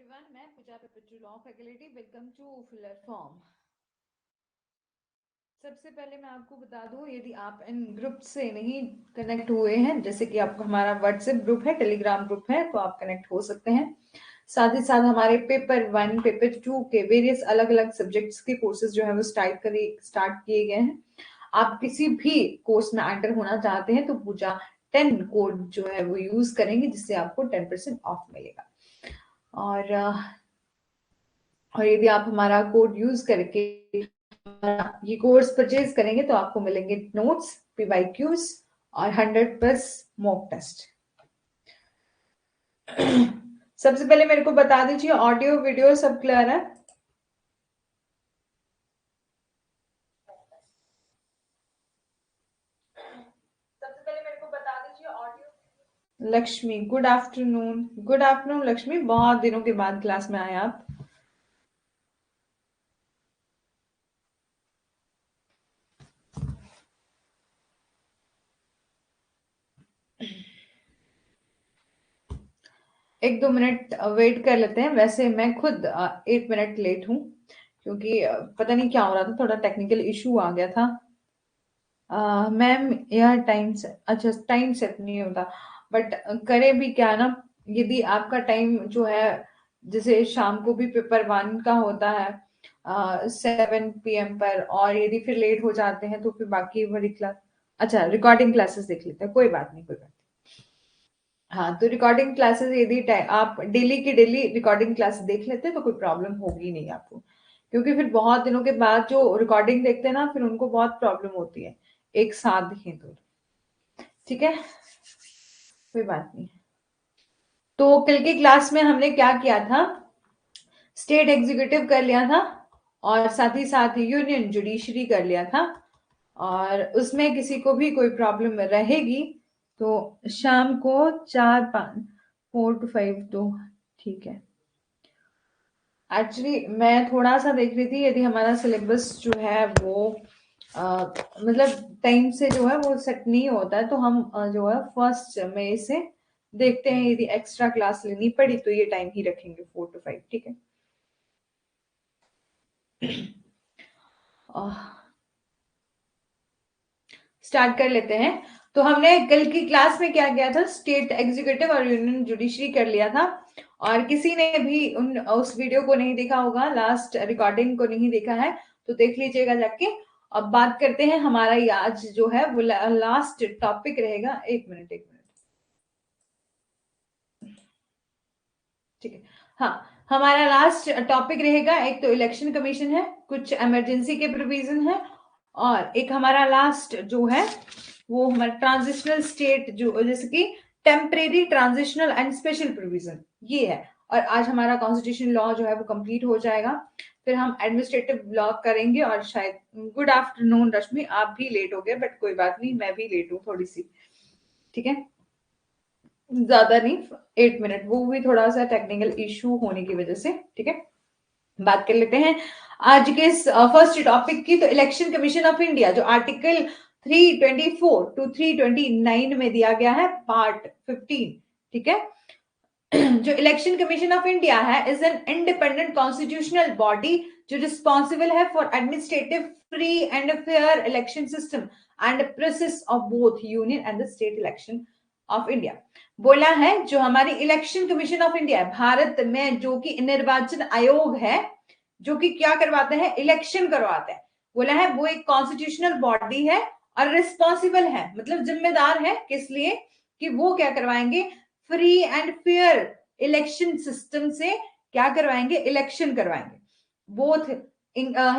Everyone, मैं पूजा पेपरचू law faculty. Welcome to filler form. सबसे पहले मैं आपको बता दूं, यदि आप इन ग्रुप से नहीं कनेक्ट हुए हैं, जैसे कि आपका हमारा व्हाट्सएप ग्रुप है, टेलीग्राम ग्रुप है, तो आप कनेक्ट हो सकते हैं। साथ ही साथ हमारे पेपर 1 पेपर 2 के वेरियस अलग अलग सब्जेक्ट्स के कोर्सेज जो है वो स्टार्ट किए गए हैं। आप किसी भी कोर्स में एंटर होना चाहते हैं तो पूजा 10 कोड जो है वो यूज करेंगे, जिससे आपको 10% ऑफ मिलेगा। और यदि आप हमारा कोड यूज करके ये कोर्स परचेज करेंगे तो आपको मिलेंगे नोट्स, PYQs और 100+ मॉक टेस्ट। सबसे पहले मेरे को बता दीजिए, ऑडियो वीडियो सब क्लियर है? सबसे पहले मेरे को बता दीजिए audio. Lakshmi, good afternoon. Good afternoon Lakshmi, बहुत दिनों के बाद क्लास में आए आप। एक दो मिनट वेट कर लेते हैं। वैसे मैं खुद 8 मिनट लेट हूँ, क्योंकि पता नहीं क्या हो रहा था, थोड़ा टेक्निकल इशू आ गया था। मैम यह टाइम से अच्छा टाइम सेट नहीं होता, बट करे भी क्या ना, यदि आपका टाइम जो है, जैसे शाम को भी पेपर 1 का होता है 7 PM पर, और यदि फिर लेट हो जाते हैं तो फिर बाकी बड़ी क्लास। अच्छा, रिकॉर्डिंग क्लासेस देख लेते हैं, कोई बात नहीं, कोई बात नहीं। हाँ, तो रिकॉर्डिंग क्लासेस यदि आप डेली की डेली रिकॉर्डिंग क्लासेस देख लेते हैं तो कोई प्रॉब्लम होगी नहीं आपको, क्योंकि फिर बहुत दिनों के बाद जो रिकॉर्डिंग देखते हैं ना, फिर उनको बहुत प्रॉब्लम होती है एक साथ देखें तो। ठीक है, कोई बात नहीं। तो कल की क्लास में हमने क्या किया था, स्टेट एग्जीक्यूटिव कर लिया था, और साथ ही साथ यूनियन जुडिशरी कर लिया था। और उसमें किसी को भी कोई प्रॉब्लम रहेगी तो शाम को 4-5 4 to 5 तो ठीक है। एक्चुअली मैं थोड़ा सा देख रही थी, यदि हमारा सिलेबस जो है वो मतलब टाइम से जो है वो सेट नहीं होता है, तो हम जो है 1 मई से देखते हैं, यदि एक्स्ट्रा क्लास लेनी पड़ी तो ये टाइम ही रखेंगे 4 to 5। ठीक है। स्टार्ट कर लेते हैं। तो हमने कल की क्लास में क्या किया था, स्टेट एग्जीक्यूटिव और यूनियन जुडिशरी कर लिया था। और किसी ने भी उस वीडियो को नहीं देखा होगा, लास्ट रिकॉर्डिंग को नहीं देखा है, तो देख लीजिएगा जाके। अब बात करते हैं, हमारा ये आज जो है वो लास्ट टॉपिक रहेगा। एक मिनट, एक मिनट। ठीक है। हाँ, हमारा लास्ट टॉपिक रहेगा, एक तो इलेक्शन कमीशन है, कुछ इमरजेंसी के प्रोविजन है, और एक हमारा लास्ट जो है वो हमारा ट्रांजिशनल स्टेट, जो जैसे कि temporary, transitional and special provision, ये है। और आज हमारा कॉन्स्टिट्यूशन लॉ जो है वो कंप्लीट हो जाएगा, फिर हम एडमिनिस्ट्रेटिव लॉ करेंगे। और शायद गुड आफ्टरनून रश्मि, आप भी लेट हो गए, बट कोई बात नहीं, मैं भी लेट हूँ थोड़ी सी। ठीक है, ज्यादा नहीं, 8 मिनट, वो भी थोड़ा सा टेक्निकल इशू होने की वजह से। ठीक है, बात कर लेते हैं आज के फर्स्ट टॉपिक की। तो इलेक्शन कमीशन ऑफ इंडिया, जो आर्टिकल 324 to 329 में दिया गया है, पार्ट 15। ठीक है। जो इलेक्शन कमीशन ऑफ इंडिया है, is an independent constitutional body जो रिस्पॉन्सिबल है for administrative free and fair election system and process of both union and the state election of India. बोला है, जो हमारी इलेक्शन कमीशन ऑफ इंडिया है भारत में, जो कि निर्वाचन आयोग है, जो कि क्या करवाते हैं, इलेक्शन करवाते हैं। बोला है वो एक कॉन्स्टिट्यूशनल बॉडी है और रिस्पॉन्सिबल है, मतलब जिम्मेदार है, किस लिए, कि वो क्या करवाएंगे, free and fair election system से क्या करवाएंगे, इलेक्शन करवाएंगे। बोथ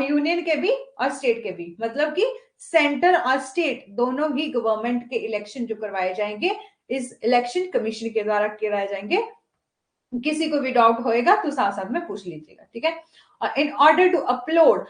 यूनियन के भी और स्टेट के भी, मतलब कि सेंटर और स्टेट दोनों ही गवर्नमेंट के इलेक्शन जो करवाए जाएंगे इस इलेक्शन कमीशन के द्वारा कराए जाएंगे। किसी को भी डाउट होएगा तो साथ साथ में पूछ लीजिएगा। ठीक है। और in order to upload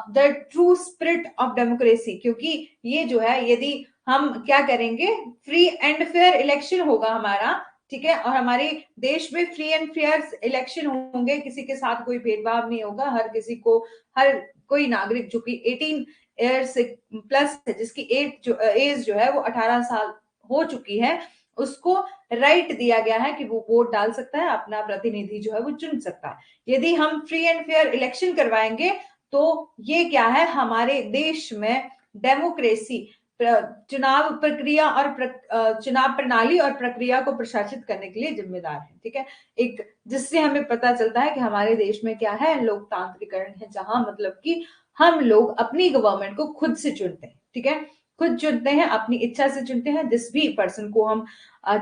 the true spirit of democracy, क्योंकि ये जो है, यदि हम क्या करेंगे, फ्री एंड फेयर इलेक्शन होगा हमारा, ठीक है, और हमारे देश में फ्री एंड फेयर इलेक्शन होंगे, किसी के साथ कोई भेदभाव नहीं होगा, हर किसी को, हर कोई नागरिक जो कि 18 ईयर्स प्लस है, जिसकी एज जो है वो 18 साल हो चुकी है, उसको राइट दिया गया है कि वो वोट डाल सकता है, अपना प्रतिनिधि जो है वो चुन सकता है। यदि हम फ्री एंड फेयर इलेक्शन करवाएंगे तो ये क्या है, हमारे देश में डेमोक्रेसी, चुनाव प्रक्रिया और चुनाव प्रणाली और प्रक्रिया को प्रशासित करने के लिए जिम्मेदार है। ठीक है, एक जिससे हमें पता चलता है कि हमारे देश में क्या है, लोकतांत्रिकरण है, जहां मतलब कि हम लोग अपनी गवर्नमेंट को खुद से चुनते हैं। ठीक है, खुद चुनते हैं, अपनी इच्छा से चुनते हैं, जिस भी पर्सन को हम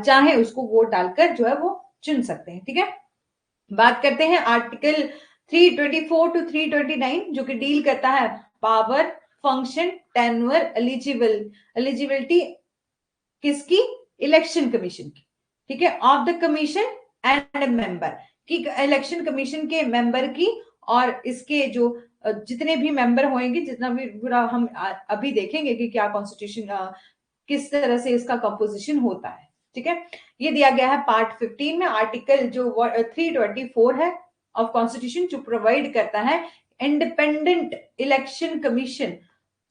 चाहे उसको वोट डालकर जो है वो चुन सकते हैं। ठीक है, बात करते हैं आर्टिकल 324 टू 329 जो कि डील करता है पावर, फंक्शन, टेन्योर, एलिजिबिलिटी किसकी, इलेक्शन कमीशन की। ठीक है, of the commission and member की, इलेक्शन कमीशन के मेंबर की, और इसके जो जितने भी मेंबर होंगे, जितना भी पूरा हम अभी देखेंगे कि क्या कॉन्स्टिट्यूशन किस तरह से इसका कंपोजिशन होता है। ठीक है, ये दिया गया है पार्ट 15 में, आर्टिकल जो 324 है ऑफ कॉन्स्टिट्यूशन, जो प्रोवाइड करता है independent election commission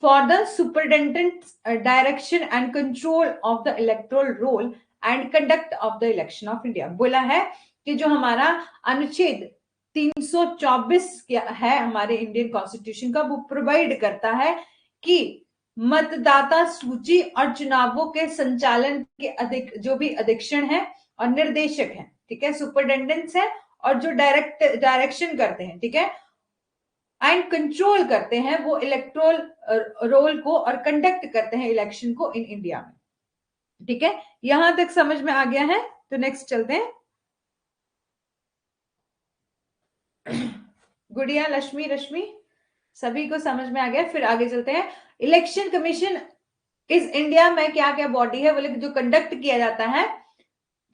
for the superintendent direction and control of the electoral roll and conduct of the election of India. बोला है कि जो हमारा अनुच्छेद 324 है हमारे इंडियन कॉन्स्टिट्यूशन का, वो प्रोवाइड करता है कि मतदाता सूची और चुनावों के संचालन के अधिक जो भी अधीक्षण है और निर्देशक हैं, ठीक है, सुपरिटेंडेंट्स है, और जो डायरेक्शन करते हैं, ठीक है, एंड कंट्रोल करते हैं वो इलेक्टोरल रोल को और कंडक्ट करते हैं इलेक्शन को इन इंडिया में। ठीक है, यहां तक समझ में आ गया है, तो नेक्स्ट चलते हैं। गुड़िया, लक्ष्मी, रश्मि, सभी को समझ में आ गया। फिर आगे चलते हैं। इलेक्शन कमीशन इस इंडिया में क्या क्या बॉडी है बोले, जो कंडक्ट किया जाता है,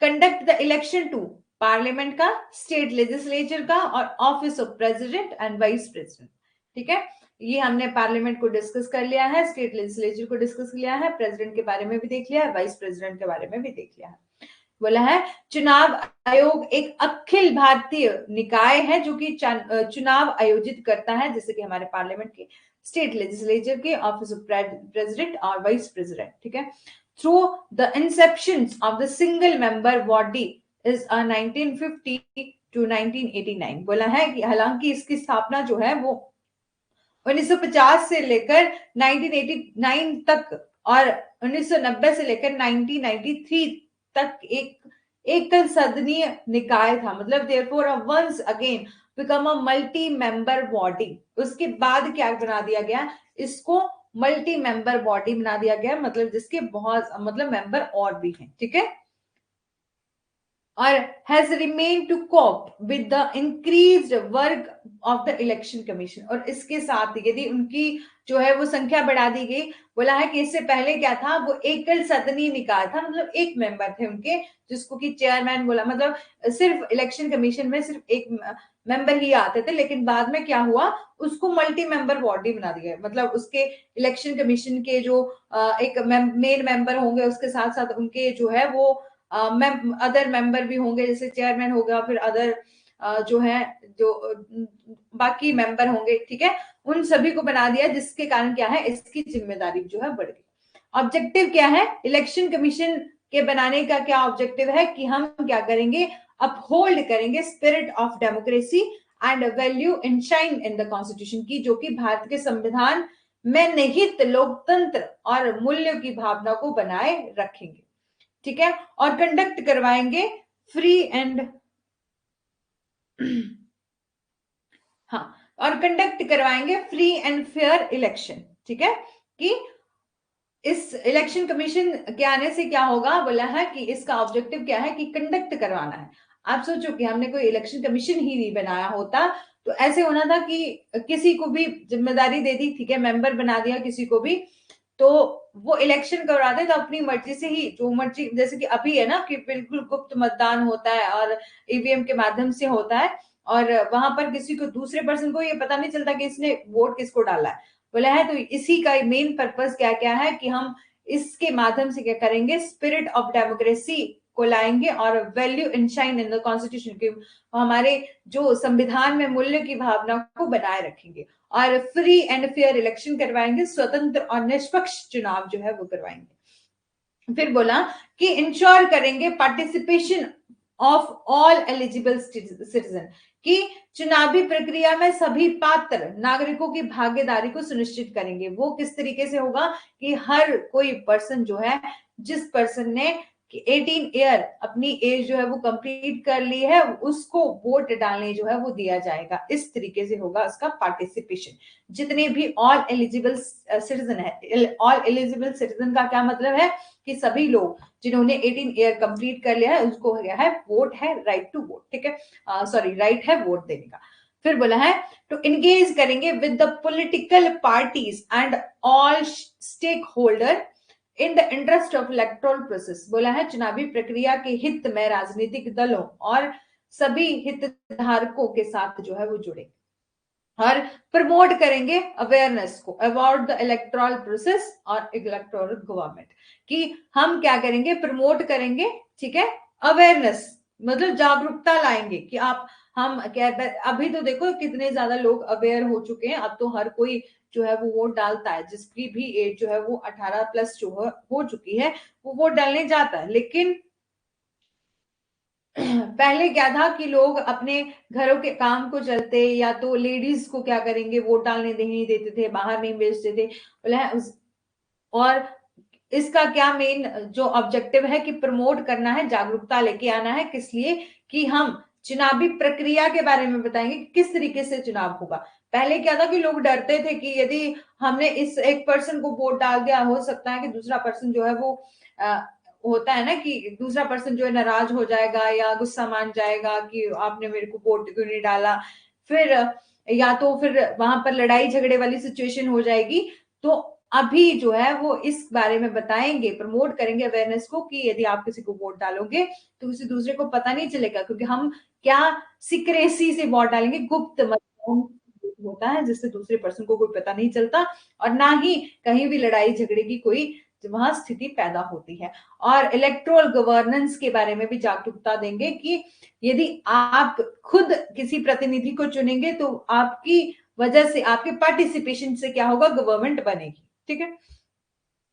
conduct the election to parliament का, स्टेट लेजिस्लेचर का, और office of president and vice president. ठीक है, ये हमने पार्लियामेंट को डिस्कस कर लिया है, स्टेट लेजिस्लेचर को डिस्कस किया है, प्रेसिडेंट के बारे में भी देख लिया है, वाइस प्रेसिडेंट के बारे में भी देख लिया है। बोला है चुनाव आयोग एक अखिल भारतीय निकाय है जो कि चुनाव आयोजित करता है, जैसे कि हमारे पार्लियामेंट के, स्टेट लेजिस्लेचर के, ऑफिस ऑफ प्रेसिडेंट और वाइस प्रेसिडेंट। ठीक है, through the inception of the single member body is 1950 to 1989। बोला है कि हालांकि इसकी स्थापना जो है वो 1950 से लेकर 1989 तक और 1990 से लेकर 1993 तक एक एकल सदनीय निकाय था, मतलब therefore once again become a multi member body. उसके बाद क्या बना दिया गया, इसको मल्टी मेंबर बॉडी बना दिया गया, मतलब जिसके बहुत मतलब मेंबर और भी हैं। ठीक है, और has remained to cope with the increased work of the election commission। और इसके साथ यदि उनकी जो है वो संख्या बढ़ा दी गई, बोला है कि इससे पहले क्या था, वो एकल सदनी निकाय था, मतलब एक मेंबर थे उनके, जिसको कि चेयरमैन बोला, मतलब सिर्फ इलेक्शन कमीशन में सिर्फ एक मेंबर ही आते थे, लेकिन बाद में क्या हुआ, उसको मल्टी मेंबर बॉडी बना दिया, मतलब उसके इलेक्शन कमीशन के जो एक मेन मेंबर होंगे, उसके साथ साथ उनके जो है वो अदर मेंबर भी होंगे, जैसे चेयरमैन होगा, फिर अदर जो है जो बाकी मेंबर होंगे। ठीक है, उन सभी को बना दिया, जिसके कारण क्या है, इसकी जिम्मेदारी जो है बढ़ गई। ऑब्जेक्टिव क्या है इलेक्शन कमीशन के बनाने का, क्या ऑब्जेक्टिव है कि हम क्या करेंगे, अपहोल्ड करेंगे spirit of democracy and value enshrined in the constitution की, जो कि भारत के संविधान में निहित लोकतंत्र और मूल्य की भावना को बनाए रखेंगे। ठीक है, और कंडक्ट करवाएंगे फ्री एंड हाँ, और कंडक्ट करवाएंगे फ्री एंड फेयर इलेक्शन। ठीक है, कि इस इलेक्शन कमीशन के आने से क्या होगा, बोला है कि इसका ऑब्जेक्टिव क्या है कि कंडक्ट करवाना है। आप सोचो कि हमने कोई इलेक्शन कमीशन ही नहीं बनाया होता तो ऐसे होना था कि किसी को भी जिम्मेदारी दे दी, ठीक है, मेंबर बना दिया किसी को भी, तो वो इलेक्शन करवाते तो अपनी मर्जी से ही, जो मर्जी, जैसे कि अभी है ना कि बिल्कुल गुप्त मतदान होता है और ईवीएम के माध्यम से होता है, और वहां पर किसी को, दूसरे पर्सन को ये पता नहीं चलता कि इसने वोट किसको डाला है। बोला है तो इसी का मेन पर्पस क्या क्या है कि हम इसके माध्यम से क्या करेंगे, स्पिरिट ऑफ डेमोक्रेसी को लाएंगे और value enshrined in the constitution के, हमारे जो संविधान में मूल्य की भावना को बनाए रखेंगे, और फ्री एंड फेयर इलेक्शन करवाएंगे, स्वतंत्र और निष्पक्ष चुनाव जो है वो करवाएंगे। फिर बोला कि इंश्योर करेंगे participation of all eligible citizen, कि चुनावी प्रक्रिया में सभी पात्र नागरिकों की भागीदारी को सुनिश्चित करेंगे। वो किस तरीके से होगा कि हर कोई पर्सन जो है, जिस पर्सन ने 18 ईयर अपनी एज जो है वो कंप्लीट कर ली है, उसको वोट डालने जो है वो दिया जाएगा। इस तरीके से होगा उसका पार्टिसिपेशन। जितने भी ऑल एलिजिबल सिटीजन है, ऑल एलिजिबल सिटीजन का क्या मतलब है कि सभी लोग जिन्होंने 18 ईयर कंप्लीट कर लिया है उसको क्या है, वोट है, राइट टू वोट, ठीक है, सॉरी राइट है वोट देने का। फिर बोला है टू इंगेज करेंगे with the political parties and all stakeholder in the interest of electoral process. बोला है चुनावी प्रक्रिया के हित में राजनीतिक दलों और सभी हितधारकों के साथ जो है वो जुड़े, और प्रमोट करेंगे अवेयरनेस को अबाउट द इलेक्टोरल प्रोसेस और इलेक्टोरल गवर्नमेंट, कि हम क्या करेंगे, प्रमोट करेंगे, ठीक है, अवेयरनेस मतलब जागरूकता लाएंगे कि आप, हम क्या, अभी तो देखो कितने ज्यादा लोग अवेयर हो चुके हैं, अब तो हर कोई जो है वो वोट डालता है, जिसकी भी एज जो है वो 18 प्लस जो हो चुकी है वो वोट डालने जाता है। लेकिन पहले क्या था कि लोग अपने घरों के काम को चलते, या तो लेडीज को क्या करेंगे, वोट डालने नहीं देते थे, बाहर नहीं भेजते थे, बोला और इसका क्या मेन जो ऑब्जेक्टिव है कि प्रमोट करना है, जागरूकता लेके आना है, किस लिए कि हम चुनावी प्रक्रिया के बारे में बताएंगे कि किस तरीके से चुनाव होगा। पहले क्या था कि लोग डरते थे कि यदि हमने इस एक पर्सन को वोट डाल दिया, हो सकता है कि दूसरा पर्सन जो है वो होता है ना कि दूसरा पर्सन जो है नाराज हो जाएगा या गुस्सा मान जाएगा कि आपने मेरे को वोट क्यों नहीं डाला, फिर या तो फिर वहां पर लड़ाई झगड़े वाली सिचुएशन हो जाएगी। तो अभी जो है वो इस बारे में बताएंगे, प्रमोट करेंगे अवेयरनेस को कि यदि आप किसी को वोट डालोगे तो किसी दूसरे को पता नहीं चलेगा, क्योंकि हम क्या सिक्रेसी से वोट डालेंगे, गुप्त मतदान होता है जिससे दूसरे पर्सन को कोई पता नहीं चलता, और ना ही कहीं भी लड़ाई झगड़े की कोई वहां स्थिति पैदा होती है। और इलेक्ट्रोल गवर्नेंस के बारे में भी जागरूकता देंगे कि यदि आप खुद किसी प्रतिनिधि को चुनेंगे तो आपकी वजह से, आपके पार्टिसिपेशन से क्या होगा, गवर्नमेंट बनेगी, ठीक है।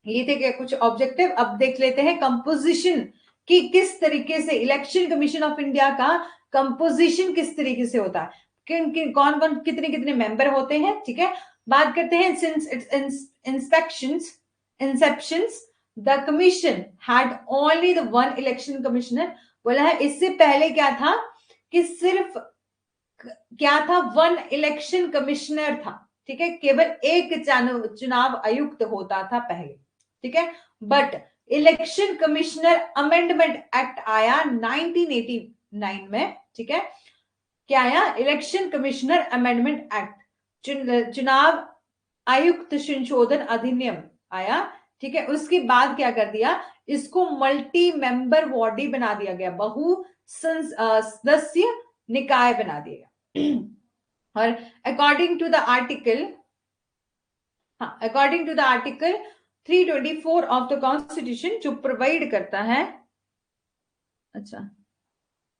ये थे क्या कुछ ऑब्जेक्टिव। अब देख लेते हैं कंपोजिशन, कि किस तरीके से इलेक्शन कमीशन ऑफ इंडिया का कंपोजिशन किस तरीके से होता है, किन किन कौन कौन कितने कितने मेंबर होते हैं, ठीक है। बात करते हैं since its inspections inceptions the commission had only the one election commissioner. बोला है इससे पहले क्या था कि सिर्फ क्या था, वन इलेक्शन कमिश्नर था, ठीक है, केवल एक चुनाव आयुक्त होता था पहले, ठीक है। But election commissioner amendment act आया 1989 में, ठीक है। क्या आया, इलेक्शन कमिश्नर अमेंडमेंट एक्ट, चुनाव आयुक्त संशोधन अधिनियम आया, ठीक है। उसके बाद क्या कर दिया, इसको मल्टी मेंबर बॉडी बना दिया गया, बहु सदस्य निकाय बना दिया गया। और अकॉर्डिंग टू द आर्टिकल, हाँ, according to the article 324 of the constitution, जो प्रोवाइड करता है, अच्छा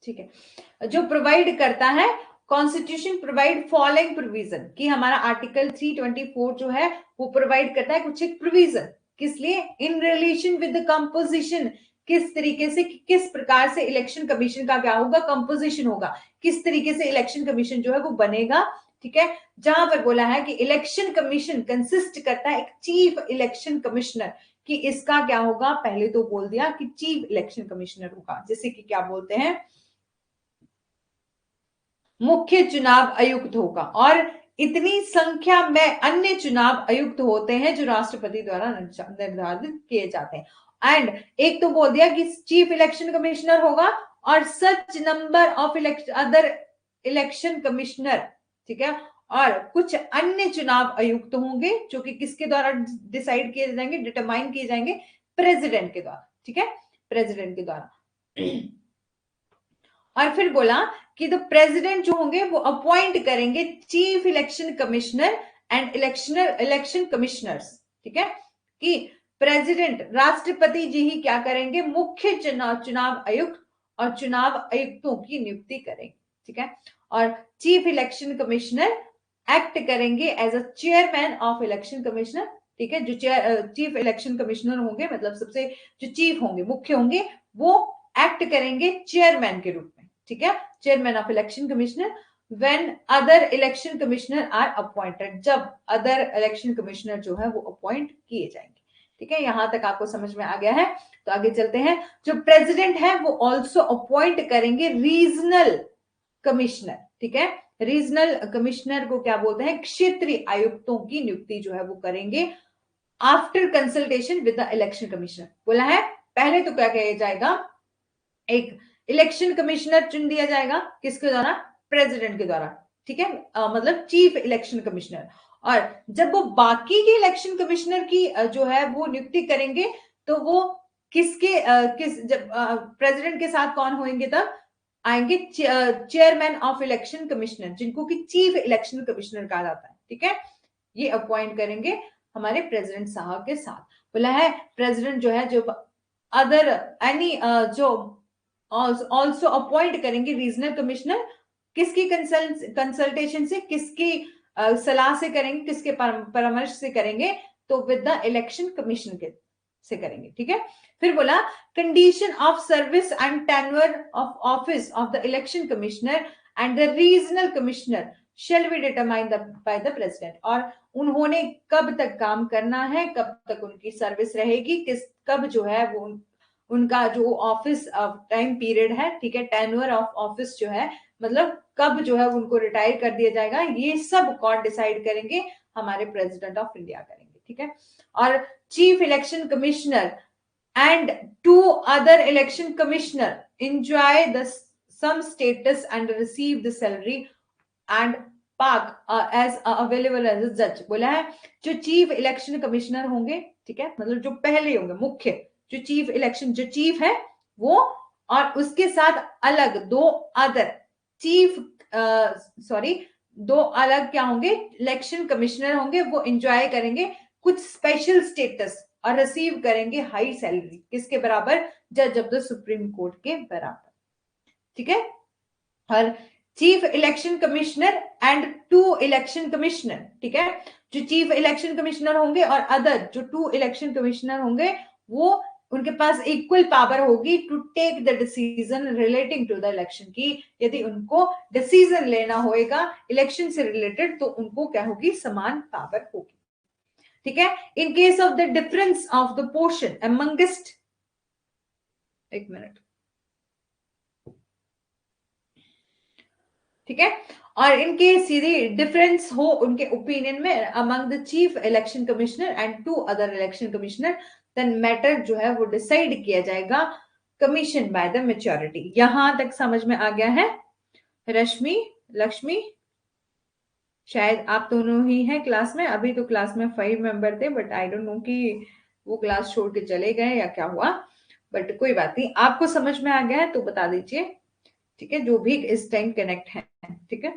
ठीक है, जो प्रोवाइड करता है कॉन्स्टिट्यूशन प्रोवाइड फॉलोइंग प्रोविजन, कि हमारा आर्टिकल 324 जो है वो प्रोवाइड करता है कुछ एक प्रोविजन, किस लिए, in relation with the composition, किस तरीके से, किस प्रकार से इलेक्शन कमीशन का क्या होगा, कंपोजिशन होगा, किस तरीके से इलेक्शन कमीशन जो है वो बनेगा, ठीक है। जहां पर बोला है कि इलेक्शन कमीशन कंसिस्ट करता है एक चीफ इलेक्शन कमिश्नर, कि इसका क्या होगा, पहले तो बोल दिया कि चीफ इलेक्शन कमिश्नर होगा, जैसे कि क्या बोलते हैं, मुख्य चुनाव आयुक्त होगा, और इतनी संख्या में अन्य चुनाव आयुक्त होते हैं जो राष्ट्रपति द्वारा निर्धारित किए जाते हैं। एंड एक तो बोल दिया कि चीफ इलेक्शन कमिश्नर होगा, और सच number of other election commissioner, ठीक है, और कुछ अन्य चुनाव आयुक्त होंगे जो कि किसके द्वारा डिसाइड किए जाएंगे, डिटरमाइन किए जाएंगे, प्रेसिडेंट के द्वारा, ठीक है, प्रेसिडेंट के द्वारा। और फिर बोला कि द प्रेसिडेंट जो होंगे वो अपॉइंट करेंगे chief election commissioner and election commissioners, ठीक है, कि प्रेसिडेंट राष्ट्रपति जी ही क्या करेंगे, मुख्य चुनाव आयुक्त और चुनाव आयुक्तों की नियुक्ति करेंगे, ठीक है। और चीफ इलेक्शन कमिश्नर एक्ट करेंगे as a chairman of election commissioner, ठीक है। जो चीफ इलेक्शन कमिश्नर होंगे, मतलब सबसे जो चीफ होंगे, मुख्य होंगे, वो एक्ट करेंगे चेयरमैन के रूप में, ठीक है, chairman of election commissioner when other election commissioner are appointed, जब अदर इलेक्शन कमिश्नर जो है वो अपॉइंट किए जाएंगे, ठीक है। यहां तक आपको समझ में आ गया है। तो आगे चलते हैं। जो प्रेसिडेंट है वो ऑल्सो अपॉइंट करेंगे रीजनल कमिश्नर, ठीक है। रीजनल कमिश्नर को क्या बोलते हैं, क्षेत्रीय आयुक्तों की नियुक्ति जो है वो करेंगे after consultation with the election commissioner. बोला है पहले तो क्या किया जाएगा, एक इलेक्शन कमिश्नर चुन दिया जाएगा, किसके द्वारा, प्रेसिडेंट के द्वारा, ठीक है, मतलब चीफ इलेक्शन कमिश्नर। और जब वो बाकी के इलेक्शन कमिश्नर की जो है वो नियुक्ति करेंगे, तो वो किसके किस जब प्रेसिडेंट के साथ कौन होंगे, तब आएंगे चेयरमैन ऑफ इलेक्शन कमिश्नर, जिनको कि चीफ इलेक्शन कमिश्नर कहा जाता है, ठीक है। ये अपॉइंट करेंगे हमारे प्रेसिडेंट साहब के साथ। बोला है प्रेसिडेंट जो है, जो अदर एनी जो ऑल्सो अपॉइंट करेंगे रीजनल कमिश्नर, किसकी कंसल्टेशन से, किसकी सलाह से करेंगे, किसके परामर्श से करेंगे, तो विद द इलेक्शन कमीशन के से करेंगे, ठीक है। फिर बोला condition of service and tenure of office of the election commissioner and the regional commissioner shall be determined by the president. और उन्होंने कब तक काम करना है, कब तक उनकी सर्विस रहेगी, कब जो है वो उनका जो ऑफिस टाइम पीरियड है, ठीक है, टेन्योर ऑफ ऑफिस जो है, मतलब कब जो है उनको रिटायर कर दिया जाएगा, ये सब कौन डिसाइड करेंगे, हमारे प्रेसिडेंट ऑफ इंडिया करेंगे, ठीक है। और chief election commissioner and 2 other election commissioner enjoy the some status and receive the salary and park as available as a judge। बोला है जो चीफ इलेक्शन कमिश्नर होंगे, ठीक है, मतलब जो पहले होंगे मुख्य, जो चीफ इलेक्शन जो चीफ है वो, और उसके साथ अलग 2 अदर चीफ दो अलग क्या होंगे, इलेक्शन कमिश्नर होंगे, वो एंजॉय करेंगे कुछ स्पेशल स्टेटस और रिसीव करेंगे हाई सैलरी, किसके बराबर, जज ऑफ द सुप्रीम कोर्ट के बराबर, ठीक है। और chief election commissioner and 2 election commissioner, ठीक है, जो चीफ इलेक्शन कमिश्नर होंगे और अदर जो 2 इलेक्शन कमिश्नर होंगे, वो उनके पास इक्वल पावर होगी to take the decision relating to the election, की यदि उनको डिसीजन लेना होएगा इलेक्शन से रिलेटेड, तो उनको क्या होगी, समान पावर होगी, ठीक है। In case of the difference of the portion amongst, एक मिनट, ठीक है, और इनके सीधी डिफरेंस हो उनके ओपिनियन में among the chief election commissioner and 2 other election commissioner, then matter जो है वो डिसाइड किया जाएगा कमीशन बाय द मेजॉरिटी। यहां तक समझ में आ गया है रश्मि, लक्ष्मी? शायद आप दोनों ही हैं क्लास में, अभी तो क्लास में 5 मेंबर थे, बट आई डोंट नो कि वो क्लास छोड़ के चले गए या क्या हुआ, बट कोई बात नहीं, आपको समझ में आ गया है तो बता दीजिए, ठीक है, जो भी इस टाइम कनेक्ट है, ठीक है।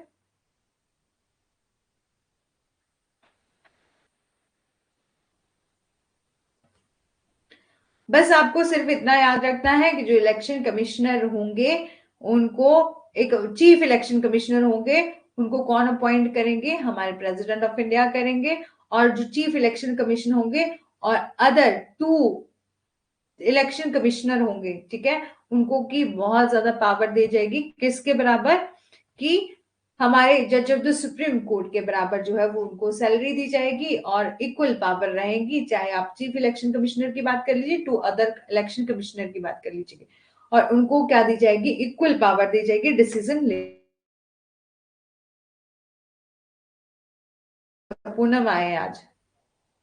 बस आपको सिर्फ इतना याद रखना है कि जो इलेक्शन कमिश्नर होंगे, उनको एक चीफ इलेक्शन कमिश्नर होंगे, उनको कौन अपॉइंट करेंगे, हमारे प्रेसिडेंट ऑफ इंडिया करेंगे। और जो चीफ इलेक्शन कमिश्नर होंगे और अदर 2 इलेक्शन कमिश्नर होंगे, ठीक है, उनको की बहुत ज्यादा पावर दी जाएगी, किसके बराबर, कि हमारे जज ऑफ द सुप्रीम कोर्ट के बराबर जो है वो उनको सैलरी दी जाएगी और इक्वल पावर रहेगी, चाहे आप चीफ इलेक्शन कमिश्नर की बात कर लीजिए, 2 अदर इलेक्शन कमिश्नर की बात कर लीजिए, और उनको क्या दी जाएगी, इक्वल पावर दी जाएगी डिसीजन ले। पूनम आए आज,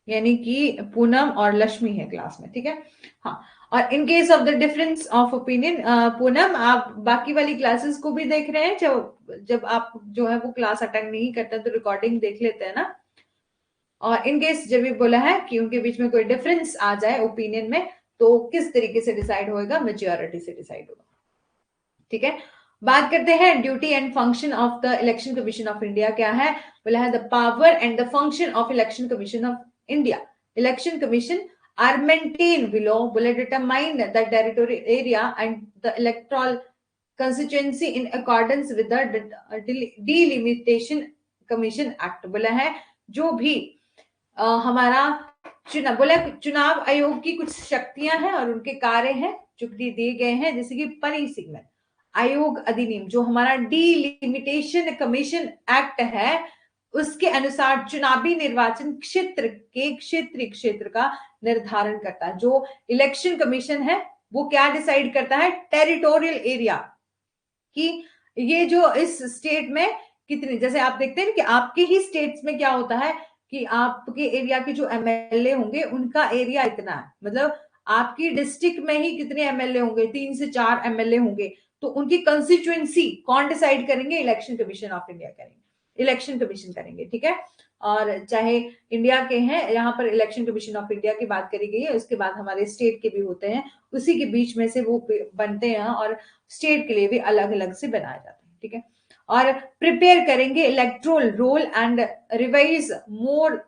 यानी कि पूनम और लक्ष्मी है क्लास में, ठीक है। हाँ, और in case of the difference of opinion, Poonam आप बाकी वाली क्लासेस को भी देख रहे हैं, जब आप जो है वो क्लास अटेंड नहीं करते तो रिकॉर्डिंग देख लेते हैं ना। और इन केस जब भी बोला है कि उनके बीच में कोई डिफरेंस आ जाए ओपिनियन में, तो किस तरीके से डिसाइड होएगा, मेजॉरिटी से डिसाइड होगा, ठीक है। बात करते हैं duty and function of the election commission of India क्या है, बोला है the power and the function of election commission of India. Election commission are maintained below, will determine the territorial area and the electoral constituency in accordance with the delimitation commission act। बोला है जो भी हमारा चुनाव बोला, चुनाव आयोग की कुछ शक्तियां हैं और उनके कार्य हैं जो दिए गए हैं, जैसे कि परिसीमन आयोग अधिनियम, जो हमारा डिलिमिटेशन कमीशन एक्ट है, उसके अनुसार चुनावी निर्वाचन क्षेत्र के क्षेत्रीय क्षेत्र का निर्धारण करता है। जो इलेक्शन कमीशन है वो क्या डिसाइड करता है, टेरिटोरियल एरिया कि ये जो इस स्टेट में कितनी, जैसे आप देखते हैं कि आपके ही स्टेट्स में क्या होता है कि आपके एरिया के जो एमएलए होंगे उनका एरिया इतना है, मतलब आपकी डिस्ट्रिक्ट में ही कितने एमएलए होंगे, 3 से 4 एमएलए होंगे, तो उनकी कंस्टिट्यूएंसी कौन डिसाइड करेंगे, इलेक्शन कमीशन ऑफ इंडिया करेंगे, इलेक्शन कमीशन करेंगे, ठीक है। और चाहे इंडिया के हैं, यहाँ पर इलेक्शन कमीशन ऑफ इंडिया की बात करी गई है, उसके बाद हमारे स्टेट के भी होते हैं, उसी के बीच में से वो बनते हैं और स्टेट के लिए भी अलग अलग से बनाए जाते हैं, ठीक है। और प्रिपेयर करेंगे electoral roll and revise more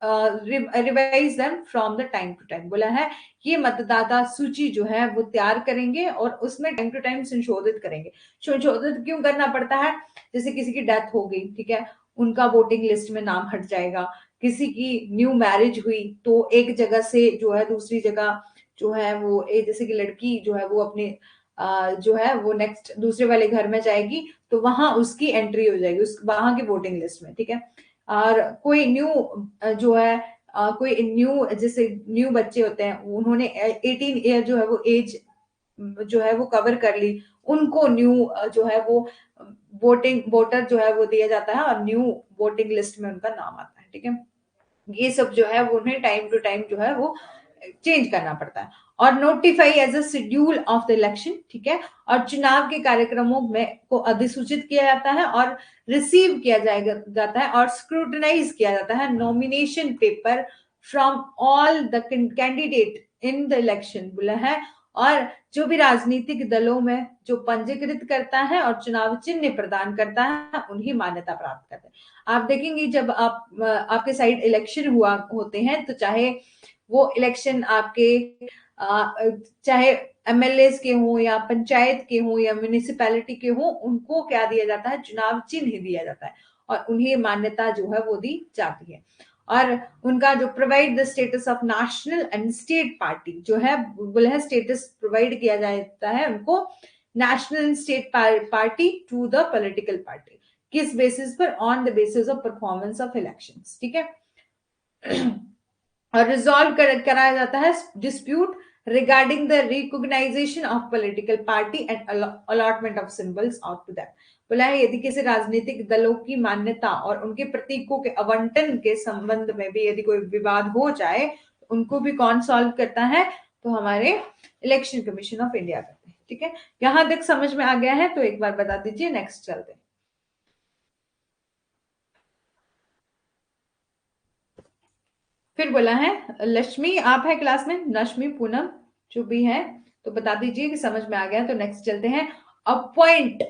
revise them from the time to time, बोला है ये मतदाता सूची जो है वो तैयार करेंगे और उसमें टाइम टू टाइम संशोधित करेंगे। संशोधित क्यों करना पड़ता है, जैसे किसी की डेथ हो गई, ठीक है, उनका वोटिंग लिस्ट में नाम हट जाएगा, किसी की न्यू मैरिज हुई तो एक जगह से जो है दूसरी जगह जो है वो जैसे कि लड़की जो है वो अपने जो है वो नेक्स्ट दूसरे वाले घर में जाएगी तो वहां उसकी एंट्री हो जाएगी उस वहां की वोटिंग लिस्ट में, ठीक है। और कोई न्यू जो है कोई न्यू जैसे न्यू बच्चे होते हैं, उन्होंने 18 ईयर जो है वो एज जो है वो कवर कर ली, उनको न्यू जो है वो वोटर जो है वो दिया जाता है और न्यू वोटिंग लिस्ट में उनका नाम आता है, ठीक है। ये सब जो है वो उन्हें टाइम टू टाइम जो है वो चेंज करना पड़ता है। और notify as a schedule of the election, ठीक है, और चुनाव के कार्यक्रमों में को अधिसूचित किया जाता है और रिसीव किया जाता है और स्क्रूटनाइज किया जाता है nomination paper from all the candidate in the election, बोला है। और जो भी राजनीतिक दलों में जो पंजीकृत करता है और चुनाव चिन्ह प्रदान करता है उन्हीं मान्यता प्राप्त करता है। आप देखेंगे जब आपके साइड इलेक्शन हुआ होते हैं तो चाहे वो इलेक्शन आपके चाहे एमएलए के हों या पंचायत के हों या म्यूनिसिपैलिटी के हों, उनको क्या दिया जाता है, चुनाव चिन्ह दिया जाता है और उन्हें मान्यता जो है वो दी जाती है। और उनका जो provide the status of national and state party जो है बोले है स्टेटस प्रोवाइड किया जाता है उनको national and state party to the political party, किस बेसिस पर, on the basis of performance of elections, ठीक है। और रिजॉल्व कराया जाता है dispute regarding the recognisation of political party and allotment of symbols out to that, बोला है यदि किसी राजनीतिक दलों की मान्यता और उनके प्रतीकों के आवंटन के संबंध में भी यदि कोई विवाद हो जाए तो उनको भी कौन सॉल्व करता है, तो हमारे इलेक्शन कमीशन ऑफ इंडिया करते हैं, ठीक है। यहां तक समझ में आ गया है तो एक बार बता दीजिए, नेक्स्ट चलते हैं। फिर बोला है लक्ष्मी, आप है क्लास में, लक्ष्मी पूनम जो भी है तो बता दीजिए कि समझ में आ गया। तो नेक्स्ट चलते हैं, appoint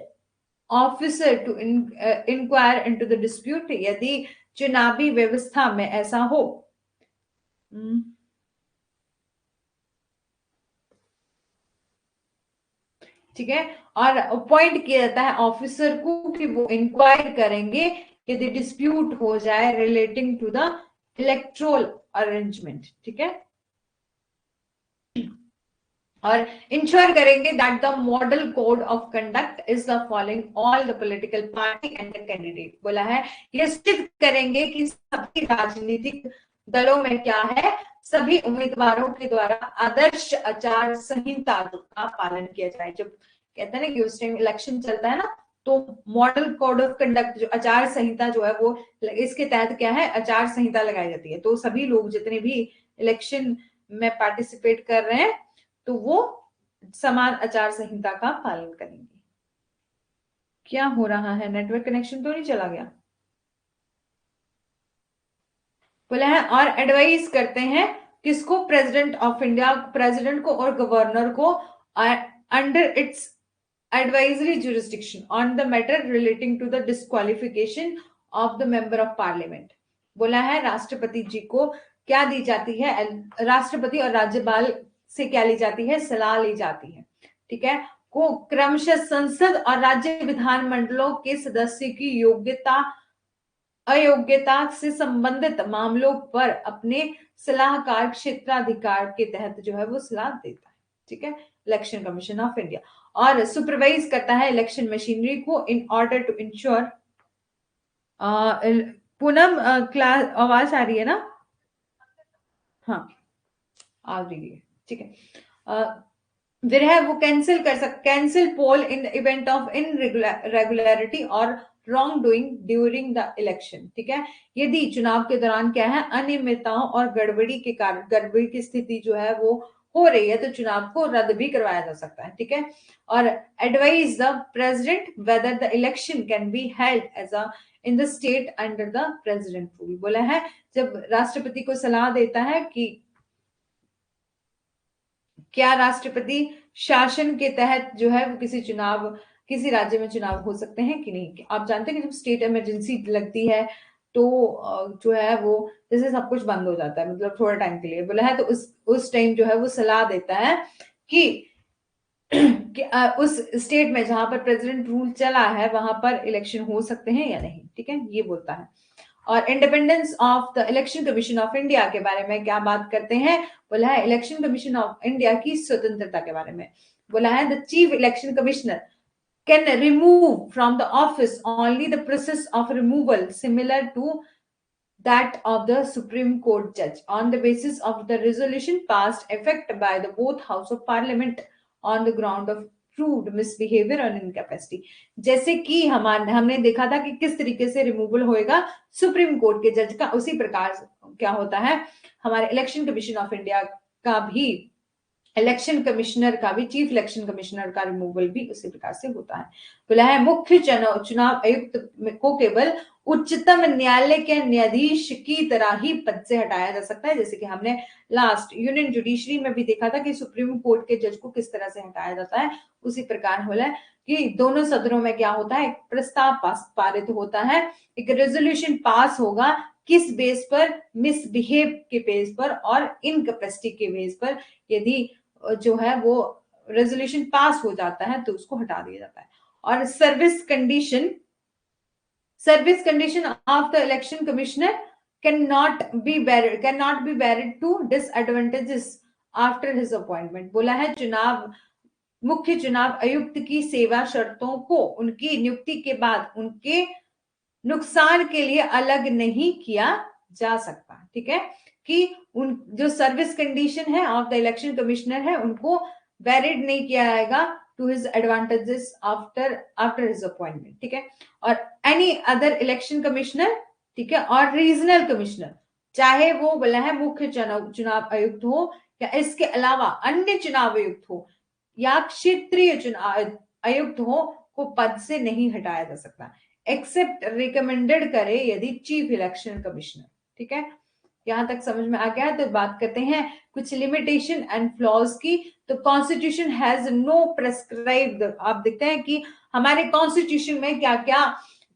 officer to inquire into the dispute, यदि चुनावी व्यवस्था में ऐसा हो। ठीक है, और अपॉइंट किया जाता है ऑफिसर को कि वो इंक्वायर करेंगे यदि डिस्प्यूट हो जाए relating to the electoral arrangement, ठीक है। और इंश्योर करेंगे that the model code of conduct is the following all the political party and the candidate, बोला है ये सिद्ध करेंगे कि सभी राजनीतिक दलों में क्या है, सभी उम्मीदवारों के द्वारा आदर्श आचार संहिता का पालन किया जाए। जब कहते हैं ना कि उस टाइम इलेक्शन चलता है ना, तो मॉडल कोड ऑफ कंडक्ट जो आचार संहिता जो है वो इसके तहत क्या है, आचार संहिता लगाई जाती है। तो सभी लोग जितने भी इलेक्शन में पार्टिसिपेट कर रहे हैं तो वो समान आचार संहिता का पालन करेंगे। क्या हो रहा है, नेटवर्क कनेक्शन तो नहीं चला गया? बोला है और एडवाइस करते हैं किसको, प्रेसिडेंट ऑफ इंडिया, प्रेसिडेंट को और गवर्नर को under its advisory jurisdiction on the matter relating to the disqualification of the member of parliament, बोला है राष्ट्रपति जी को क्या दी जाती है, राष्ट्रपति और राज्यपाल से क्या ली जाती है, सलाह ली जाती है, ठीक है। को क्रमशः संसद और राज्य विधानमंडलों के सदस्य की योग्यता अयोग्यता से संबंधित मामलों पर अपने सलाहकार क्षेत्राधिकार के तहत जो है वो सलाह देता है, ठीक है, इलेक्शन कमीशन ऑफ इंडिया। और सुपरवाइज करता है इलेक्शन मशीनरी को in order to ensure. Poonam class आवाज आ रही है ना? हाँ आ रही है, ठीक है। फिर है वो cancel poll in event of irregularity और wrong doing during the election, ठीक है। यदि चुनाव के दौरान क्या है अनियमितताओं और गड़बड़ी के कारण गड़बड़ी की स्थिति जो है वो हो रही है तो चुनाव को रद्द भी करवाया जा सकता है, ठीक है। और advise the president whether the election can be held as a in the state under the president rule. बोला है जब राष्ट्रपति को सलाह देता है कि क्या राष्ट्रपति शासन के तहत जो है वो किसी राज्य में चुनाव हो सकते हैं कि नहीं। आप जानते हैं कि जब स्टेट इमरजेंसी लगती है तो जो है वो जैसे सब कुछ बंद हो जाता है, मतलब थोड़ा टाइम के लिए बोला है, तो उस टाइम जो है वो सलाह देता है कि उस स्टेट में जहां पर प्रेसिडेंट रूल चला है वहां पर इलेक्शन हो सकते हैं या नहीं, ठीक है, ये बोलता है। और independence of the election commission of India के बारे में क्या बात करते हैं, बोला है इलेक्शन कमीशन ऑफ इंडिया की स्वतंत्रता के बारे में। बोला है the chief election commissioner can remove from the office only the process of removal similar to that of the Supreme Court judge on the basis of the resolution passed effect by the both House of Parliament on the ground of proved misbehavior और incapacity। जैसे कि हमने देखा था कि किस तरीके से रिमूवल होएगा सुप्रीम कोर्ट के जज का, उसी प्रकार क्या होता है हमारे इलेक्शन कमीशन ऑफ इंडिया का भी, इलेक्शन कमिश्नर का भी, चीफ इलेक्शन कमिश्नर का रिमूवल भी उसी प्रकार से होता है। बोला है मुख्य चुनाव आयुक्त को केवल उच्चतम न्यायालय के न्यायाधीश की तरह ही पद से हटाया जा सकता है, जैसे कि हमने लास्ट यूनियन जुडिशरी में भी देखा था कि सुप्रीम कोर्ट के जज को किस तरह से हटाया जाता है, उसी प्रकार बोला है कि दोनों सदनों में क्या होता है, एक प्रस्ताव पारित होता है, एक रेजोल्यूशन पास होगा, किस बेस पर, मिसबिहेव के बेस पर और इनकैपेसिटी के बेस पर। यदि जो है वो रेजोल्यूशन पास हो जाता है तो उसको हटा दिया जाता है। और service condition of the election commissioner cannot be varied to disadvantages after his appointment। बोला है मुख्य चुनाव आयुक्त की सेवा शर्तों को उनकी नियुक्ति के बाद उनके नुकसान के लिए अलग नहीं किया जा सकता, ठीक है, कि उन जो सर्विस कंडीशन है ऑफ द इलेक्शन कमिश्नर है उनको वेरिड नहीं किया जाएगा to his advantages after his appointment, ठीक है। और एनी अदर इलेक्शन कमिश्नर, ठीक है, और रीजनल कमिश्नर, चाहे वो बोला है मुख्य चुनाव आयुक्त हो या इसके अलावा अन्य चुनाव आयुक्त हो या क्षेत्रीय चुनाव आयुक्त हो, को पद से नहीं हटाया जा सकता एक्सेप्ट रिकमेंडेड करे यदि चीफ इलेक्शन कमिश्नर, ठीक है। यहां तक समझ में आ गया है। तो बात करते हैं कुछ लिमिटेशन एंड फ्लॉज की। तो कॉन्स्टिट्यूशन हैज नो प्रेस्क्राइब्ड, आप देखते हैं कि हमारे कॉन्स्टिट्यूशन में क्या क्या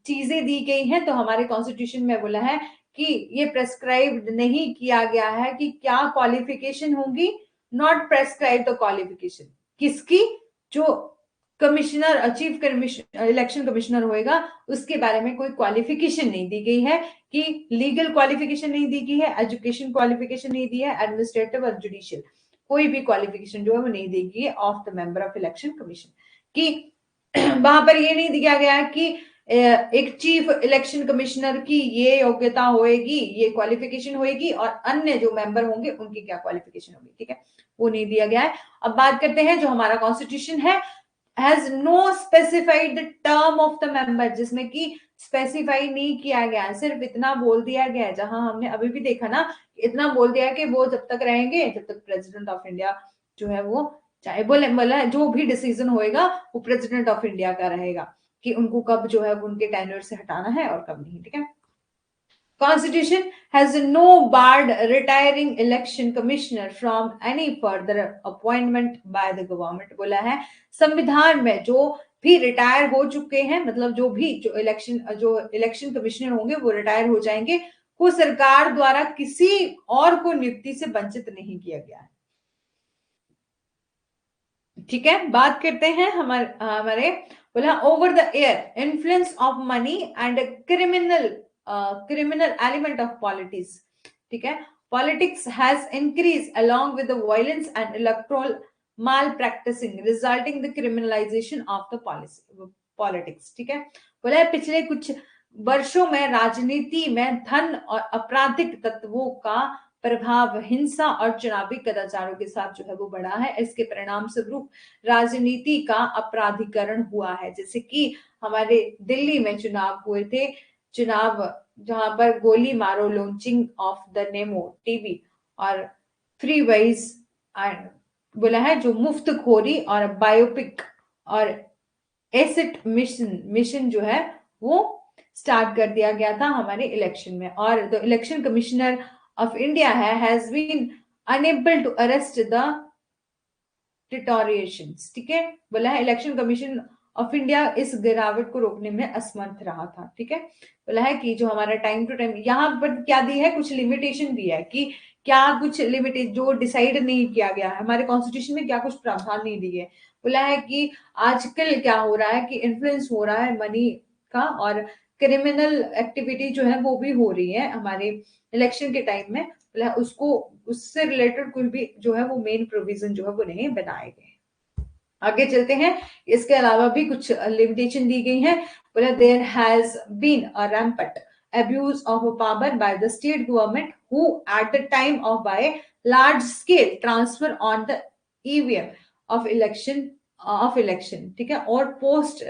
चीजें दी गई हैं। तो हमारे कॉन्स्टिट्यूशन में बोला है कि ये प्रेस्क्राइब्ड नहीं किया गया है कि क्या क्वालिफिकेशन होगी, नॉट प्रेस्क्राइब द क्वालिफिकेशन किसकी, जो कमिश्नर चीफ इलेक्शन कमिश्नर होएगा उसके बारे में कोई क्वालिफिकेशन नहीं दी गई है, कि लीगल क्वालिफिकेशन नहीं दी गई है, एजुकेशन क्वालिफिकेशन नहीं दी है, एडमिनिस्ट्रेटिव और जुडिशियल कोई भी क्वालिफिकेशन जो है वो नहीं दी गई है of the member of election commission, कि वहां पर ये नहीं दिया गया कि एक चीफ इलेक्शन कमिश्नर की ये योग्यता होएगी, ये क्वालिफिकेशन होएगी और अन्य जो मेंबर होंगे उनकी क्या क्वालिफिकेशन होगी, ठीक है, वो नहीं दिया गया है। अब बात करते हैं जो हमारा कॉन्स्टिट्यूशन है has no specified the term of the member, जिसमें कि स्पेसिफाई नहीं किया गया है, सिर्फ इतना बोल दिया गया है, जहां हमने अभी भी देखा ना, इतना बोल दिया कि वो जब तक रहेंगे जब तक प्रेसिडेंट ऑफ इंडिया जो है वो चाहे बोले जो भी डिसीजन होएगा वो प्रेसिडेंट ऑफ इंडिया का रहेगा कि उनको कब जो है उनके टेन्योर से हटाना है और कब नहीं, ठीक है। Constitution has no barred retiring election commissioner from any further appointment by the government। बोला है संविधान में जो भी रिटायर हो चुके हैं, मतलब जो इलेक्शन कमिश्नर होंगे वो रिटायर हो जाएंगे, को सरकार द्वारा किसी और को नियुक्ति से वंचित नहीं किया गया है, ठीक है। बात करते हैं हमारे बोला over the air influence of money and criminal element of politics, ठीक है। Politics has increased along with the violence and electoral malpracticing, resulting the criminalization of the politics. ठीक है, बोला है पिछले कुछ वर्षों में राजनीति में धन और आपराधिक तत्वों का प्रभाव हिंसा और चुनावी कदाचारों के साथ जो है वो बढ़ा है। इसके परिणाम स्वरूप राजनीति का अपराधीकरण हुआ है। जैसे कि हमारे दिल्ली में चुनाव हुए थे, चुनाव जहां पर गोली मारो launching of the Nemo TV और फ्री वाइज बोला है जो मुफ्त खोरी और बायोपिक और एसेट मिशन जो है वो स्टार्ट कर दिया गया था हमारे इलेक्शन में। और the election commissioner of India has been enable to arrest the deteriorations. ठीक है, बोला है इलेक्शन कमीशन ऑफ इंडिया इस गिरावट को रोकने में असमर्थ रहा था। ठीक है, बोला है कि जो हमारा टाइम टू टाइम यहाँ पर क्या दी है, कुछ लिमिटेशन दी है कि क्या कुछ लिमिटेड जो डिसाइड नहीं किया गया है हमारे कॉन्स्टिट्यूशन में, क्या कुछ प्रावधान नहीं दिए। बोला है कि आजकल क्या हो रहा है कि इन्फ्लुएंस हो रहा है मनी का और क्रिमिनल एक्टिविटी जो है वो भी हो रही है हमारे इलेक्शन के टाइम में। बोला उसको उससे रिलेटेड कुछ भी जो है वो मेन प्रोविजन जो है वो नहीं बनाए गए। आगे चलते हैं, इसके अलावा भी कुछ लिमिटेशन दी गई है। बोला there has been a rampant abuse of power by the state government who at the time of by large scale transfer on the EVM of election ठीक है, और post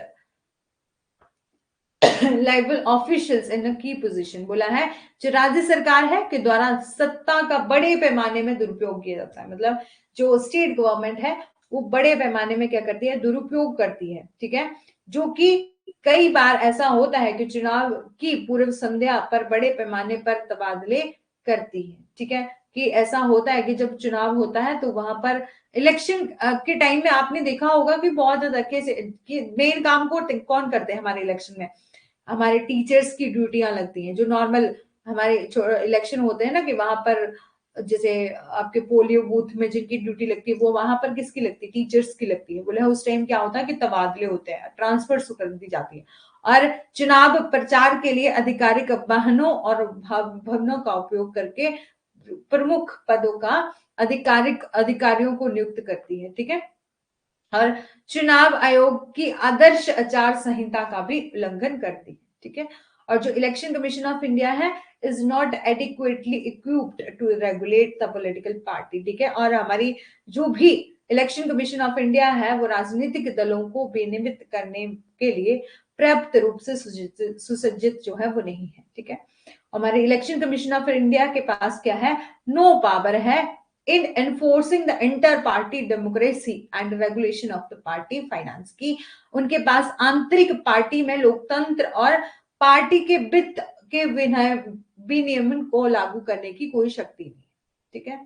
लाइबल ऑफिशियल्स इन की position. बोला है जो राज्य सरकार है के द्वारा सत्ता का बड़े पैमाने में दुरुपयोग किया जाता है। मतलब जो स्टेट गवर्नमेंट है वो बड़े पैमाने में क्या करती है, दुरुपयोग करती है। ठीक है, जो कि कई बार ऐसा होता है कि चुनाव की पूर्व संध्या पर बड़े पैमाने पर तबादले करती है। ठीक है, कि ऐसा होता है कि जब चुनाव होता है तो वहां पर इलेक्शन के टाइम में आपने देखा होगा कि बहुत ज्यादा कि मेन काम कौन करते हैं हमारे इलेक्शन में, हमारे टीचर्स की ड्यूटियां लगती हैं। जो नॉर्मल हमारे इलेक्शन होते हैं ना कि वहां पर जैसे आपके पोलियो बूथ में जिनकी ड्यूटी लगती है वो वहां पर किसकी लगती है, टीचर्स की लगती है। बोले उस टाइम क्या होता है कि तबादले होते हैं, ट्रांसफर कर दी जाती है। और चुनाव प्रचार के लिए आधिकारिक वाहनों और भवनों का उपयोग करके प्रमुख पदों का अधिकारियों को नियुक्त करती है। ठीक है, और चुनाव आयोग की आदर्श आचार संहिता का भी उल्लंघन करती है। ठीक है, और जो इलेक्शन कमीशन ऑफ इंडिया है is not adequately equipped to regulate the political party. ठीक है, और हमारी जो भी इलेक्शन कमीशन ऑफ इंडिया है वो राजनीतिक दलों को विनियमित करने के लिए पर्याप्त रूप से सुसज्जित जो है वो नहीं है। ठीक है, हमारे इलेक्शन कमीशन ऑफ इंडिया के पास क्या है, नो पावर है in enforcing the inter-party democracy and regulation of the party finance, की उनके पास आंतरिक पार्टी में लोकतंत्र और पार्टी के वित्त के विनियमन को लागू करने की कोई शक्ति नहीं। ठीक है,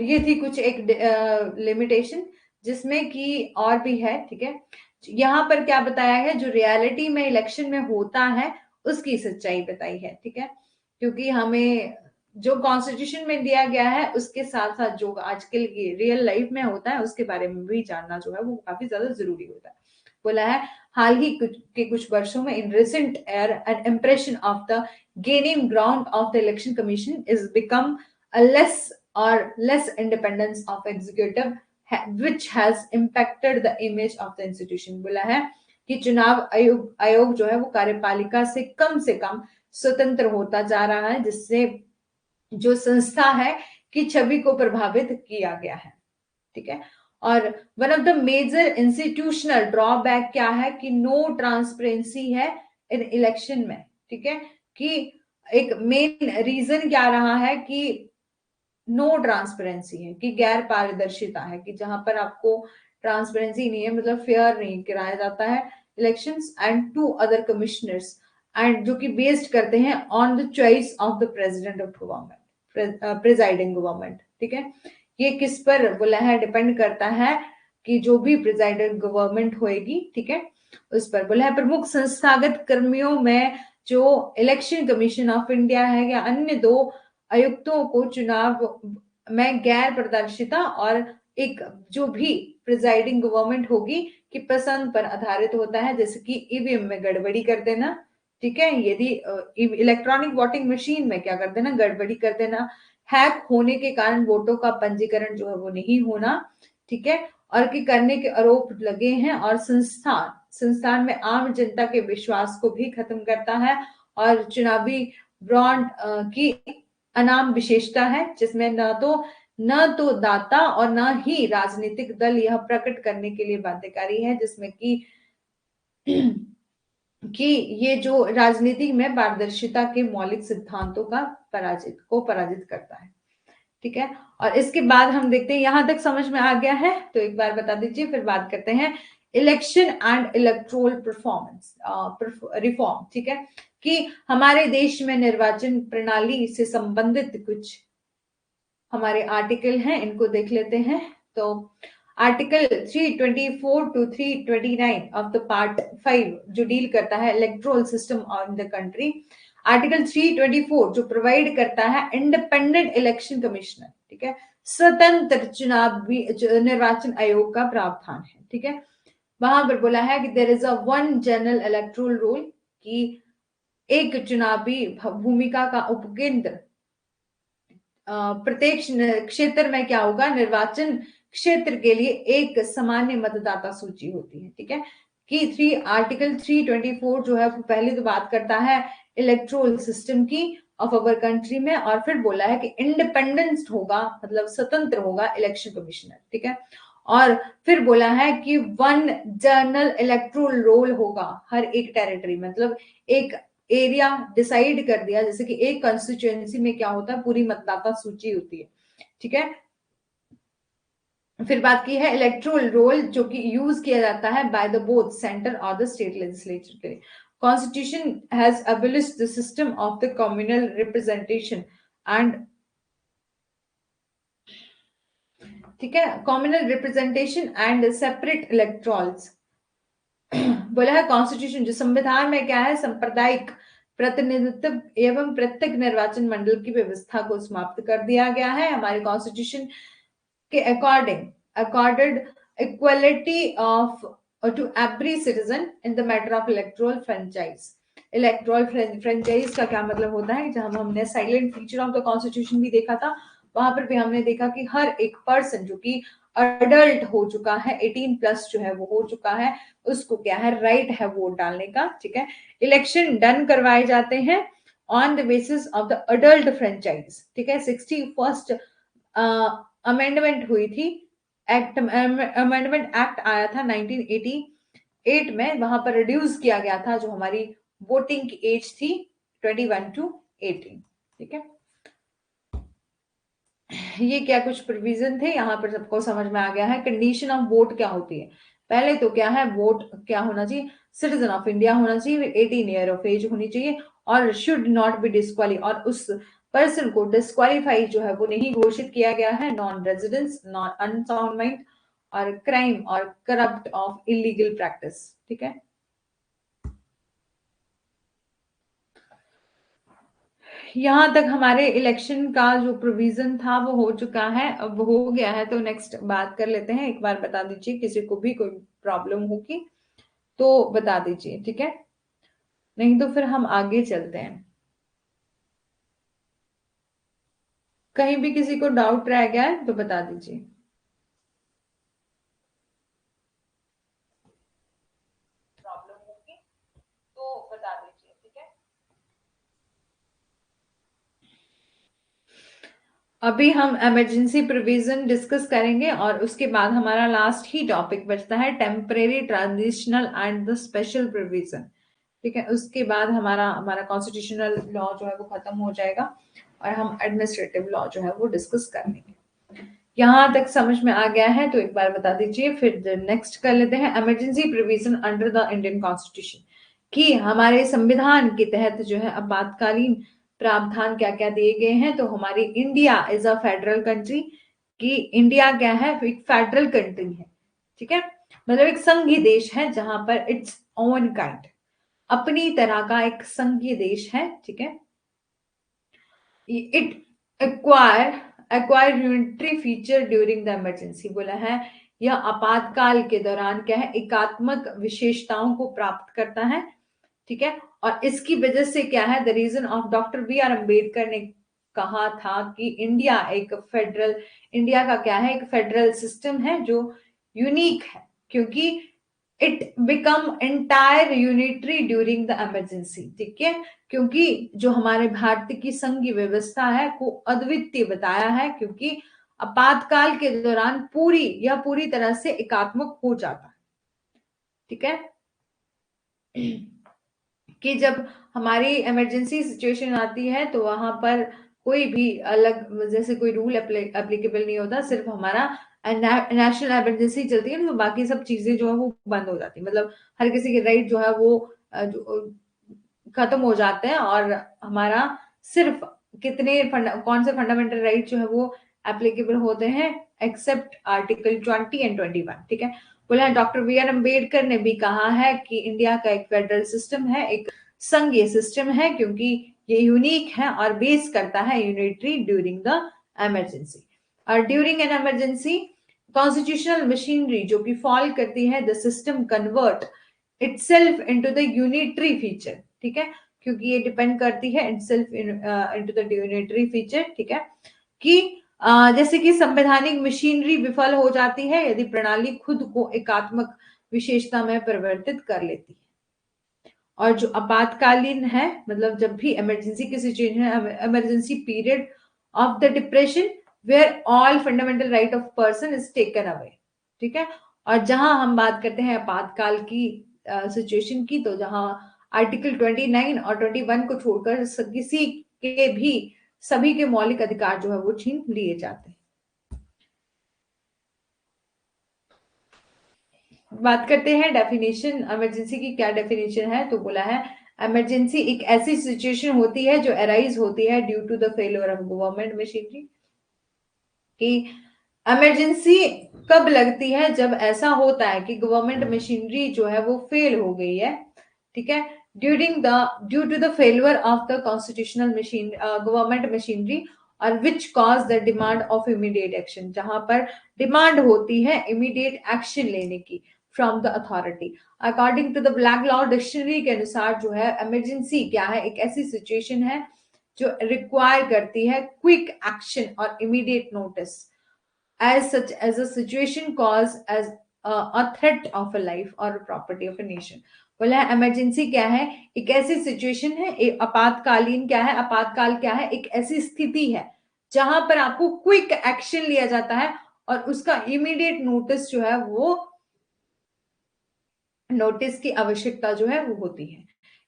ये थी कुछ एक लिमिटेशन जिसमें कि और भी है। ठीक है, यहाँ पर क्या बताया है, जो रियलिटी में इलेक्शन में होता है उसकी सच्चाई बताई है। ठीक है, क्योंकि हमें जो कॉन्स्टिट्यूशन में दिया गया है उसके साथ साथ जो आजकल की रियल लाइफ में होता है उसके बारे में भी जानना जो है वो काफी ज्यादा जरूरी होता है। बोला है हाल ही के कुछ वर्षों में in recent air an impression of the gaining ground of the election commission is become a less independence of executive which has impacted the image of the institution। बोला है कि चुनाव आयोग जो है वो कार्यपालिका से कम स्वतंत्र होता जा रहा है, जिससे जो संस्था है की छवि को प्रभावित किया गया है। ठीक है, और one of the major institutional drawback क्या है कि नो ट्रांसपेरेंसी है इन इलेक्शन में। ठीक है, कि एक मेन रीजन क्या रहा है कि नो ट्रांसपेरेंसी है, कि गैर पारदर्शिता है, कि जहां पर आपको ट्रांसपेरेंसी नहीं है, मतलब फेयर नहीं कराया जाता है elections. And two other commissioners and जो कि बेस्ड करते हैं on the choice of the president of government, presiding government. ठीक है, ये किस पर बोला है, डिपेंड करता है कि जो भी प्रिजाइडिंग गवर्नमेंट होएगी। ठीक है, उस पर बोला है प्रमुख संस्थागत कर्मियों में जो इलेक्शन कमीशन ऑफ इंडिया है या अन्य दो आयुक्तों को चुनाव में गैर पारदर्शिता और एक जो भी प्रिजाइडिंग गवर्नमेंट होगी की पसंद पर आधारित होता है। जैसे कि ईवीएम में गड़बड़ी कर देना, ठीक है। यदि इलेक्ट्रॉनिक वोटिंग मशीन में क्या कर देना, गड़बड़ी कर देना, हैक होने के कारण वोटों का पंजीकरण जो है वो नहीं होना, ठीक है, और कि करने के आरोप लगे हैं, और संस्थान में आम जनता के विश्वास को भी खत्म करता है, और चुनावी ब्रॉन्ड की अनाम विशेषता है, जिसमें न तो दाता और न ही राजनीतिक दल यह प्रकट करने के लिए बाध्यकारी है, जिसमें कि ये जो राजनीति में पारदर्शिता के मौलिक सिद्धांतों का पराजित करता है। ठीक है, और इसके बाद हम देखते हैं, यहां तक समझ में आ गया है तो एक बार बता दीजिए, फिर बात करते हैं election and electoral performance reform. ठीक है, कि हमारे देश में निर्वाचन प्रणाली से संबंधित कुछ हमारे आर्टिकल हैं, इनको देख लेते हैं। तो article 324 to 329 of the part 5 जो डील करता है electoral system on the country, article 324 जो प्रोवाइड करता है इंडिपेंडेंट इलेक्शन कमिश्नर, ठीक है, स्वतंत्र चुनावी निर्वाचन आयोग का प्रावधान है। ठीक है, वहां पर बोला है कि there is a one general electoral rule, कि एक चुनावी भूमिका का उपकेंद्र प्रत्येक क्षेत्र में क्या होगा, निर्वाचन क्षेत्र के लिए एक सामान्य मतदाता सूची होती है। ठीक है, कि आर्टिकल 324 जो है वो पहले तो बात करता है इलेक्ट्रोल सिस्टम की ऑफ अवर कंट्री में, और फिर बोला है कि इंडिपेंडेंस होगा, मतलब स्वतंत्र होगा इलेक्शन कमिश्नर। ठीक है, और फिर बोला है कि वन जनरल इलेक्ट्रोल रोल होगा हर एक टेरिटरी, मतलब एक एरिया डिसाइड कर दिया, जैसे कि एक कॉन्स्टिट्यूएंसी में क्या होता है, पूरी मतदाता सूची होती है। ठीक है, फिर बात की है इलेक्ट्रोल रोल जो कि यूज किया जाता है बाय द बोथ सेंटर और द स्टेट लेजिस्लेचर के लिए। Constitution has abolished the system of the communal representation and, ठीक है, communal representation and separate electorals. बोला है कॉन्स्टिट्यूशन जो संविधान में क्या है, सांप्रदायिक प्रतिनिधित्व एवं प्रत्येक निर्वाचन मंडल की व्यवस्था को समाप्त कर दिया गया है। हमारे कॉन्स्टिट्यूशन के accorded equality of to every citizen in the matter of electoral franchise. Electoral franchise का क्या मतलब होता है, जहां हमने silent feature of the constitution भी देखा था, वहां पर भी हमने देखा कि हर एक पर्सन जो कि अडल्ट हो चुका है, 18+ जो है वो हो चुका है, उसको क्या है, राइट है वोट डालने का। ठीक है, इलेक्शन डन करवाए जाते हैं on the basis of the adult franchise. ठीक है, 61st अमेंडमेंट हुई थी, अमेंडमेंट एक्ट आया था 1988 में, वहां पर रिड्यूस किया गया था जो हमारी वोटिंग की एज थी 21 to 18। ठीक है, ये क्या कुछ प्रोविजन थे, यहाँ पर सबको समझ में आ गया है। कंडीशन ऑफ वोट क्या होती है, पहले तो क्या है, वोट क्या होना चाहिए, सिटीजन ऑफ इंडिया होना चाहिए, 18 ईयर ऑफ एज होनी चाहिए, और शुड नॉट बी डिस्क्वाली, और उस पर्सन को डिस्क्वालीफाई जो है वो नहीं घोषित किया गया है, non residence, non unsound mind, और क्राइम और करप्ट ऑफ इलीगल प्रैक्टिस। ठीक है, यहां तक हमारे इलेक्शन का जो प्रोविजन था वो हो चुका है, अब हो गया है, तो नेक्स्ट बात कर लेते हैं। एक बार बता दीजिए, किसी को भी कोई प्रॉब्लम होगी तो बता दीजिए, ठीक है, नहीं तो फिर हम आगे चलते हैं। कहीं भी किसी को डाउट रह गया है तो बता दीजिए। प्रॉब्लम होगी तो बता दीजिए, ठीक है। अभी हम इमरजेंसी प्रोविजन डिस्कस करेंगे, और उसके बाद हमारा लास्ट ही टॉपिक बचता है temporary, transitional and the special provision. ठीक है, उसके बाद हमारा हमारा कॉन्स्टिट्यूशनल लॉ जो है वो खत्म हो जाएगा, और हम एडमिनिस्ट्रेटिव लॉ जो है वो डिस्कस कर लेंगे। यहाँ तक समझ में आ गया है तो एक बार बता दीजिए, फिर नेक्स्ट कर लेते हैं emergency provision under the Indian constitution, कि हमारे संविधान के तहत जो है आपातकालीन प्रावधान क्या क्या दिए गए हैं। तो हमारी India is a federal country, कि इंडिया क्या है, एक फेडरल कंट्री है। ठीक है, मतलब एक संघीय देश है, जहां पर इट्स ओन काइंड, अपनी तरह का एक संघीय देश है। ठीक है, it acquire unitary feature during the emergency, बोला है यह आपातकाल के दौरान क्या है, एकात्मक विशेषताओं को प्राप्त करता है। ठीक है। और इसकी वजह से क्या है, the reason of doctor B R Ambedkar ने कहा था कि इंडिया का क्या है, एक फेडरल सिस्टम है जो यूनिक है, क्योंकि it become entire unitary during the emergency. ठीक है, क्योंकि जो हमारे भारत की संघीय व्यवस्था है को अद्वितीय बताया है, क्योंकि आपातकाल के दौरान पूरी तरह से एकात्मक हो जाता है। ठीक है, कि जब हमारी इमरजेंसी सिचुएशन आती है तो वहां पर कोई भी अलग जैसे कोई रूल एप्लीकेबल नहीं होता, सिर्फ हमारा नेशनल इमरजेंसी चलती है, तो बाकी सब चीजें जो है वो बंद हो जाती है। मतलब हर किसी के राइट जो है वो खत्म हो जाते हैं, और हमारा सिर्फ कौन से फंडामेंटल राइट जो है वो एप्लीकेबल होते हैं, एक्सेप्ट आर्टिकल 20 एंड 21। ठीक है, बोला डॉक्टर बी आर अम्बेडकर ने भी कहा है कि इंडिया का एक फेडरल सिस्टम है, एक संघीय सिस्टम है, क्योंकि ये यूनिक है और बेस करता है यूनिटरी ड्यूरिंग द इमरजेंसी। और during an emergency constitutional machinery जो कि फॉल करती है, the system convert itself into the unitary feature. ठीक है, क्योंकि ये डिपेंड करती है itself into the unitary feature. ठीक है, कि जैसे कि संवैधानिक मशीनरी विफल हो जाती है यदि प्रणाली खुद को एकात्मक विशेषता में परिवर्तित कर लेती है। और जो आपातकालीन है, मतलब जब भी इमरजेंसी की सिचुएशन है, emergency period of the depression where all fundamental right of person is taken away. ठीक है, और जहां हम बात करते हैं आपातकाल की सिचुएशन की, तो जहां आर्टिकल 29 और 21 को छोड़कर किसी के भी सभी के मौलिक अधिकार जो है वो छीन लिए जाते हैं। बात करते हैं डेफिनेशन, इमरजेंसी की क्या डेफिनेशन है, तो बोला है इमरजेंसी एक ऐसी सिचुएशन होती है जो अराइज होती है due to the failure of government machinery. कि इमरजेंसी कब लगती है, जब ऐसा होता है कि गवर्नमेंट मशीनरी जो है वो फेल हो गई है। ठीक है, due to the failure of the constitutional machine government machinery, और which cause the demand of immediate action, जहां पर डिमांड होती है इमीडिएट एक्शन लेने की from the authority. According to the black law dictionary के अनुसार जो है इमरजेंसी क्या है, एक ऐसी सिचुएशन है जो रिक्वायर करती है क्विक एक्शन और immediate notice as such as a situation caused as a threat of a life or a property of a nation। बोला है इमरजेंसी क्या है, एक ऐसी सिचुएशन है, एक आपातकालीन क्या है, आपातकाल क्या है, एक ऐसी स्थिति है जहां पर आपको क्विक एक्शन लिया जाता है और उसका इमीडिएट नोटिस जो है वो नोटिस की आवश्यकता जो है वो होती है,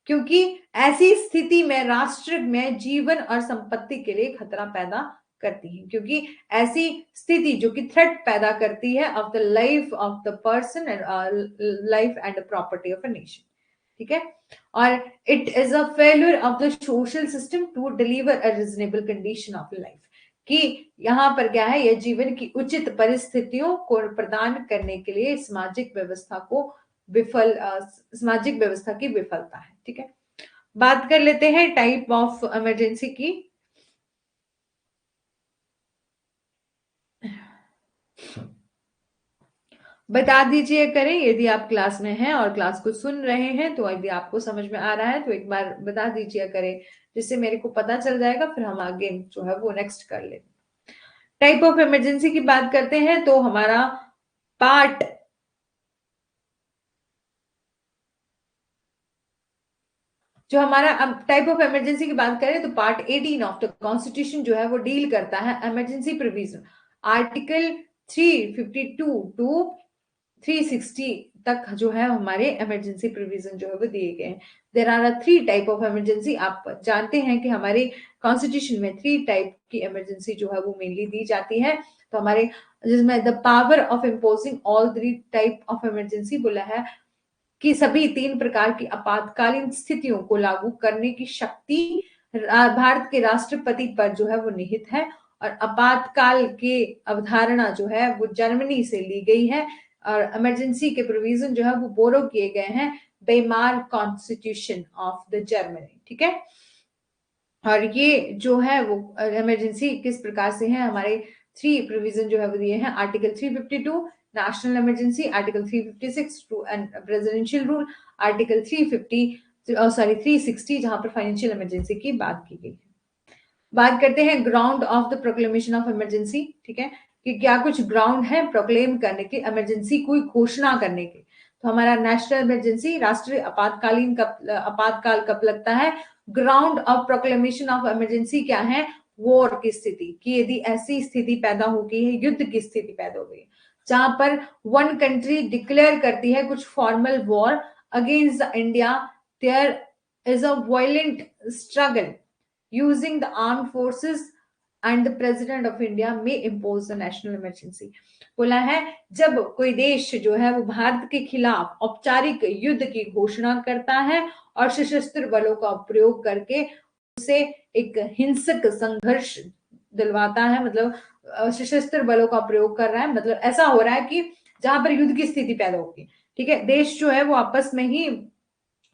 क्योंकि ऐसी स्थिति में राष्ट्र में जीवन और संपत्ति के लिए खतरा पैदा करती है, क्योंकि ऐसी स्थिति जो कि थ्रेट पैदा करती है of the life of the person and life and property of a nation. ठीक है, और it is a failure of the social system to deliver a reasonable condition of life. कि यहाँ पर क्या है, यह जीवन की उचित परिस्थितियों को प्रदान करने के लिए सामाजिक व्यवस्था की विफलता है। ठीक है, बात कर लेते हैं टाइप ऑफ इमरजेंसी की। बता दीजिए करें यदि आप क्लास में हैं और क्लास को सुन रहे हैं, तो यदि आपको समझ में आ रहा है तो एक बार बता दीजिए करें, जिससे मेरे को पता चल जाएगा, फिर हम आगे जो है वो नेक्स्ट कर लेंगे। टाइप ऑफ इमरजेंसी की बात करते हैं तो हमारा पार्ट जो हमारा अब टाइप ऑफ इमरजेंसी की बात करें तो पार्ट 18 ऑफ द कॉन्स्टिट्यूशन जो है वो डील करता है इमरजेंसी प्रोविजन। आर्टिकल 352 टू 360 तक जो है हमारे इमरजेंसी प्रोविजन जो है वो दिए गए हैं। There are 3 type of emergency. आप जानते हैं कि हमारे कॉन्स्टिट्यूशन में 3 टाइप की इमरजेंसी जो है वो मेनली दी जाती है। तो हमारे जिसमें the power of imposing all 3 type of emergency बोला है कि सभी 3 प्रकार की आपातकालीन स्थितियों को लागू करने की शक्ति भारत के राष्ट्रपति पर जो है वो निहित है। और आपातकाल के अवधारणा जो है वो जर्मनी से ली गई है, और इमरजेंसी के प्रोविजन जो है वो बोरो किए गए हैं बेमार कॉन्स्टिट्यूशन ऑफ द जर्मनी। ठीक है, और ये जो है वो इमरजेंसी किस प्रकार से है, हमारे 3 प्रोविजन जो है वो दिए हैं। Article 352 national emergency, article 356 two and presidential rule, article 350 sorry 360, जहां पर फाइनेंशियल इमरजेंसी की बात की गई है। बात करते हैं ground of the proclamation of emergency, ठीक है, कि क्या कुछ ग्राउंड है प्रोक्लेम करने के, इमरजेंसी कोई घोषणा करने के। तो हमारा नेशनल इमरजेंसी, राष्ट्रीय आपातकालीन आपातकाल कब लगता है? Ground of proclamation of emergency क्या है? वॉर की स्थिति, कि यदि ऐसी स्थिति पैदा हो गई है, युद्ध की स्थिति पैदा हो गई, जहां पर वन कंट्री डिक्लेयर करती है कुछ formal war against India, there is a violent struggle using the armed forces and the president of India may impose the national emergency। बोला है जब कोई देश जो है वो भारत के खिलाफ औपचारिक युद्ध की घोषणा करता है और सशस्त्र बलों का प्रयोग करके उसे एक हिंसक संघर्ष दिलवाता है, मतलब सशस्त्र बलों का प्रयोग कर रहा है, मतलब ऐसा हो रहा है कि जहां पर युद्ध की स्थिति पैदा होगी, ठीक है, देश जो है वो आपस में ही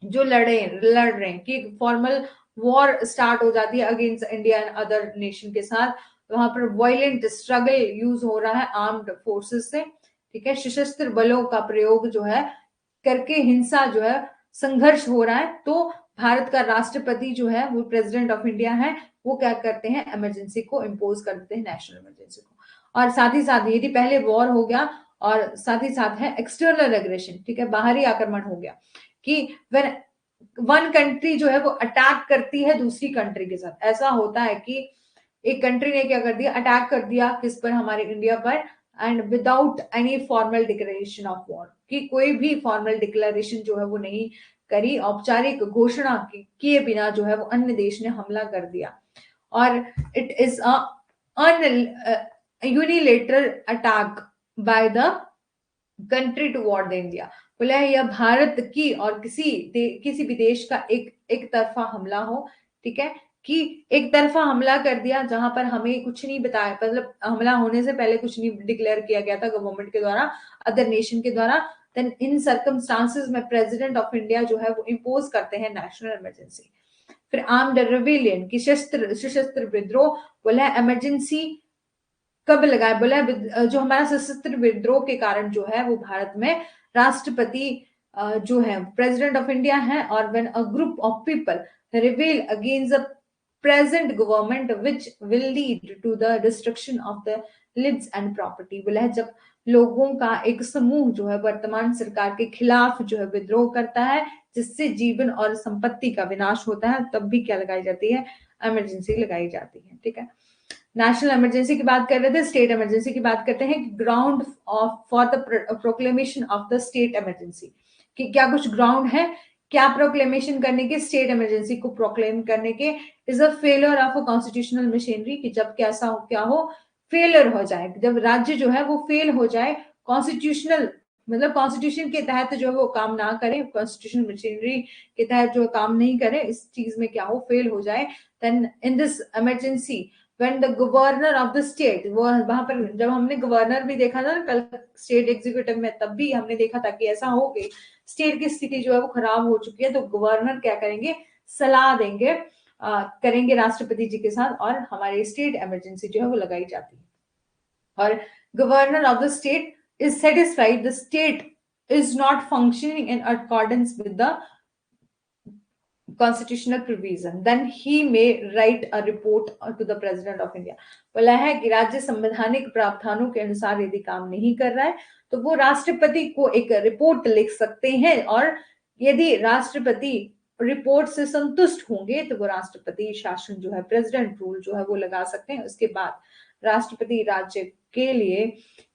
जो लड़ रहे हैं, कि फॉर्मल वॉर स्टार्ट हो जाती है against India and other nation के साथ, वहां पर वायलेंट स्ट्रगल यूज हो रहा है आर्म्ड फोर्सेस से, ठीक है, सशस्त्र बलों का प्रयोग जो है करके हिंसा जो है संघर्ष हो रहा है, तो भारत का राष्ट्रपति जो है वो प्रेसिडेंट ऑफ इंडिया है, वो क्या करते हैं? इमरजेंसी को इम्पोज कर देते हैं, नेशनल इमरजेंसी को। और साथ ही साथ यदि पहले वॉर हो गया और साथ ही साथ है एक्सटर्नल एग्रेशन, ठीक है, बाहरी आक्रमण हो गया, कि व्हेन वन कंट्री जो है वो अटैक करती है दूसरी कंट्री के साथ, ऐसा होता है कि एक कंट्री ने क्या कर दिया? अटैक कर दिया किस पर? हमारे इंडिया पर, and without any formal declaration of war, कि कोई भी फॉर्मल डिक्लेरेशन जो है वो नहीं करी, औपचारिक घोषणा किए बिना जो है वो अन्य देश ने हमला कर दिया, और it is unilateral attack by the country toward India. बोला है यह भारत की और किसी भी देश का एक तरफा हमला हो, ठीक है, कि एक तरफा हमला कर दिया जहां पर हमें कुछ नहीं बताया, मतलब हमला होने से पहले कुछ नहीं डिक्लेयर किया गया था गवर्नमेंट के द्वारा, अदर नेशन के द्वारा, देन इन सर्कमस्टांसेस में प्रेसिडेंट ऑफ इंडिया जो है वो इम्पोज करते हैं नेशनल इमरजेंसी। फिर आर्म्ड रेबेलियन की सशस्त्र विद्रोह, बोला है इमरजेंसी कब लगाए? बोला जो हमारा सशस्त्र विद्रोह के कारण जो है वो भारत में राष्ट्रपति जो है प्रेसिडेंट ऑफ इंडिया है, और when a group of people रिवेल against the present government which will lead to the destruction of the lives and property. बोला है जब लोगों का एक समूह जो है वर्तमान सरकार के खिलाफ जो है विद्रोह करता है, जिससे जीवन और संपत्ति का विनाश होता है, तब भी क्या लगाई जाती है? इमरजेंसी लगाई जाती है, ठीक है। नेशनल इमरजेंसी की बात कर रहे थे, स्टेट इमरजेंसी की बात करते हैं, ground for the proclamation of the state emergency, कि क्या कुछ ग्राउंड है क्या प्रोक्लेमेशन करने के, स्टेट इमरजेंसी को प्रोक्लेम करने के? Is a failure of a constitutional machinery, कि जब कैसा हो, क्या हो? फेलियर हो जाए, जब राज्य जो है वो फेल हो जाए, कॉन्स्टिट्यूशनल मतलब कॉन्स्टिट्यूशन के तहत जो है वो काम ना करे, कॉन्स्टिट्यूशनल मशीनरी के तहत जो काम नहीं करे, इस चीज में क्या हो? फेल हो जाए, then in this emergency when the governor of the state, वो वहां पर जब हमने गवर्नर भी देखा था ना कल स्टेट एग्जीक्यूटिव में, तब भी हमने देखा था कि ऐसा हो गई स्टेट की स्थिति जो है वो खराब हो चुकी है, तो गवर्नर क्या करेंगे? सलाह देंगे, करेंगे राष्ट्रपति जी के साथ, और हमारी स्टेट इमरजेंसी जो है वो लगाई जाती है। और governor of the state is satisfied the state is not functioning in accordance with the constitutional provision, then he may write a report to the president of India। बोला है कि राज्य संवैधानिक प्रावधानों के अनुसार यदि काम नहीं कर रहा है तो वो राष्ट्रपति को एक रिपोर्ट लिख सकते हैं, और यदि राष्ट्रपति रिपोर्ट से संतुष्ट होंगे तो वो राष्ट्रपति शासन जो है, प्रेसिडेंट रूल जो है वो लगा सकते हैं। उसके बाद राष्ट्रपति राज्य के लिए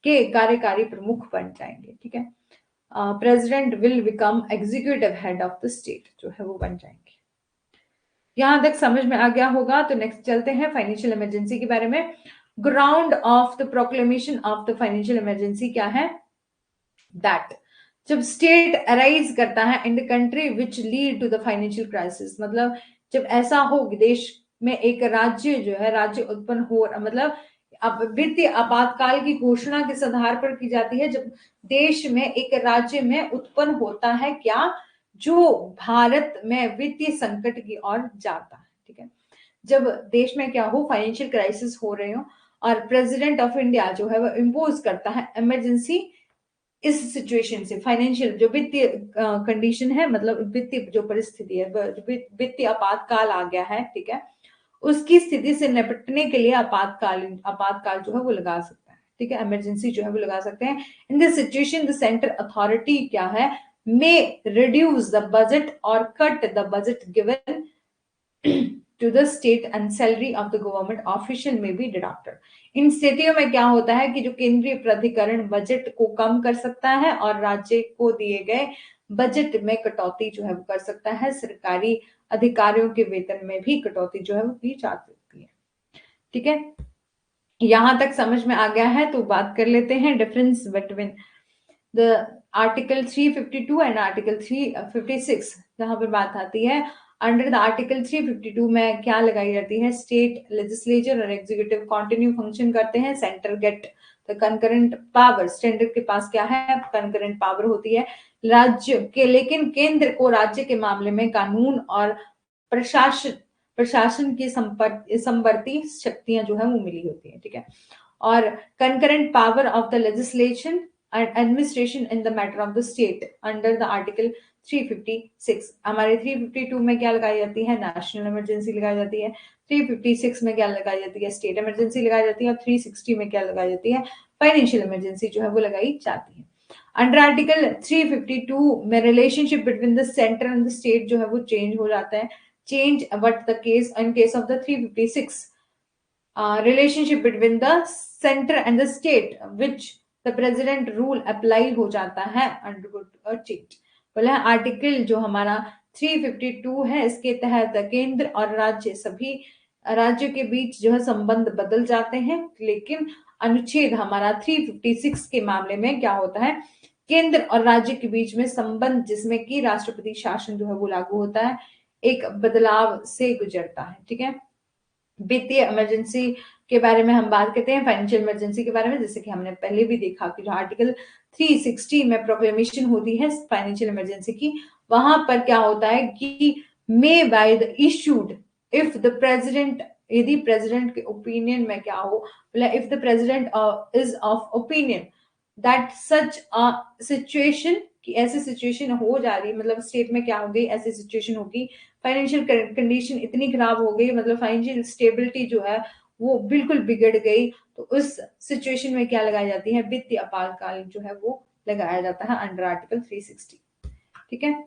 के कार्यकारी प्रमुख बन जाएंगे, ठीक है। President will become executive head of the state जो है वो बन जाएंगे। यहां तक समझ में आ गया होगा, तो नेक्स्ट चलते हैं फाइनेंशियल इमरजेंसी के बारे में। Ground of the proclamation of the financial emergency क्या है? दैट जब स्टेट अराइज करता है in the country which lead to the financial crisis, मतलब जब ऐसा हो देश में एक राज्य जो है राज्य उत्पन्न हो, मतलब अब वित्तीय आपातकाल की घोषणा किस आधार पर की जाती है? जब देश में एक राज्य में उत्पन्न होता है क्या? जो भारत में वित्तीय संकट की ओर जाता है, ठीक है। जब देश में क्या हो, फाइनेंशियल क्राइसिस हो रहे हो, और प्रेसिडेंट ऑफ इंडिया जो है वो इम्पोज करता है इमरजेंसी इस सिचुएशन से, फाइनेंशियल जो वित्तीय कंडीशन है, मतलब वित्तीय जो परिस्थिति है, वित्तीय आपातकाल आ गया है, ठीक है, उसकी स्थिति से निपटने के लिए आपातकाल जो है वो लगा सकता है, ठीक है, इमरजेंसी जो है वो लगा सकते हैं। In this situation the centre authority क्या है, मे रिड्यूस द बजट और cut the budget given to the state and salary of the government official may be deducted. इन स्थितियों में क्या होता है कि जो केंद्रीय प्राधिकरण बजट को कम कर सकता है और राज्य को दिए गए बजट में कटौती जो है वो कर सकता है। सरकारी अधिकारियों के वेतन में भी कटौती जो है वो की जा सकती है, ठीक है। यहां तक समझ में आ गया है, तो बात कर लेते हैं difference between the article 352 and article 356। जहां पर बात आती है अंडर द आर्टिकल 352 में क्या लगाई जाती है, स्टेट लेजिस्लेचर और एग्जीक्यूटिव कंटिन्यू फंक्शन करते हैं, centre get the concurrent power, centre के पास क्या है, कंकरेंट पावर होती है राज्य के, लेकिन केंद्र को राज्य के मामले में कानून और प्रशासन की संवर्ती शक्तियां जो है वो मिली होती है, ठीक है। और concurrent power of the legislation and administration in the matter of the state under the article 356। हमारे 352 में क्या लगाई जाती है, नेशनल इमरजेंसी लगाई जाती है, 356 में क्या लगाई जाती है, स्टेट इमरजेंसी लगाई जाती है, और 360 में क्या लगाई जाती है, फाइनेंशियल इमरजेंसी जो है वो लगाई जाती है। अंडर आर्टिकल 352 में relationship between the centre and the state जो है वो चेंज हो जाता है, change but the case in case of the 356 relationship between the center and the state which the president rule apply हो जाता है undergo a change। बोला आर्टिकल जो हमारा 352 है, इसके तहत केंद्र और राज्य सभी राज्य के बीच जो है संबंध बदल जाते हैं, लेकिन अनुच्छेद हमारा 356 के मामले में क्या होता है, केंद्र और राज्य के बीच में संबंध जिसमें कि राष्ट्रपति शासन जो है वो लागू होता है, एक बदलाव से गुजरता है, ठीक है। वित्तीय इमरजेंसी के बारे में हम बात करते हैं, फाइनेंशियल इमरजेंसी के बारे में, जैसे कि हमने पहले भी देखा कि जो आर्टिकल 360 में प्रोक्लेमेशन होती है फाइनेंशियल इमरजेंसी की, वहां पर क्या होता है कि may by the issued if the president, यदि प्रेसिडेंट के ओपिनियन में क्या हो, if the president is of opinion that such a situation, कि ऐसी सिचुएशन हो जा रही, मतलब स्टेट में क्या हो गई, ऐसी सिचुएशन होगी, फाइनेंशियल कंडीशन इतनी खराब हो गई, मतलब फाइनेंशियल स्टेबिलिटी जो है वो बिल्कुल बिगड़ गई, तो उस सिचुएशन में क्या लगाई जाती है, वित्तीय आपातकाल जो है वो लगाया जाता है अंडर आर्टिकल 360, ठीक है।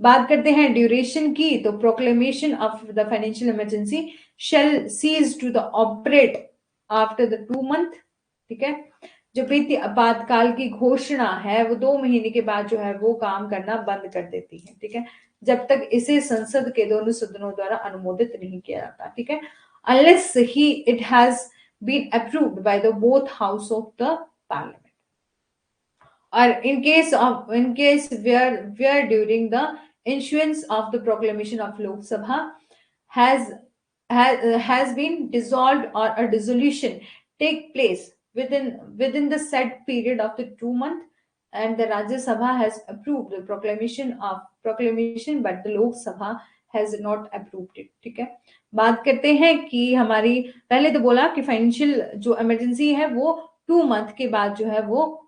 बात करते हैं ड्यूरेशन की, तो proclamation of the financial emergency shall cease to the operate after the 2 month, ठीक है। जो वित्तीय आपातकाल की घोषणा है वो 2 महीने के बाद जो है वो काम करना बंद कर देती है, ठीक है, जब तक इसे संसद के दोनों सदनों द्वारा अनुमोदित नहीं किया जाता, ठीक है, अनलेस ही it has been approved by the both house of the parliament, और in case where during the issuance of the proclamation of Lok Sabha has has been dissolved or a dissolution take place within the set period of the 2 month, and the Rajya Sabha has approved the proclamation but the Lok Sabha has not approved it, ठीक है। बात करते हैं कि हमारी, पहले तो बोला कि फाइनेंशियल जो इमरजेंसी है वो 2 मंथ के बाद जो है वो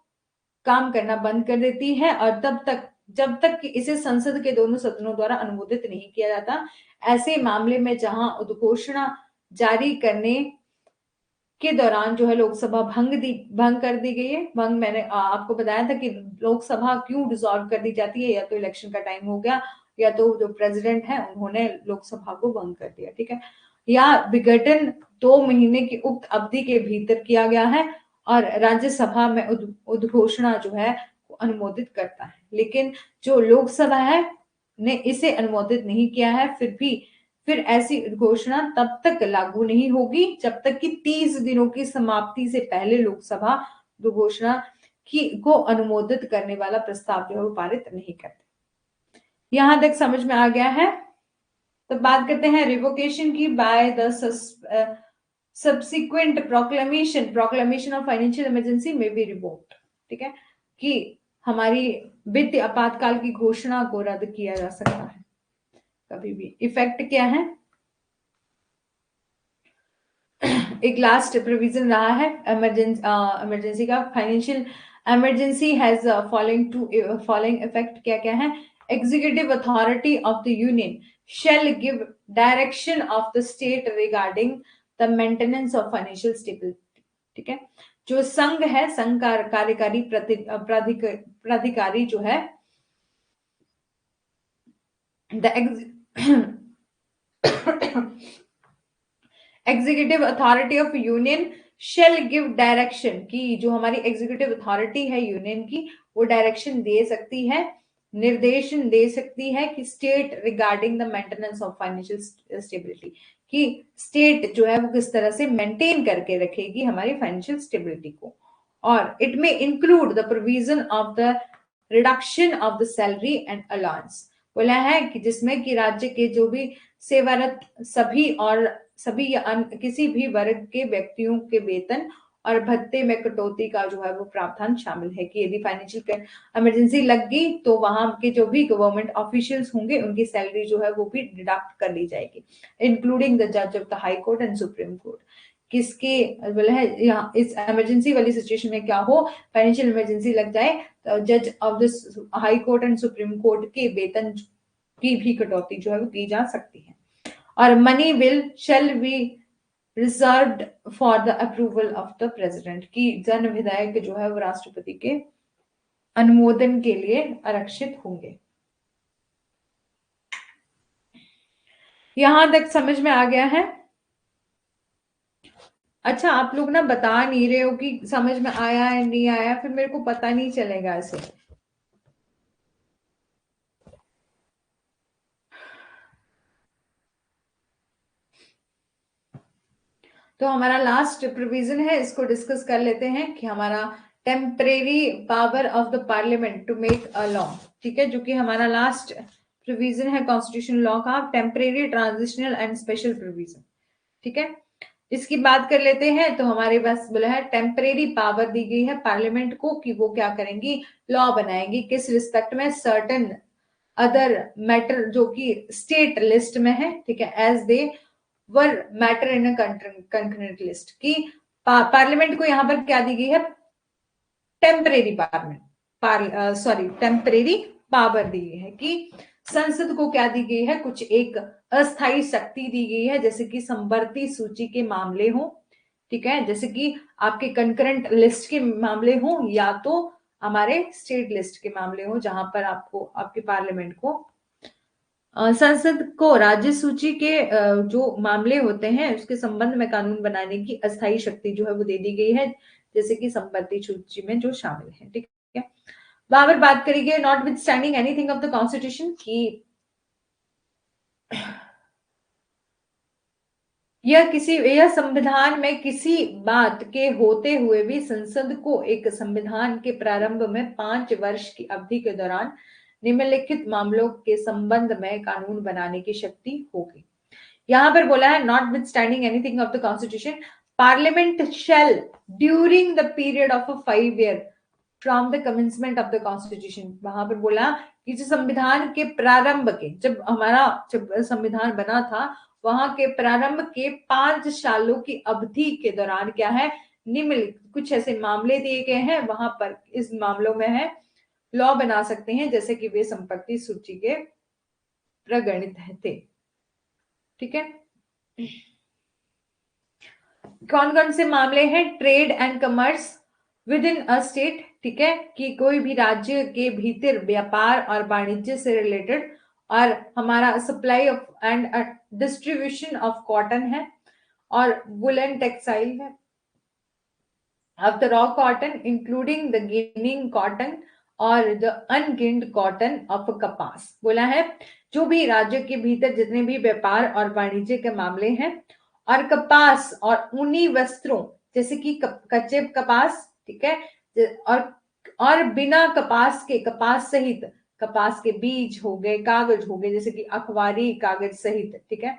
काम करना बंद कर देती है, और तब तक जब तक कि इसे संसद के दोनों सदनों द्वारा अनुमोदित नहीं किया जाता, ऐसे मामले में जहां उद्घोषणा जारी करने के दौरान जो है लोकसभा भंग कर दी गई है। भंग मैंने आपको बताया था कि लोकसभा क्यों डिसॉल्व कर दी जाती है, या तो इलेक्शन का टाइम हो गया, या तो जो प्रेसिडेंट है उन्होंने लोकसभा को भंग कर दिया, ठीक है, या विघटन 2 महीने की उक्त अवधि के भीतर किया गया है और राज्यसभा में उद्घोषणा जो है अनुमोदित करता है, लेकिन जो लोकसभा है ने इसे अनुमोदित नहीं किया है, फिर ऐसी घोषणा तब तक लागू नहीं होगी जब तक कि 30 दिनों की समाप्ति से पहले लोकसभा घोषणा को अनुमोदित करने वाला प्रस्ताव जो है वो पारित नहीं करते। यहां तक समझ में आ गया है। तो बात करते हैं रिवोकेशन की by the subsequent proclamation of financial emergency में बी रिवोक्ड, ठीक है, कि हमारी वित्तीय आपातकाल की घोषणा को रद्द किया जा सकता है कभी भी। इफेक्ट क्या है, एक लास्ट प्रोविजन रहा है इमरजेंसी का, financial emergency has following effect क्या क्या है? Executive authority of the union shall give direction of the state regarding the maintenance of financial stability. ठीक है, जो संघ है, संघ का कार्यकारी प्राधिकारी जो है, the executive authority of union shall give direction, की जो हमारी एग्जीक्यूटिव अथॉरिटी है यूनियन की, वो डायरेक्शन दे सकती है, निर्देशन दे सकती है कि state regarding the maintenance of financial stability, कि स्टेट जो है वो किस तरह से मेंटेन करके रखेगी हमारी फाइनेंशियल स्टेबिलिटी को। और इट में include the provision of the reduction of the salary and allowance, बोला है कि जिसमें कि राज्य के जो भी सेवारत सभी और सभी या किसी भी वर्ग के व्यक्तियों के वेतन और भत्ते में कटौती का जो है वो प्रावधान शामिल है, कि यदि फाइनेंशियल इमरजेंसी लग गई तो वहां के जो भी गवर्नमेंट ऑफिशियल्स होंगे उनकी सैलरी जो है वो भी डिडक्ट कर ली जाएगी, इंक्लूडिंग द जज of the high court and supreme court. किसके बोला है, यहाँ इस इमरजेंसी वाली सिचुएशन में क्या हो, फाइनेंशियल इमरजेंसी लग जाए तो जज of the high court and supreme court के वेतन की भी कटौती जो है वो की जा सकती है। और money will shall be reserved for the approval of the president, की जन विधायक जो है वो राष्ट्रपति के अनुमोदन के लिए आरक्षित होंगे। यहां तक समझ में आ गया है? अच्छा, आप लोग ना बता नहीं रहे हो कि समझ में आया है नहीं आया, फिर मेरे को पता नहीं चलेगा ऐसे। तो हमारा लास्ट प्रोविजन है, इसको डिस्कस कर लेते हैं, कि हमारा temporary power of the parliament to make a law, ठीक है, जो कि हमारा लास्ट प्रोविजन है कॉन्स्टिट्यूशन लॉ का, temporary, transitional and special provision. ठीक है, इसकी बात कर लेते हैं। तो हमारे पास बोला है टेम्परेरी पावर दी गई है पार्लियामेंट को, कि वो क्या करेंगी, लॉ बनाएंगी, किस रिस्पेक्ट में, सर्टन अदर मैटर जो कि स्टेट लिस्ट में है, ठीक है, as they were matter in concurrent list, की पार्लियामेंट को यहाँ पर क्या दी गई है, temporary parliament sorry temporary power दी गई है, कि संसद को क्या दी गई है, कुछ एक अस्थाई शक्ति दी गई है, जैसे कि संवर्ती सूची के मामले हो, ठीक है, जैसे कि आपके कंकरेंट लिस्ट के मामले हो, या तो हमारे स्टेट लिस्ट के मामले हो, जहां पर आपको आपके पार्लियामेंट को संसद को राज्य सूची के जो मामले होते हैं उसके संबंध में कानून बनाने की अस्थायी शक्ति जो है वो दे दी गई है, जैसे कि संपत्ति सूची में जो शामिल है। ठीक है, बाबर बात करेंगे not with standing anything of the constitution, की यह संविधान में किसी बात के होते हुए भी संसद को एक संविधान के प्रारंभ में 5 वर्ष की अवधि के दौरान निम्नलिखित मामलों के संबंध में कानून बनाने की शक्ति होगी। यहां पर बोला है notwithstanding anything of the constitution, parliament shall during the period of 5 year from the commencement of the constitution, वहां पर बोला कि जो संविधान के प्रारंभ के, जब संविधान बना था वहां के प्रारंभ के 5 सालों की अवधि के दौरान क्या है, निम्नलिखित कुछ ऐसे मामले दिए गए हैं, वहां पर इस मामलों में है लॉ बना सकते हैं, जैसे कि वे संपत्ति सूची के प्रगणित थे। ठीक है, कौन कौन से मामले हैं, trade and commerce with in a state, ठीक है, कि कोई भी राज्य के भीतर व्यापार और वाणिज्य से रिलेटेड, और हमारा supply of and distribution of cotton है, और वुलन टेक्सटाइल है, of the raw cotton including the ginning cotton और द अनगिन्ड कॉटन ऑफ कपास। बोला है जो भी राज्य के भीतर जितने भी व्यापार और वाणिज्य के मामले हैं, और कपास और ऊनी वस्त्रों जैसे कि कच्चे कपास, ठीक है, और बिना कपास के, कपास सहित, कपास के बीज हो गए, कागज हो गए जैसे कि अखबारी कागज सहित, ठीक है,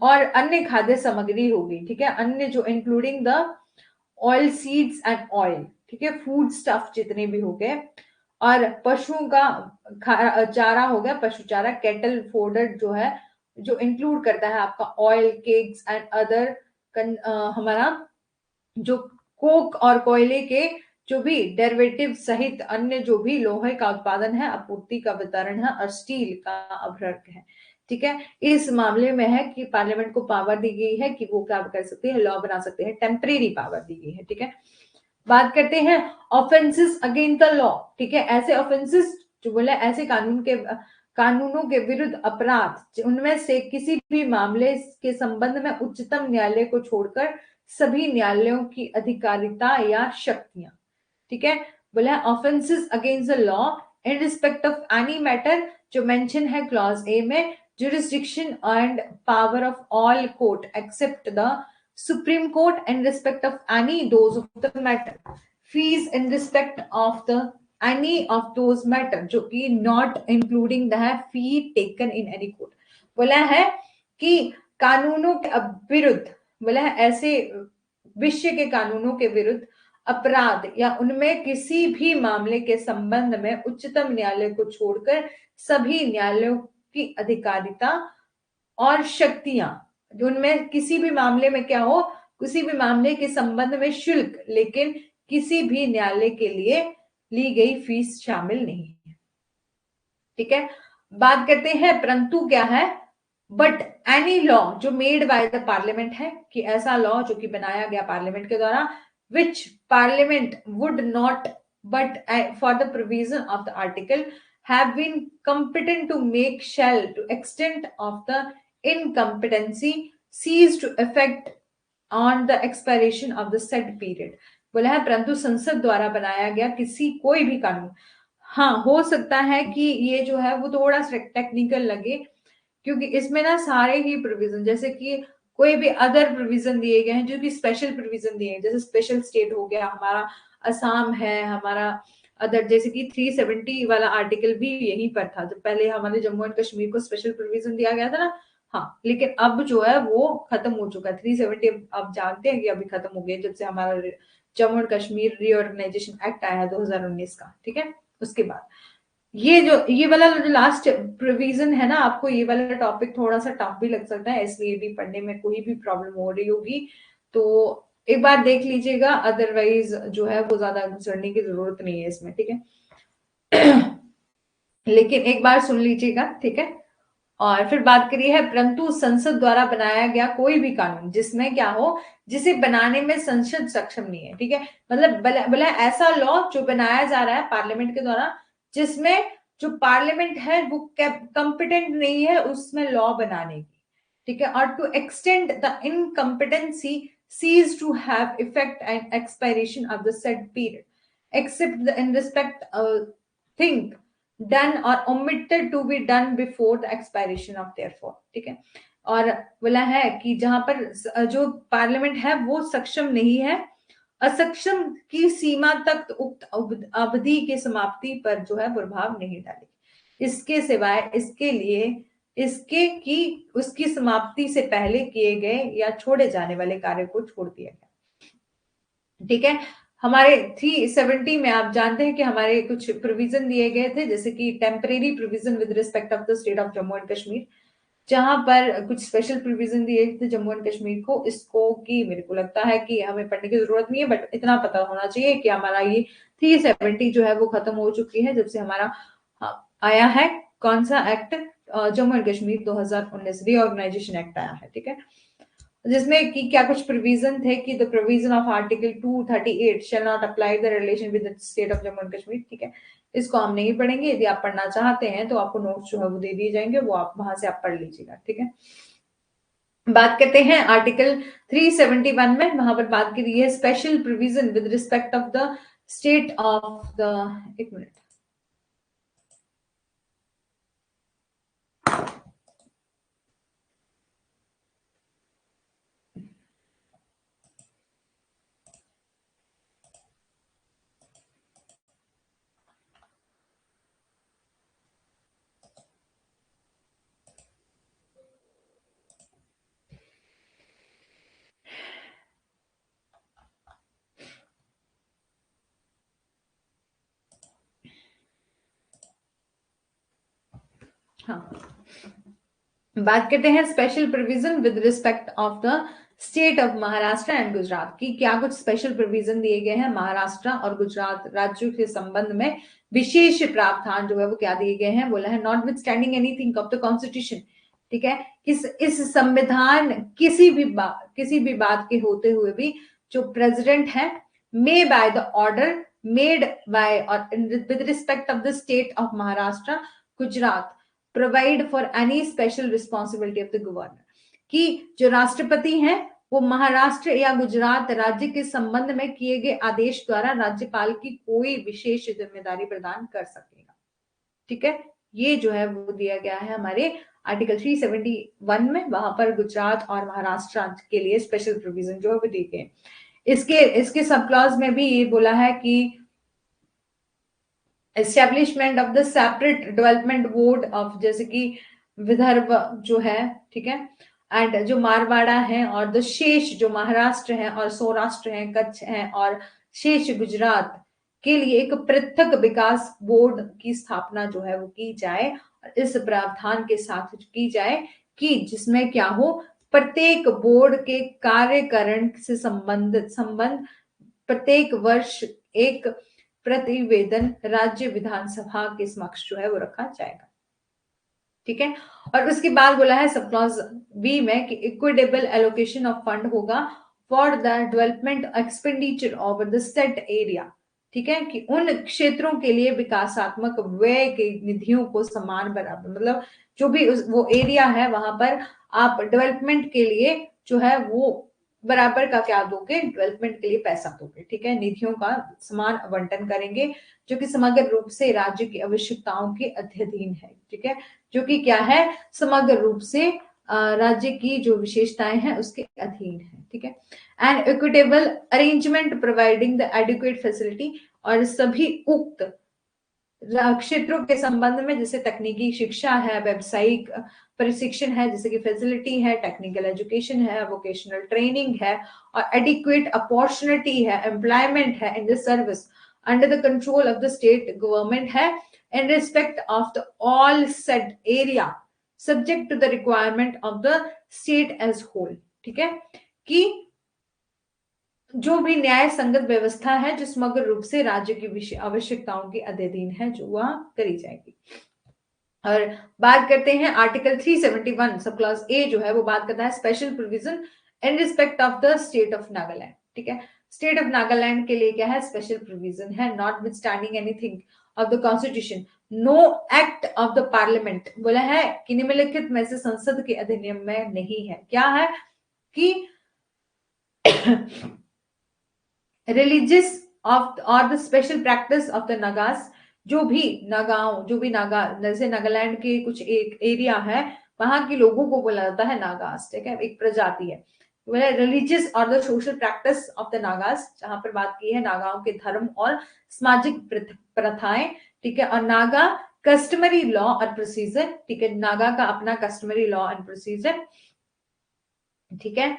और अन्य खाद्य सामग्री होगी, ठीक है, अन्य जो including the oil seeds and oil, ठीक है, फूड स्टफ जितने भी हो गए, और पशुओं का चारा हो गया, पशु चारा, कैटल फोडर जो है, जो इंक्लूड करता है आपका ऑयल, केक्स एंड अदर हमारा जो कोक और कोयले के जो भी डेरिवेटिव सहित अन्य जो भी लोहे का उत्पादन है, आपूर्ति का वितरण है और स्टील का अभ्रक है। ठीक है, इस मामले में है कि पार्लियामेंट को पावर दी गई है कि वो क्या कर सकते हैं, लॉ बना सकते हैं, टेम्परेरी पावर दी गई है। ठीक है, बात करते हैं ऑफेंसेस अगेंस्ट द लॉ। ठीक है, ऐसे ऑफेंसेस जो बोले ऐसे कानूनों के विरुद्ध अपराध, उनमें से किसी भी मामले के संबंध में उच्चतम न्यायालय को छोड़कर सभी न्यायालयों की अधिकारिता या शक्तियां। ठीक है, बोला offences against the law in respect of any matter, जो मेंशन है क्लॉज ए में, jurisdiction and power of all court except the Supreme Court in respect of any those of the matter, fees in respect of the any of those matter, जो कि not including the fee taken in any court। बोला है कि कानूनों के विरुद्ध, बोला है ऐसे विश्व के कानूनों के विरुद्ध अपराध या उनमें किसी भी मामले के संबंध में उच्चतम न्यायालय को छोड़कर सभी न्यायालयों की अधिकारिता और शक्तियां, उनमें किसी भी मामले में क्या हो, किसी भी मामले के संबंध में शुल्क, लेकिन किसी भी न्यायालय के लिए ली गई फीस शामिल नहीं है। ठीक है, बात करते हैं परंतु क्या है, बट एनी लॉ जो मेड बाय द पार्लियामेंट है, कि ऐसा लॉ जो कि बनाया गया पार्लियामेंट के द्वारा, which parliament would not but for the provision of the article have been competent to make shall to extent of the incompetency cease to effect on the expiration of the said period। बोला है परंतु संसद द्वारा बनाया गया किसी कोई भी कानून, हाँ हो सकता है कि ये जो है वो थोड़ा टेक्निकल लगे, क्योंकि इसमें ना सारे ही प्रोविजन, जैसे कि कोई भी अदर प्रोविजन दिए गए हैं जो कि स्पेशल प्रोविजन दिए हैं, जैसे स्पेशल स्टेट हो गया हमारा असम है, हमारा अदर, जैसे कि 370 वाला आर्टिकल भी यहीं पर था, जब पहले हमारे जम्मू एंड कश्मीर को स्पेशल प्रोविजन दिया गया था ना। हाँ, लेकिन अब जो है वो खत्म हो चुका है 370, आप जानते हैं कि अभी खत्म हो गया जब से हमारा Jammu and Kashmir reorganisation act आया है 2019 का। ठीक है, उसके बाद ये वाला जो लास्ट प्रोविजन है ना, आपको ये वाला टॉपिक थोड़ा सा टफ भी लग सकता है, इसलिए भी पढ़ने में कोई भी प्रॉब्लम हो रही होगी तो एक बार देख लीजिएगा, अदरवाइज जो है वो ज्यादा घुसड़ने की जरूरत नहीं है इसमें। ठीक है लेकिन एक बार सुन लीजिएगा। ठीक है, और फिर बात करिए है परंतु संसद द्वारा बनाया गया कोई भी कानून जिसमें क्या हो, जिसे बनाने में संसद सक्षम नहीं है। ठीक है, मतलब बोला ऐसा लॉ जो बनाया जा रहा है पार्लियामेंट के द्वारा, जिसमें जो पार्लियामेंट है वो कंपिटेंट नहीं है उसमें लॉ बनाने की। ठीक है, और to extend the incompetency cease to have effect and expiration of the said period except the in respect thing done or omitted to be done before the expiration of therefore। ठीक है, और बोला है कि जहां पर जो पार्लियामेंट है वो सक्षम नहीं है, असक्षम की सीमा तक उक्त अवधि की समाप्ति पर जो है प्रभाव नहीं डालेगी, इसके सिवाय इसके लिए इसके कि उसकी समाप्ति से पहले किए गए या छोड़े जाने वाले कार्य को छोड़ दिया गया। ठीक है, हमारे 370 में आप जानते हैं कि हमारे कुछ प्रोविजन दिए गए थे, जैसे कि temporary provision with respect of the state of Jammu and Kashmir, जहां पर कुछ स्पेशल प्रोविजन दिए थे जम्मू एंड कश्मीर को। इसको कि मेरे को लगता है कि हमें पढ़ने की जरूरत नहीं है, बट इतना पता होना चाहिए कि हमारा ये 370 जो है वो खत्म हो चुकी है जब से हमारा आया है कौन सा act, Jammu and Kashmir 2019 reorganisation act आया है। ठीक है, जिसमें कि क्या कुछ प्रोविजन थे कि the provision of article 238 shall not apply the relation with the state of Jammu and Kashmir. ठीक है, इसको हम नहीं पढ़ेंगे, यदि आप पढ़ना चाहते हैं तो आपको नोट्स जो है वो दे दिए जाएंगे, वो आप वहां से आप पढ़ लीजिएगा। ठीक है, बात करते हैं आर्टिकल 371 में, वहां पर बात की है special provision with respect of the state of the, एक मिनट, हाँ, बात करते हैं special provision with respect of the state of Maharashtra and Gujarat की क्या कुछ स्पेशल प्रोविजन दिए गए हैं महाराष्ट्र और गुजरात राज्यों के संबंध में, विशेष प्रावधान जो है वो क्या दिए गए हैं, बोला है notwithstanding anything of the constitution, ठीक है, इस संविधान किसी भी बात के होते हुए भी जो प्रेसिडेंट है may by the order made by और with respect of the state of Maharashtra Gujarat provide for any special responsibility of the governor, कि जो राष्ट्रपति हैं वो महाराष्ट्र या गुजरात राज्य के संबंध में किए गए आदेश द्वारा राज्यपाल की कोई विशेष जिम्मेदारी प्रदान कर सकेगा, ठीक है। ये जो है वो दिया गया है हमारे आर्टिकल 371 में, वहां पर गुजरात और महाराष्ट्र राज्य के लिए स्पेशल प्रोविजन जो है वो दिए गए। इसके सब क्लॉज में भी ये बोला है कि establishment of the separate development board of, जैसे कि विदर्भ जो है, ठीक है, एंड जो मारवाड़ा है और द शेष जो महाराष्ट्र है और सौराष्ट्र है, कच्छ है और शेष गुजरात के लिए एक पृथक विकास बोर्ड की स्थापना जो है वो की जाए, और इस प्रावधान के साथ की जाए कि जिसमें क्या हो, प्रत्येक बोर्ड के कार्यकरण से संबंध प्रत्येक वर्ष एक प्रतिवेदन राज्य विधानसभा के समक्ष जो है वो रखा जाएगा, ठीक है। और उसके बाद बोला है सब क्लॉज बी में कि इक्विटेबल एलोकेशन ऑफ फंड होगा for the development expenditure over the set area, ठीक है, कि उन क्षेत्रों के लिए विकासात्मक व्यय के निधियों को समान बराबर, मतलब जो भी वो एरिया है वहां पर आप डेवलपमेंट के लिए जो है वो बराबर का क्या दोगे, डेवलपमेंट के लिए पैसा दोगे, ठीक है, निधियों का समान आवंटन करेंगे जो कि समग्र रूप से राज्य की आवश्यकताओं के अधीन है, ठीक है, जो कि क्या है, समग्र रूप से राज्य की जो विशेषताएं हैं उसके अधीन है, ठीक है। And equitable arrangement providing the adequate facility, और सभी उक्त क्षेत्रों के संबंध में जैसे तकनीकी शिक्षा है, व्यावसायिक प्रशिक्षण है, जैसे कि फैसिलिटी है, टेक्निकल एजुकेशन है, वोकेशनल ट्रेनिंग है, और एडिक्वेट अपॉर्चुनिटी है, एम्प्लॉयमेंट है in the service under the control of the state government है in respect of the all said area subject to the requirement of the state as whole, ठीक है, कि जो भी न्याय संगत व्यवस्था है जो समग्र रूप से राज्य की आवश्यकताओं के अधीन है जो वह करी जाएगी। और बात करते हैं आर्टिकल 371 सब क्लॉज ए जो है वो बात करता है special provision in respect of the state of Nagaland, ठीक है, स्टेट ऑफ नागालैंड के लिए क्या है, स्पेशल प्रोविजन है notwithstanding anything of the constitution no act of the parliament, बोला है कि निम्नलिखित में से संसद के अधिनियम में नहीं है, क्या है कि रिलीजियस ऑफ और the special practice of the Nagas, जो भी नागा जैसे नागालैंड के कुछ एक एरिया है वहां के लोगों को बोला जाता है नागास, ठीक है, एक प्रजाति है, रिलीजियस और the social practice of the Nagas, जहां पर बात की है नागाओं के धर्म और सामाजिक प्रथाएं, ठीक है, और नागा कस्टमरी लॉ और प्रोसीजर, ठीक है, नागा का अपना कस्टमरी लॉ एंड प्रोसीजर, ठीक है,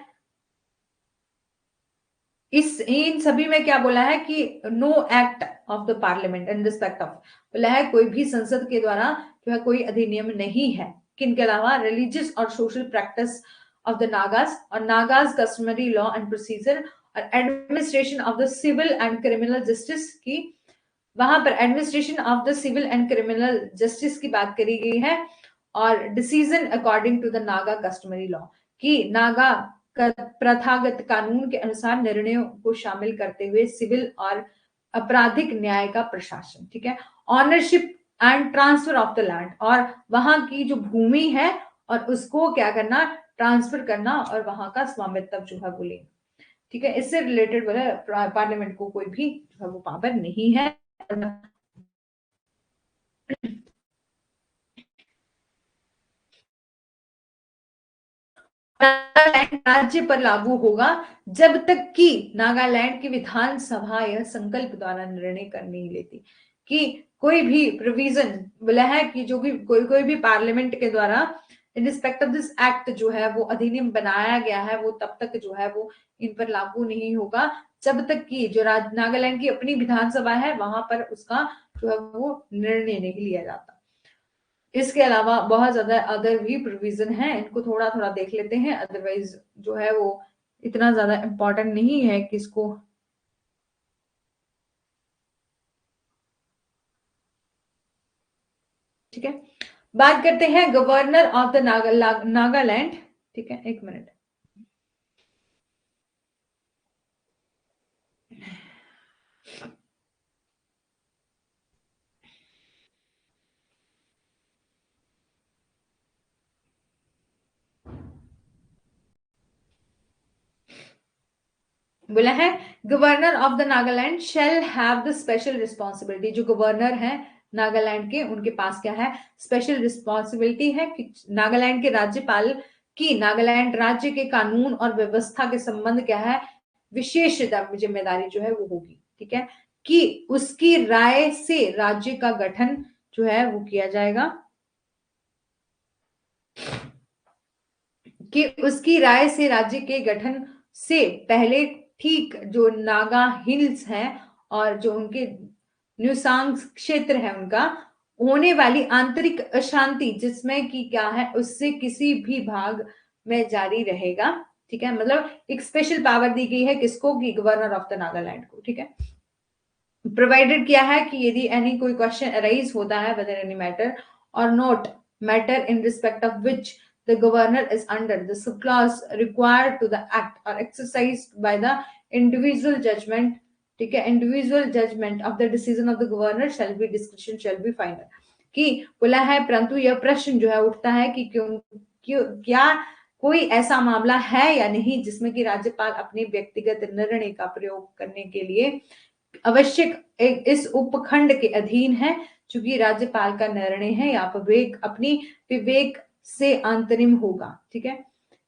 इन सभी में क्या बोला है कि no act of the parliament in respect of, बोला है कोई भी संसद के द्वारा जो है कोई अधिनियम नहीं है, किनके अलावा रिलीजियस और social practice of the Nagas और Nagas customary law and procedure और administration of the civil and criminal justice की, वहां पर administration of the civil and criminal justice की बात करी गई है, और decision according to the Naga customary law, कि नागा प्रथागत कानून के अनुसार निर्णयों को शामिल करते हुए सिविल और आपराधिक न्याय का प्रशासन, ठीक है, ownership and transfer of the land, और वहां की जो भूमि है और उसको क्या करना, ट्रांसफर करना और वहां का स्वामित्व जो है वो लेना, ठीक है, इससे रिलेटेड बोले पार्लियामेंट को कोई भी जो है वो पावर नहीं है। राज्य पर लागू होगा जब तक कि नागालैंड की विधानसभा यह संकल्प द्वारा निर्णय कर नहीं लेती, कि कोई भी प्रोविजन बोला है कि जो भी कोई भी पार्लियामेंट के द्वारा इन रिस्पेक्ट ऑफ दिस एक्ट जो है वो अधिनियम बनाया गया है वो तब तक जो है वो इन पर लागू नहीं होगा जब तक कि जो नागालैंड की अपनी विधानसभा है वहां पर उसका जो है वो निर्णय नहीं लिया जाता। इसके अलावा बहुत ज्यादा अदर भी प्रोविजन है, इनको थोड़ा थोड़ा देख लेते हैं, अदरवाइज जो है वो इतना ज्यादा इम्पोर्टेंट नहीं है कि इसको, ठीक है। बात करते हैं गवर्नर ऑफ द नागालैंड, ठीक है, एक मिनट। बोला है governor of the Nagaland shall have the special responsibility, जो गवर्नर है नागालैंड के, उनके पास क्या है, स्पेशल रिस्पॉन्सिबिलिटी है कि नागालैंड के राज्यपाल की नागालैंड राज्य के कानून और व्यवस्था के संबंध क्या है, विशेष जिम्मेदारी जो है वो होगी, ठीक है, कि उसकी राय से राज्य का गठन जो है वो किया जाएगा, कि उसकी राय से राज्य के गठन से पहले ठीक जो नागा हिल्स हैं और जो उनके न्यूसांग क्षेत्र है उनका होने वाली आंतरिक अशांति जिसमें कि क्या है उससे किसी भी भाग में जारी रहेगा, ठीक है। मतलब एक स्पेशल पावर दी गई है किसको, कि गवर्नर ऑफ द नागालैंड को, ठीक है। प्रोवाइडेड किया है कि यदि एनी कोई क्वेश्चन अराइज होता है whether any matter or not matter in respect of which the governor is under this clause required to the act or exercised by the individual judgment, ठीक है, individual judgment of the decision of the governor shall be discretion shall be final, कि बोला है परंतु यह प्रश्न जो है उठता है कि क्यों क्यों क्या कोई ऐसा मामला है या नहीं जिसमें कि राज्यपाल अपने व्यक्तिगत निर्णय का प्रयोग करने के लिए आवश्यक इस उपखंड के अधीन है, चूंकि राज्यपाल का निर्णय है या विवेक अपनी विवेक से अंतरिम होगा, ठीक है।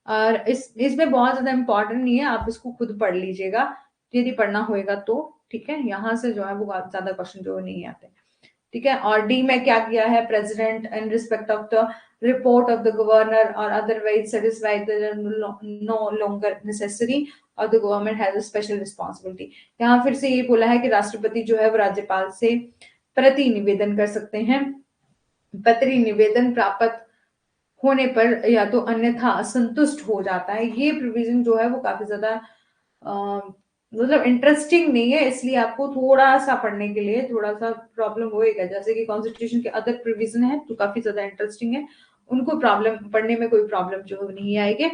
और इसमें बहुत ज्यादा इंपॉर्टेंट नहीं है, आप इसको खुद पढ़ लीजिएगा यदि पढ़ना होएगा तो, ठीक है। यहाँ से जो है वो ज्यादा क्वेश्चन जो नहीं आते, ठीक है। और डी में क्या किया है, president in respect of the report of the governor और otherwise satisfied no longer necessary और the government has a special responsibility. यहाँ फिर से ये बोला है कि राष्ट्रपति जो है वो राज्यपाल से प्रति निवेदन कर सकते हैं, पत्री निवेदन प्राप्त होने पर या तो अन्यथा असंतुष्ट हो जाता है। ये प्रोविजन जो है वो काफी ज्यादा मतलब इंटरेस्टिंग नहीं है, इसलिए आपको थोड़ा सा पढ़ने के लिए थोड़ा सा प्रॉब्लम होएगा। जैसे कि कॉन्स्टिट्यूशन के अदर प्रोविजन है तो काफी ज्यादा इंटरेस्टिंग है, उनको प्रॉब्लम पढ़ने में कोई प्रॉब्लम जो नहीं आएगी,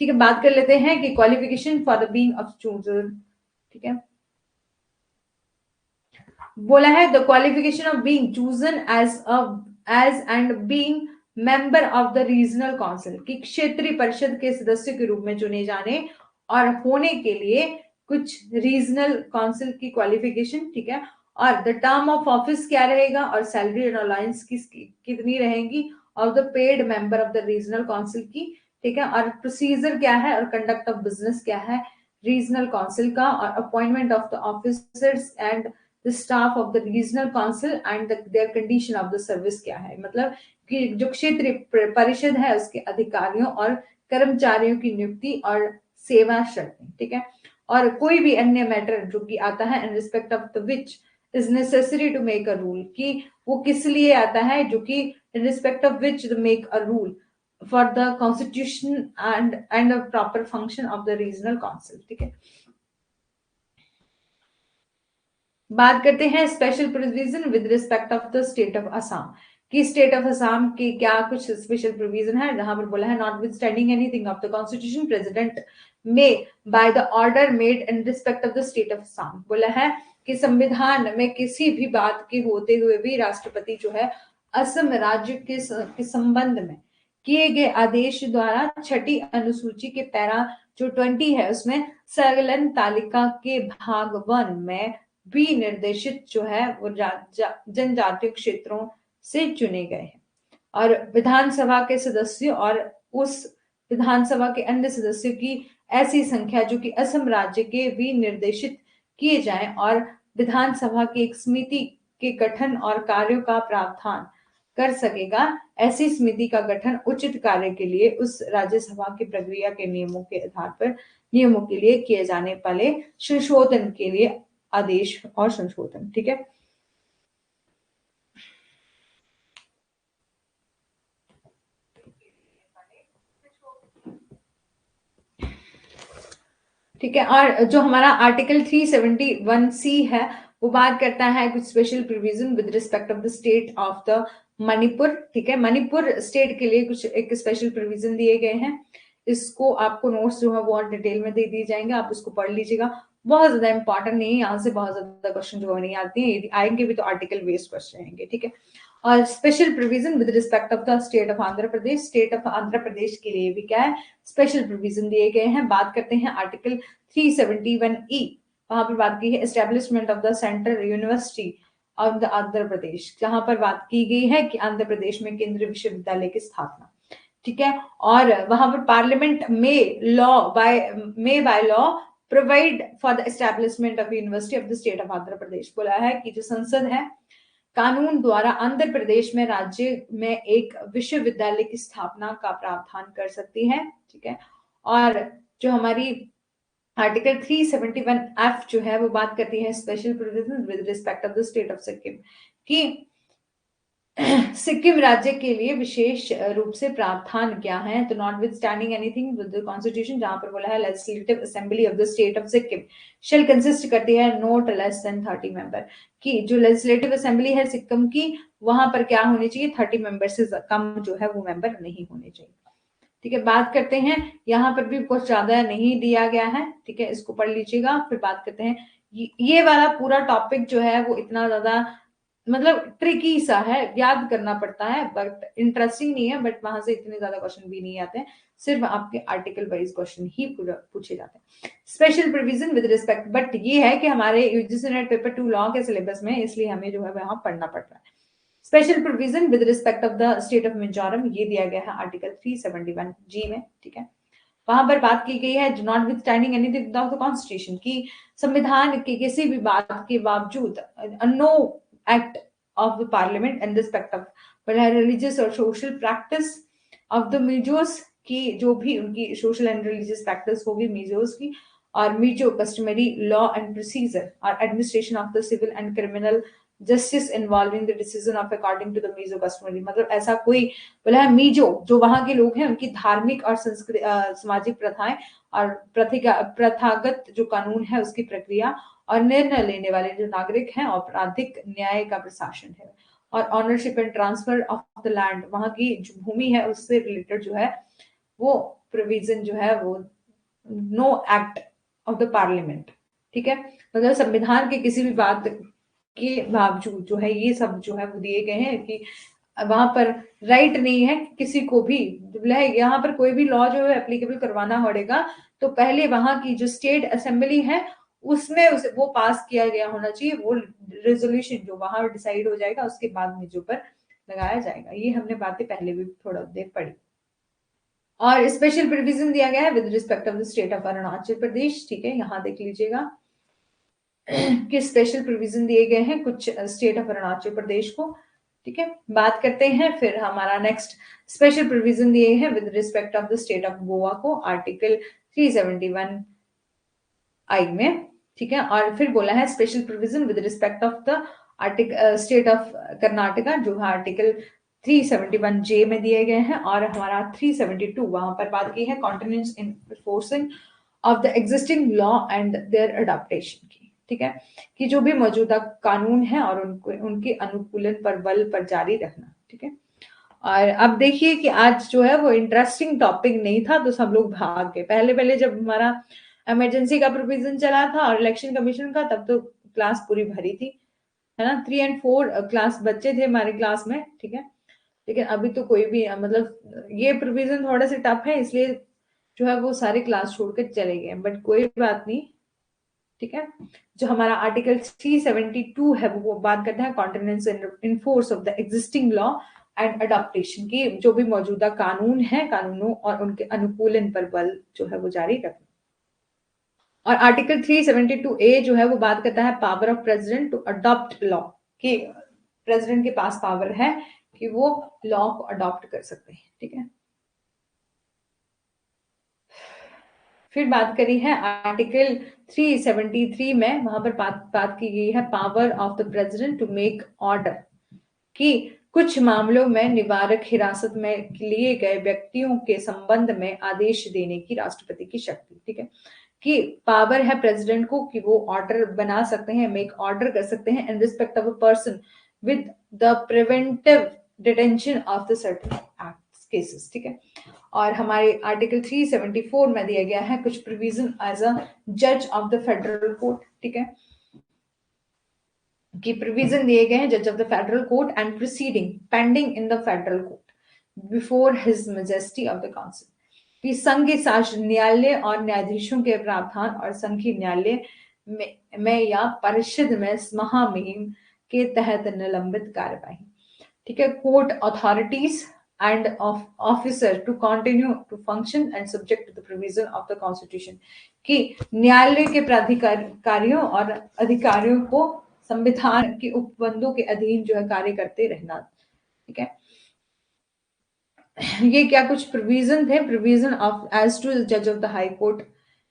ठीक है। बात कर लेते हैं कि qualification for the being of chooser, ठीक है। बोला है the qualification of being chosen age and being member of the regional council, कि क्षेत्रीय परिषद के सदस्य के रूप में चुने जाने और होने के लिए कुछ रीजनल काउंसिल की क्वालिफिकेशन, ठीक है। और द टर्म ऑफ ऑफिस क्या रहेगा और सैलरी एंड अलाउंस कितनी रहेंगी of the paid member of the regional council की, ठीक है। और प्रोसीजर क्या है और कंडक्ट ऑफ बिजनेस क्या है रीजनल काउंसिल का, और appointment of the officers and the staff of the regional council and there condition of the service क्या है, मतलब कि जो क्षेत्रीय परिषद है उसके अधिकारियों और कर्मचारियों की नियुक्ति और सेवा शर्तें, ठीक है। और कोई भी अन्य मैटर जो कि आता है in respect of the which is necessary to make a rule, कि वो किस लिए आता है, जो कि in respect of which the make a rule for the constitution and proper function of the regional council, ठीक है। बात करते हैं special provision with respect of the state of Assam, कि स्टेट ऑफ असम के क्या कुछ स्पेशल प्रोविजन है, जहां पर बोला है notwithstanding anything of the constitution president में by the order made in respect of the state of Assam, बोला है कि संविधान में किसी भी बात के होते हुए भी राष्ट्रपति जो है असम राज्य के संबंध में किए गए आदेश द्वारा छठी अनुसूची के पैरा जो 20 है उसमें संकलन तालिका के भाग 1 में भी निर्देशित जो है वो जनजातीय क्षेत्रों से चुने गए हैं, और विधानसभा के सदस्यों और उस विधानसभा के अन्य सदस्यों की ऐसी संख्या जो कि असम राज्य के भी निर्देशित किए जाएं, और विधानसभा की एक समिति के गठन और कार्यों का प्रावधान कर सकेगा। ऐसी समिति का गठन उचित कार्य के लिए उस राज्यसभा की प्रक्रिया के नियमों के आधार पर नियमों के लिए किए जाने वाले संशोधन के लिए आदेश और संशोधन, ठीक है। ठीक है। और जो हमारा आर्टिकल 371C है वो बात करता है कुछ special provision with respect of the state of the Manipur. ठीक है, मणिपुर स्टेट के लिए कुछ एक स्पेशल प्रोविजन दिए गए हैं। इसको आपको नोट्स जो है वो और डिटेल में दे दिए जाएंगे, आप उसको पढ़ लीजिएगा। बहुत ज्यादा इंपॉर्टेंट नहीं है, यहाँ से बहुत ज्यादा क्वेश्चन जो नहीं आते हैं, यदि आएंगे भी तो आर्टिकल बेस्ड क्वेश्चन आएंगे। ठीक है, और special provision with respect of the state of Andhra Pradesh, state of Andhra Pradesh के लिए भी क्या है, स्पेशल प्रोविजन दिए गए हैं। बात करते हैं आर्टिकल 371E, वहां पर बात की है establishment of the central university of the Andhra Pradesh, जहां पर बात की गई है कि आंध्र प्रदेश में केंद्रीय विश्वविद्यालय की स्थापना। ठीक है, और वहां पर पार्लियामेंट में by law provide for the establishment of university of the state of Andhra Pradesh. बोला है कि जो संसद है कानून द्वारा आंध्र प्रदेश में राज्य में एक विश्वविद्यालय की स्थापना का प्रावधान कर सकती है। ठीक है, और जो हमारी आर्टिकल 371F जो है वो बात करती है special provision with respect of the state of Sikkim, कि सिक्किम राज्य के लिए विशेष रूप से प्रावधान क्या है। तो notwithstanding anything with the constitution, जहां पर बोला है legislative assembly of the state of Sikkim shall consist करती है नोट लेस देन 30 मेंबर, कि जो लेजिस्लेटिव असेंबली है सिक्किम की, वहां पर क्या होनी चाहिए, 30 मेंबर से कम जो है वो मेंबर नहीं होने चाहिए। ठीक है, बात करते हैं, यहाँ पर भी कुछ ज्यादा नहीं दिया गया है। ठीक है, इसको पढ़ लीजिएगा। फिर बात करते हैं, ये वाला पूरा टॉपिक जो है वो इतना ज्यादा मतलब ट्रिकी सा है, याद करना पड़ता है, बट इंटरेस्टिंग नहीं है। बट वहां से इतने ज्यादा क्वेश्चन भी नहीं आते हैं, सिर्फ आपके आर्टिकल वाइज क्वेश्चन ही पूछे जाते हैं। Special provision with respect, but ये है कि हमारे यूजीसी नेट पेपर 2 लॉ के सिलेबस में, इसलिए हमें जो है वहां पढ़ना पड़ रहा है। Special provision with respect of the state of Mizoram, ये दिया गया है आर्टिकल 371G में। ठीक है, वहां पर बात की गई है notwithstanding anything of the constitution, की संविधान के किसी भी बात के बावजूद no act of the parliament in respect of religious और social practice of the Mizos, की जो भी उनकी सोशल एंड रिलीजियस प्रैक्टिस होगी मिजोस की, और Mizo customary law and procedure और administration of the civil and criminal justice involving the decision of according to the Mizo customary, मतलब ऐसा कोई बोला है मीजो जो वहां के लोग हैं उनकी धार्मिक और सामाजिक प्रथाएं और प्रथागत जो कानून है उसकी प्रक्रिया और निर्णय लेने वाले जो नागरिक हैं, आपराधिक न्याय का प्रशासन है, और ownership and transfer of the land, वहां की जो भूमि है उससे रिलेटेड जो है वो प्रोविजन जो है वो no act of the parliament. ठीक है, मतलब संविधान के किसी भी बात के बावजूद जो है ये सब जो है वो दिए गए हैं कि वहां पर राइट नहीं है किसी को भी, यहाँ पर कोई भी लॉ जो है एप्लीकेबल करवाना पड़ेगा तो पहले वहां की जो स्टेट असेंबली है उसमें उसे वो पास किया गया होना चाहिए, वो रेजोल्यूशन जो वहां डिसाइड हो जाएगा उसके बाद में जो पर लगाया जाएगा। ये हमने बातें पहले भी थोड़ा देर पढ़ी। और स्पेशल प्रोविजन दिया गया है with respect of the state of Arunachal Pradesh. ठीक है, यहाँ देख लीजिएगा कि स्पेशल प्रोविजन दिए गए हैं कुछ स्टेट ऑफ अरुणाचल प्रदेश को। ठीक है, बात करते हैं फिर हमारा नेक्स्ट स्पेशल प्रोविजन दिए हैं with respect of the state of Goa को आर्टिकल 371I में। ठीक है, और फिर बोला है special provision with respect of the article state of Karnataka जो है आर्टिकल 371J में दिए गए हैं, और हमारा 372 वहां पर बात की है continuance in forcing of the existing law and their adaptation की। ठीक है, कि जो भी मौजूदा कानून है और उनके अनुकूलन पर बल पर जारी रखना। ठीक है, और अब देखिए कि आज जो है वो इंटरेस्टिंग टॉपिक नहीं था तो सब लोग भाग गए। पहले पहले जब हमारा इमरजेंसी का प्रोविजन चला था और इलेक्शन कमीशन का, तब तो क्लास पूरी भरी थी, है ना, 3 और 4 क्लास बच्चे थे हमारे क्लास में। ठीक है, लेकिन अभी तो कोई भी मतलब ये प्रोविजन थोड़ा सा टफ है, इसलिए जो है वो सारे क्लास छोड़कर चले गए, बट कोई बात नहीं। ठीक है, जो हमारा आर्टिकल 372 है वो बात करता है continuance in force of the existing law and adaptation की, जो भी मौजूदा कानून है कानूनों और उनके अनुकूलन पर बल जो है वो जारी रखना। और आर्टिकल 372A जो है वो बात करता है power of president to adopt law, कि प्रेसिडेंट के पास पावर है कि वो लॉ को अडॉप्ट कर सकते हैं। ठीक है, फिर बात करी है आर्टिकल 373 में, वहां पर बात की गई है power of the president to make order, कि कुछ मामलों में निवारक हिरासत में लिए गए व्यक्तियों के संबंध में आदेश देने की राष्ट्रपति की शक्ति। ठीक है, कि पावर है प्रेसिडेंट को कि वो ऑर्डर बना सकते हैं, मेक ऑर्डर कर सकते हैं इन respect of a person with the preventive detention of the certain act cases, ठीक है। और हमारे आर्टिकल 374 में दिया गया है कुछ प्रोविजन एज अ जज ऑफ द फेडरल कोर्ट, ठीक है, कि प्रोविजन दिए गए हैं जज of the federal court and proceeding pending in the federal court before his majesty of the council, कि संघ शासन न्यायालय और न्यायाधीशों के प्रावधान और संघीय न्यायालय में या परिषद में महामहिम के तहत निलंबित कार्यवाही, ठीक है, court authorities and of officer to continue to function and subject to the provision of the constitution, कि न्यायालय के प्राधिकारियों और अधिकारियों को संविधान के उपबंधों के अधीन जो है कार्य करते रहना, ठीक है। ये क्या कुछ प्रोविजन थे, प्रोविजन ऑफ एज टू जज ऑफ द हाई कोर्ट,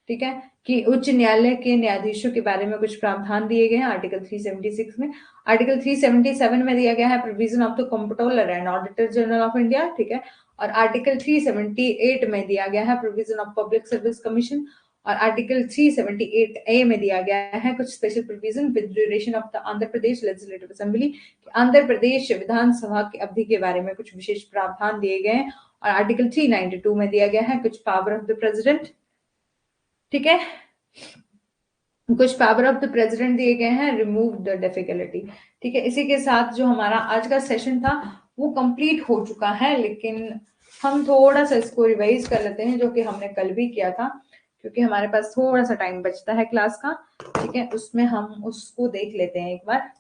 ठीक है, कि उच्च न्यायालय के न्यायाधीशों के बारे में कुछ प्रावधान दिए गए हैं आर्टिकल 376 में। आर्टिकल 377 में दिया गया है provision of the comptroller and auditor general of India, ठीक है। और आर्टिकल 378 में दिया गया है provision of public service commission. और आर्टिकल 378A में दिया गया है कुछ special provision with duration of the Andhra Pradesh legislative assembly, Andhra Pradesh विधानसभा की अवधि के बारे में कुछ विशेष प्रावधान दिए गए हैं। और आर्टिकल 392 में दिया गया है कुछ पावर ऑफ द प्रेसिडेंट, ठीक है, कुछ पावर ऑफ द प्रेसिडेंट दिए गए हैं, रिमूव द डिफिकल्टी, ठीक है। इसी के साथ जो हमारा आज का सेशन था वो कंप्लीट हो चुका है, लेकिन हम थोड़ा सा इसको रिवाइज कर लेते हैं जो कि हमने कल भी किया था, क्योंकि हमारे पास थोड़ा सा टाइम बचता है क्लास का, ठीक है, उसमें हम उसको देख लेते हैं एक बार।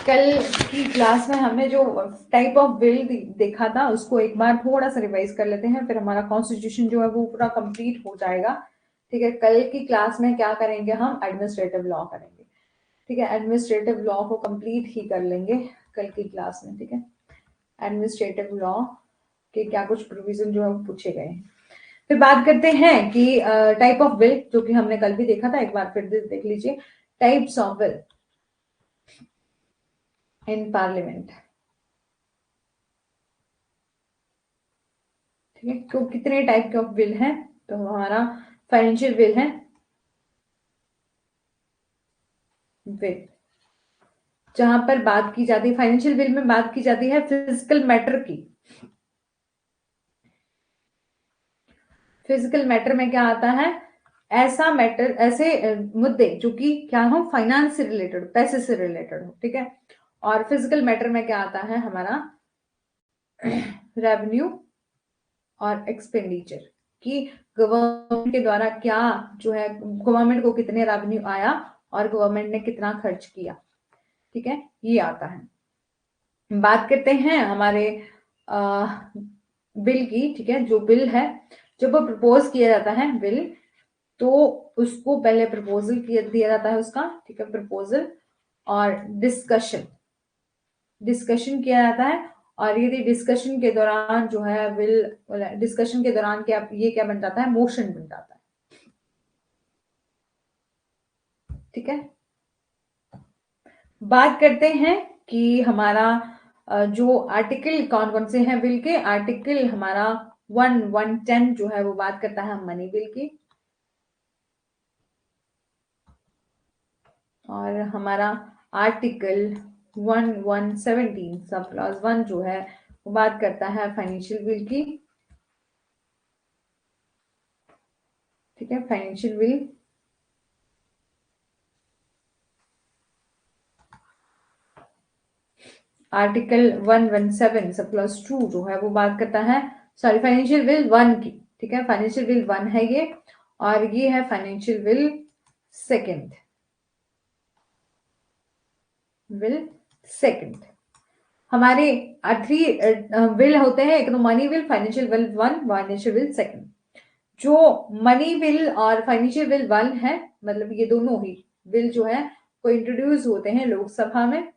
कल की क्लास में हमने जो टाइप ऑफ बिल देखा था उसको एक बार थोड़ा सा रिवाइज कर लेते हैं, फिर हमारा कॉन्स्टिट्यूशन जो है वो पूरा कंप्लीट हो जाएगा, ठीक है। कल की क्लास में क्या करेंगे, हम एडमिनिस्ट्रेटिव लॉ करेंगे, ठीक है, एडमिनिस्ट्रेटिव लॉ को कंप्लीट ही कर लेंगे कल की क्लास में, ठीक है। एडमिनिस्ट्रेटिव लॉ के क्या कुछ प्रोविजन जो है वो पूछे गए हैं। फिर बात करते हैं कि टाइप ऑफ बिल, जो कि हमने कल भी देखा था, एक बार फिर देख लीजिए, types of bill in parliament, ठीक है। तो कितने टाइप के ऑफ बिल हैं, तो हमारा फाइनेंशियल बिल है, बिल जहां पर बात की जाती है, फाइनेंशियल बिल में बात की जाती है फिजिकल मैटर की। फिजिकल मैटर में क्या आता है, ऐसा मैटर, ऐसे मुद्दे जो कि क्या हो, फाइनेंस से रिलेटेड, पैसे से रिलेटेड हो, ठीक है। और फिजिकल मैटर में क्या आता है हमारा, रेवेन्यू और एक्सपेंडिचर, कि गवर्नमेंट के द्वारा क्या जो है, गवर्नमेंट को कितने रेवेन्यू आया और गवर्नमेंट ने कितना खर्च किया, ठीक है, ये आता है। बात करते हैं हमारे बिल की, ठीक है। जो बिल है, जब वो प्रपोज किया जाता है बिल, तो उसको पहले प्रपोजल दिया जाता है उसका, ठीक है, प्रपोजल, और डिस्कशन डिस्कशन किया जाता है। और यदि डिस्कशन के दौरान जो है बिल, डिस्कशन के दौरान क्या, ये क्या बन जाता है, मोशन बन जाता है, ठीक है। बात करते हैं कि हमारा जो आर्टिकल कौन कौन से हैं बिल के, आर्टिकल हमारा 110 जो है वो बात करता है मनी बिल की, और हमारा आर्टिकल 1117 सब क्लॉज 1 जो है वो बात करता है फाइनेंशियल बिल की, ठीक है, financial will article 117 sub clause 2 जो है वो बात करता है, सॉरी फाइनेंशियल विल 1 की। ठीक है, फाइनेंशियल विल 1 है ये, और ये है financial will second. Will second हमारे 3 विल होते हैं, एक तो money will, financial will 1, financial will second. जो मनी विल और फाइनेंशियल विल 1 है, मतलब ये दोनों ही विल जो है वो इंट्रोड्यूस होते हैं लोकसभा में,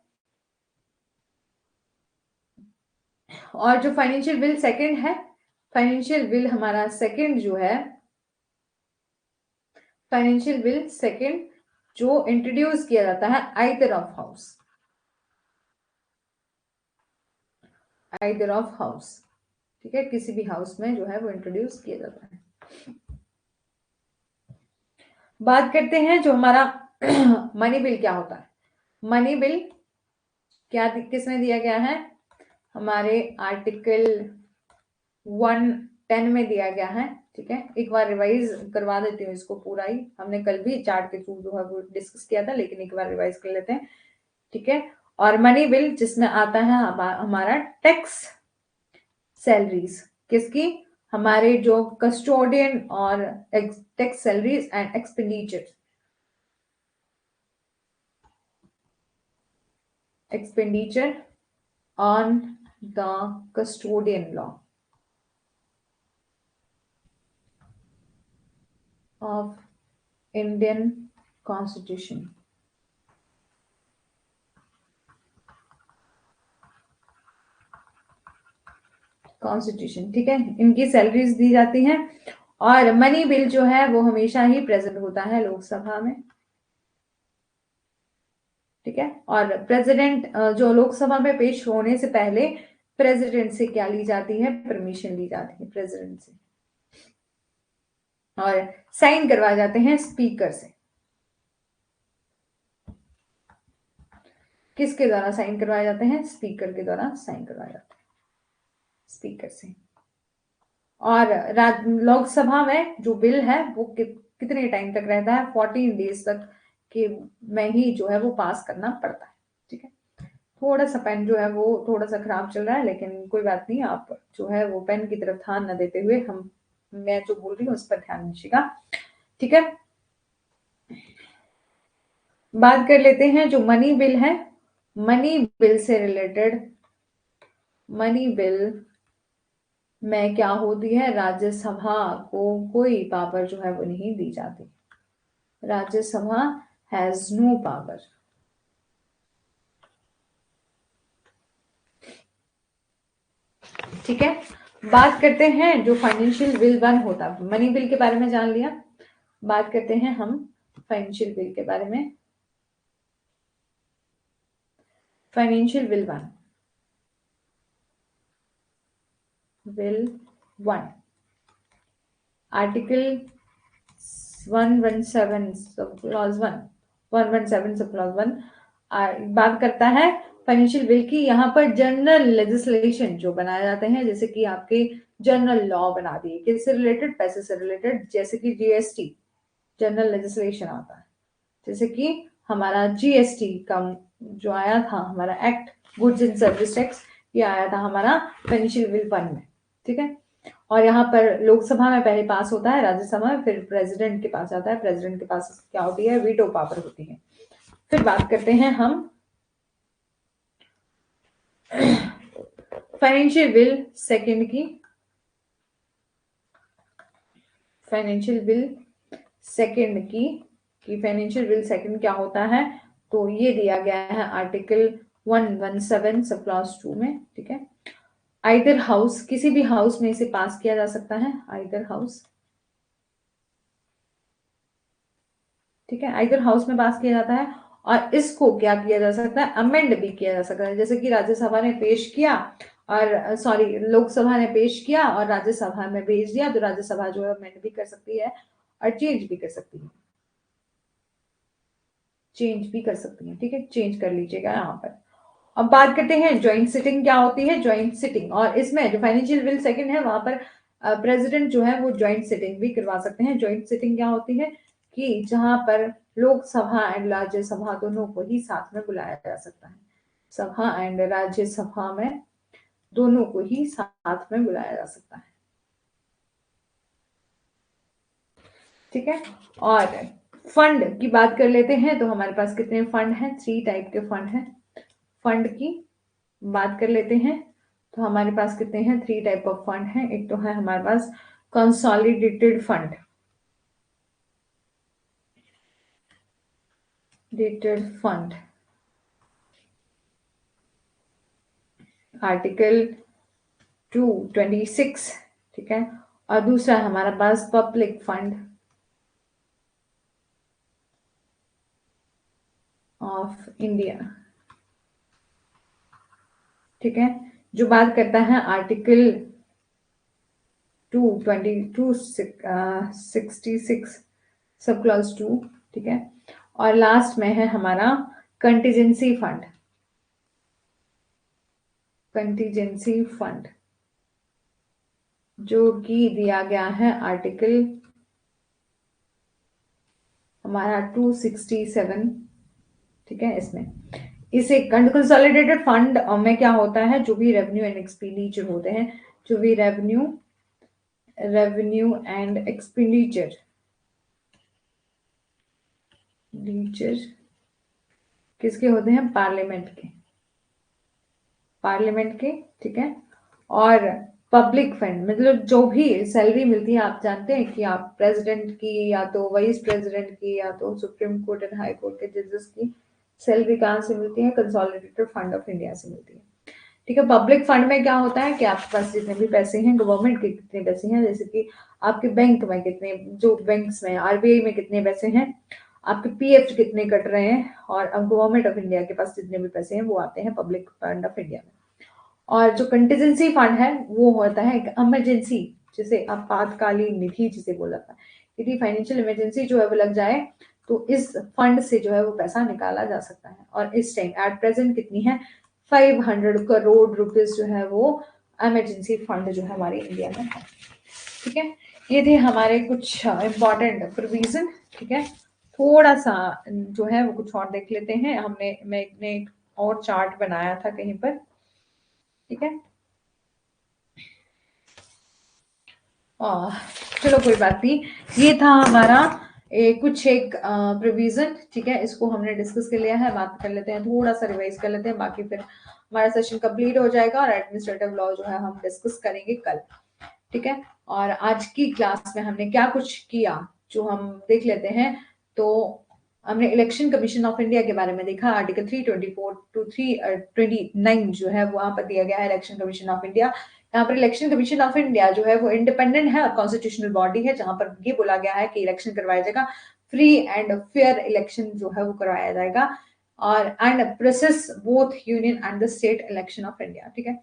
और जो फाइनेंशियल बिल सेकंड है, फाइनेंशियल बिल हमारा सेकंड जो है, फाइनेंशियल बिल सेकंड जो इंट्रोड्यूस किया जाता है either of house, either of house. ठीक है, किसी भी हाउस में जो है वो इंट्रोड्यूस किया जाता है। बात करते हैं जो हमारा मनी बिल क्या होता है। मनी बिल क्या किसमें दिया गया है, हमारे आर्टिकल 110 में दिया गया है। ठीक है, एक बार रिवाइज करवा देती हूँ इसको पूरा ही, हमने कल भी चार्ट के थ्रू जो है वो डिस्कस किया था, लेकिन एक बार रिवाइज कर लेते हैं। ठीक है, और मनी बिल जिसमें आता है हमारा टैक्स सैलरीज, किसकी, हमारे जो कस्टोडियन और tax salaries and expenditure, expenditure on the custodian law of Indian constitution. Constitution, ठीक है, इनकी सैलरीज दी जाती हैं, और मनी बिल जो है वो हमेशा ही प्रेजेंट होता है लोकसभा में। ठीक है, और प्रेसिडेंट जो लोकसभा में पेश होने से पहले प्रेसिडेंट से क्या ली जाती है, परमिशन ली जाती है प्रेसिडेंट से, और साइन करवाए जाते हैं स्पीकर से। किसके द्वारा साइन करवाए जाते हैं, स्पीकर के द्वारा साइन करवाए जाते हैं, स्पीकर से। और लोकसभा में जो बिल है वो कितने टाइम तक रहता है, 14 डेज तक के में ही जो है वो पास करना पड़ता है। ठीक है, थोड़ा सा पेन जो है वो थोड़ा सा खराब चल रहा है, लेकिन कोई बात नहीं, आप जो है वो पेन की तरफ ध्यान न देते हुए मैं जो बोल रही हूँ उस पर ध्यान दीजिएगा। ठीक है, बात कर लेते हैं जो मनी बिल है। मनी बिल से रिलेटेड, मनी बिल में क्या होती है, राज्यसभा को कोई पावर जो है वो नहीं दी जाती, राज्यसभा हैज नो पावर। ठीक है, बात करते हैं जो फाइनेंशियल बिल 1 होता है, मनी बिल के बारे में जान लिया, बात करते हैं हम फाइनेंशियल बिल के बारे में। Financial bill 1, bill 1 article 117 sub clause 1, 117 sub clause 1 बात करता है फाइनेंशियल बिल की। यहाँ पर जनरल लेजिस्लेशन जो बनाए जाते हैं, जैसे कि आपके जनरल लॉ बना दिए, किससे रिलेटेड, पैसे से रिलेटेड, जैसे कि जीएसटी जनरल लेजिस्लेशन आता है, जैसे कि हमारा जीएसटी का जो आया था हमारा act, goods and service tax, ये आया था हमारा फाइनेंशियल बिल 1 में। ठीक है, और यहाँ पर लोकसभा में पहले पास होता है, राज्यसभा में फिर प्रेसिडेंट के पास जाता है, प्रेसिडेंट के पास क्या होती है, वीटो पावर होती है। फिर बात करते हैं हम फाइनेंशियल बिल सेकंड की। फाइनेंशियल बिल सेकंड की फाइनेंशियल बिल सेकंड क्या होता है, तो ये दिया गया है आर्टिकल 117 सब क्लॉज 2 में। ठीक है, आइदर हाउस, किसी भी हाउस में इसे पास किया जा सकता है, आइदर हाउस। ठीक है, आइदर हाउस में पास किया जाता है, और इसको क्या किया जा सकता है, अमेंड भी किया जा सकता है, जैसे कि राज्यसभा ने पेश किया और सॉरी लोकसभा ने पेश किया और राज्यसभा में भेज दिया, तो राज्यसभा जो है अमेंड भी कर सकती है और चेंज भी कर सकती है, चेंज भी कर सकती है। ठीक है, चेंज कर लीजिएगा यहाँ पर। अब बात करते हैं ज्वाइंट सिटिंग क्या होती है, ज्वाइंट सिटिंग, और इसमें जो फाइनेंशियल बिल सेकंड है वहां पर प्रेसिडेंट जो है वो ज्वाइंट सिटिंग भी करवा सकते हैं। ज्वाइंट सिटिंग क्या होती है कि जहां पर लोकसभा एंड राज्यसभा दोनों को ही साथ में बुलाया जा सकता है। सभा एंड राज्यसभा में दोनों को ही साथ में बुलाया जा सकता है। ठीक है, और फंड की बात कर लेते हैं तो हमारे पास कितने फंड हैं? 3 टाइप के फंड हैं। फंड की बात कर लेते हैं तो हमारे पास कितने हैं? 3 टाइप ऑफ फंड हैं। एक तो है हमारे पास consolidated fund, dated fund, article 226, ठीक है। और दूसरा है हमारा पास पब्लिक फंड ऑफ इंडिया, ठीक है, जो बात करता है आर्टिकल 266 सब क्लॉज 2, ठीक है। और लास्ट में है हमारा कंटीजेंसी फंड, कंटीजेंसी फंड जो कि दिया गया है आर्टिकल हमारा 267, ठीक है। इसमें इसे कंसोलिडेटेड फंड में क्या होता है, जो भी रेवेन्यू एंड एक्सपेंडिचर होते हैं, जो भी रेवेन्यू एंड एक्सपेंडिचर किसके होते हैं? पार्लियामेंट के, ठीक है। और पब्लिक फंड मतलब जो भी सैलरी मिलती है, आप जानते हैं कि आप प्रेसिडेंट की या तो वाइस प्रेसिडेंट की या तो supreme court and high court के जजेस की सैलरी कहाँ से मिलती है? कंसोलिडेटेड फंड ऑफ इंडिया से मिलती है, ठीक है। पब्लिक फंड में क्या होता है कि आपके पास जितने भी पैसे हैं, गवर्नमेंट के कितने पैसे हैं, जैसे कि आपके बैंक में कितने, जो बैंक्स में आरबीआई में कितने पैसे हैं, आपके पीएफ कितने कट रहे हैं, और अब गवर्नमेंट ऑफ इंडिया के पास जितने भी पैसे हैं वो आते हैं पब्लिक फंड ऑफ इंडिया में। और जो कंटीजेंसी फंड है वो होता है एक इमरजेंसी, जिसे आपातकालीन निधि जिसे बोला था। यदि फाइनेंशियल इमरजेंसी जो है वो लग जाए तो इस फंड से जो है वो पैसा निकाला जा सकता है। और इस टाइम एट प्रेजेंट कितनी है? 500 करोड़ रुपीस जो है वो इमरजेंसी फंड जो है हमारे इंडिया में है, ठीक है। ये थे हमारे कुछ इंपॉर्टेंट प्रोविजन, ठीक है। थोड़ा सा जो है वो कुछ और देख लेते हैं। मैंने एक और चार्ट बनाया था कहीं पर, ठीक है। चलो कोई बात नहीं, ये था हमारा कुछ एक प्रोविजन, ठीक है। इसको हमने डिस्कस कर लिया है, बात कर लेते हैं, थोड़ा सा रिवाइज कर लेते हैं, बाकी फिर हमारा सेशन कंप्लीट हो जाएगा और एडमिनिस्ट्रेटिव लॉ जो है हम डिस्कस करेंगे कल, ठीक है। और आज की क्लास में हमने क्या कुछ किया जो हम देख लेते हैं। तो हमने इलेक्शन कमीशन ऑफ इंडिया के बारे में देखा, आर्टिकल 324 टू 329 जो है वहां पर दिया गया है इलेक्शन कमीशन ऑफ इंडिया। यहाँ पर इलेक्शन कमीशन ऑफ इंडिया जो है वो इंडिपेंडेंट है और कॉन्स्टिट्यूशनल बॉडी है, जहां पर ये बोला गया है कि इलेक्शन करवाया जाएगा, फ्री एंड फेयर इलेक्शन जो है वो करवाया जाएगा, और and process both union and the state election of India, ठीक है।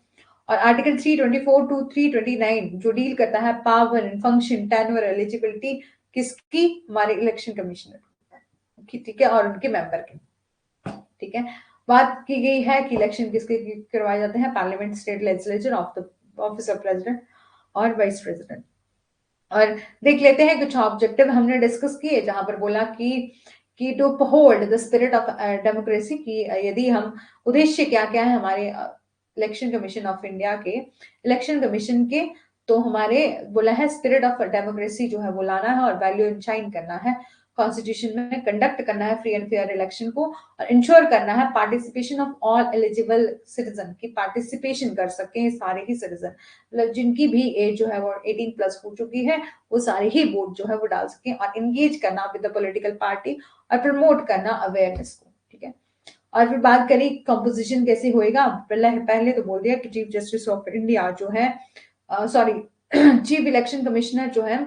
और आर्टिकल 324 टू 329 जो डील करता है power and function tenure eligibility किसकी? हमारे इलेक्शन कमिश्नर की, ठीक है, और उनके मेंबर की, ठीक है। बात की गई है कि इलेक्शन किसके करवाए जाते हैं? Parliament, state legislature, of the office of president और वाइस प्रेसिडेंट। और देख लेते हैं कुछ ऑब्जेक्टिव हमने डिस्कस किए, जहां पर बोला कि to uphold the spirit of democracy, की यदि हम उद्देश्य क्या क्या है हमारे इलेक्शन कमीशन ऑफ इंडिया के, इलेक्शन कमीशन के, तो हमारे बोला है स्पिरिट ऑफ डेमोक्रेसी जो है वो लाना है और वैल्यू इंशाइन करना है, कॉन्स्टिट्यूशन में कंडक्ट करना है फ्री एंड फेयर इलेक्शन को, और इंश्योर करना है participation of all eligible citizen, की पार्टिसिपेशन कर सके सारे ही सिटीजन, मतलब जिनकी भी एज जो है वो 18 प्लस हो चुकी है वो सारे ही वोट जो है वो डाल सके, और इंगेज करना विद द पॉलिटिकल पार्टी और प्रमोट करना अवेयरनेस को, ठीक है। और फिर बात करें कंपोजिशन कैसे होएगा, पहले तो बोल दिया कि चीफ जस्टिस ऑफ इंडिया जो है, सॉरी चीफ इलेक्शन कमिश्नर जो है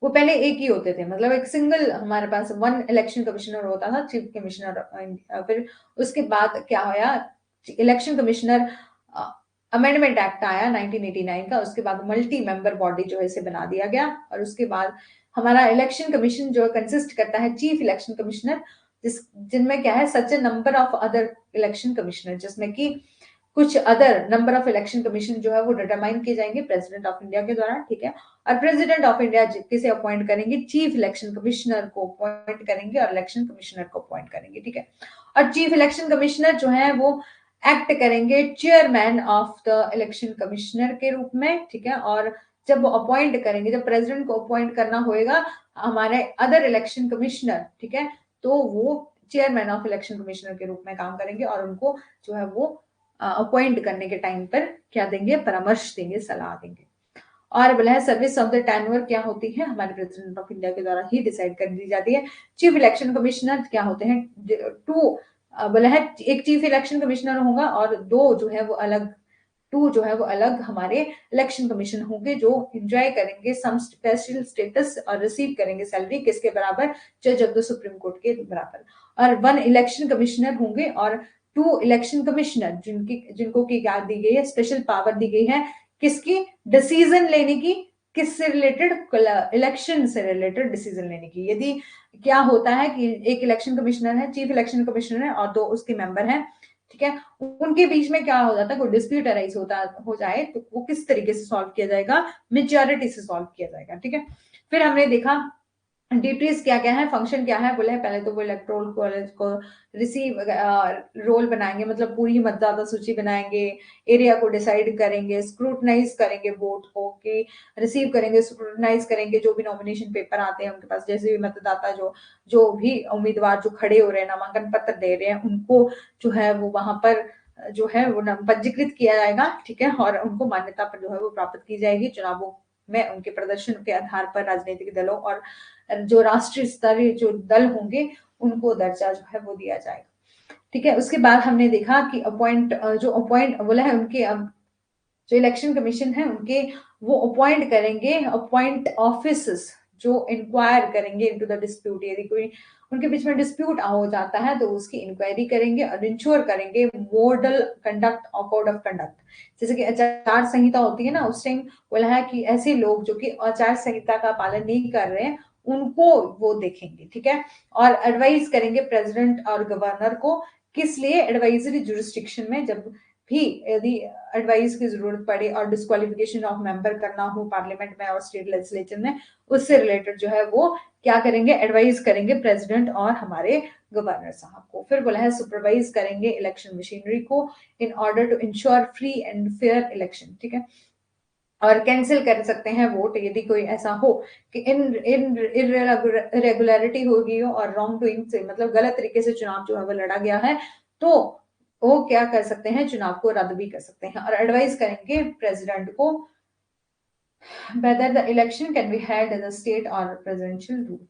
वो पहले एक ही होते थे, मतलब एक सिंगल हमारे पास वन इलेक्शन कमिश्नर होता था, चीफ कमिश्नर। फिर उसके बाद क्या होया, इलेक्शन कमिश्नर अमेंडमेंट एक्ट आया 1989 का, उसके बाद मल्टी मेंबर बॉडी जो है इसे बना दिया गया, और उसके बाद हमारा इलेक्शन कमीशन जो कंसिस्ट करता है चीफ इलेक्शन कमिश्नर, जिनमें क्या है such a number of other election commissioner, जिसमें कि कुछ other number of election commission जो है वो डिटरमाइन किए जाएंगे प्रेसिडेंट ऑफ इंडिया के द्वारा, ठीक है। और प्रेसिडेंट ऑफ इंडिया किसे अपॉइंट करेंगे, चीफ इलेक्शन कमिश्नर को अपॉइंट करेंगे और इलेक्शन कमिश्नर को अपॉइंट करेंगे, ठीक है। और चीफ इलेक्शन कमिश्नर जो है वो एक्ट करेंगे chairman of the election commissioner के रूप में, ठीक है। और जब वो अपॉइंट करेंगे, जब प्रेसिडेंट को अपॉइंट करना होएगा हमारे अदर इलेक्शन कमिश्नर, ठीक है, तो वो चेयरमैन ऑफ इलेक्शन कमिश्नर के रूप में काम करेंगे और उनको जो है वो अपॉइंट करने के टाइम पर क्या देंगे, परामर्श देंगे, सलाह देंगे। और बोला है सर्विस ऑफ द टेन्योर क्या होती है, हमारे प्रेसिडेंट ऑफ इंडिया के द्वारा ही डिसाइड कर दी जाती है। चीफ इलेक्शन कमिश्नर क्या होते हैं, बोला है एक चीफ इलेक्शन कमिश्नर होगा और दो जो है वो अलग, टू जो है वो अलग हमारे इलेक्शन कमीशन होंगे जो एंजॉय करेंगे सम स्पेशल स्टेटस और रिसीव करेंगे सैलरी किसके बराबर, जज ऑफ द सुप्रीम कोर्ट के बराबर। और वन इलेक्शन कमिश्नर होंगे और टू इलेक्शन कमिश्नर जिनको की क्या दी गई है, स्पेशल पावर दी गई है किसकी, डिसीजन लेने की, किससे रिलेटेड, इलेक्शन से रिलेटेड डिसीजन लेने की। यदि क्या होता है कि एक इलेक्शन कमिश्नर है, चीफ इलेक्शन कमिश्नर है और दो उसके मेंबर हैं, ठीक है, उनके बीच में क्या हो जाता है, कोई डिस्प्यूट अराइज हो जाए तो वो किस तरीके से सॉल्व किया जाएगा, मेजॉरिटी से सॉल्व किया जाएगा, ठीक है। फिर हमने देखा ड्यूटीज क्या क्या है, फंक्शन क्या है, बोले पहले तो वो इलेक्टोरल कॉलेज को रिसीव रोल बनाएंगे, मतलब पूरी मतदाता सूची बनाएंगे, एरिया को डिसाइड करेंगे, स्क्रूटनाइज करेंगे वोट को, कि रिसीव करेंगे, स्क्रूटनाइज करेंगे जो भी नॉमिनेशन पेपर आते हैं उनके पास, जैसे भी मतदाता जो भी उम्मीदवार जो खड़े हो रहे हैं, नामांकन पत्र दे रहे हैं, उनको जो है वो वहां पर जो है वो पंजीकृत किया जाएगा, ठीक है। और उनको मान्यता पर जो है वो प्राप्त की जाएगी चुनावों में उनके प्रदर्शन के आधार पर राजनीतिक दलों और जो राष्ट्रीय स्तरीय जो दल होंगे उनको दर्जा जो है वो दिया जाएगा, ठीक है। उसके बाद हमने देखा कि अपॉइंट बोला है उनके जो इलेक्शन कमीशन है उनके वो अपॉइंट करेंगे अपॉइंट ऑफिसर्स जो इंक्वायर करेंगे इनटू द डिस्प्यूट, यदि कोई उनके बीच में डिस्प्यूट हो जाता है तो उसकी इंक्वायरी करेंगे और इंश्योर करेंगे मॉडल कंडक्ट और कोड ऑफ कंडक्ट। जैसे कि आचार संहिता होती है ना, उस टाइम बोला है कि ऐसे लोग जो कि आचार संहिता का पालन नहीं कर रहे हैं उनको वो देखेंगे, ठीक है। और एडवाइस करेंगे प्रेसिडेंट और गवर्नर को, किस लिए, एडवाइजरी जुरिस्डिक्शन में जब भी यदि एडवाइस की जरूरत पड़े और डिस्क्वालिफिकेशन ऑफ मेंबर करना हो पार्लियामेंट में और स्टेट लेजिस्लेचर में, उससे रिलेटेड जो है वो क्या करेंगे, एडवाइस करेंगे प्रेसिडेंट और हमारे गवर्नर साहब को। फिर बोला है सुपरवाइज करेंगे इलेक्शन मशीनरी को in order to ensure free and fair election, ठीक है। और कैंसिल कर सकते हैं वोट यदि कोई ऐसा हो कि इरेगुलरिटी हो गई हो और रॉन्ग डूइंग से, मतलब गलत तरीके से चुनाव जो है वो लड़ा गया है, तो वो क्या कर सकते हैं, चुनाव को रद्द भी कर सकते हैं। और एडवाइस करेंगे प्रेसिडेंट को whether the election can be held as a state or presidential rule,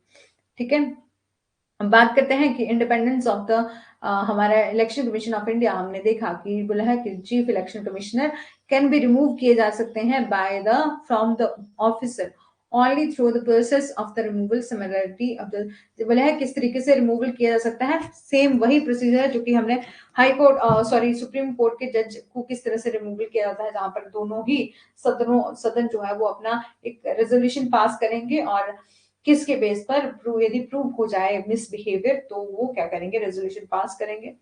ठीक है। बात करते हैं कि इंडिपेंडेंस ऑफ द हमारा इलेक्शन कमीशन ऑफ इंडिया, हमने देखा कि बोला है कि chief election commissioner can be remove किए जा सकते हैं by the from the officer only through the process of the removal, similarity of the, बोला है किस तरीके से रिमूवल किया जा सकता है, सेम वही प्रोसीजर है जो कि हमने हाई कोर्ट सुप्रीम कोर्ट के जज को किस तरह से रिमूवल किया जाता है, जहां पर दोनों ही सदन जो है वो अपना एक रेजोल्यूशन पास करेंगे और किसके बेस पर यदि प्रूव हो जाए मिसबिहेवियर तो वो क्या करेंगे, रेजोल्यूशन पास करेंगे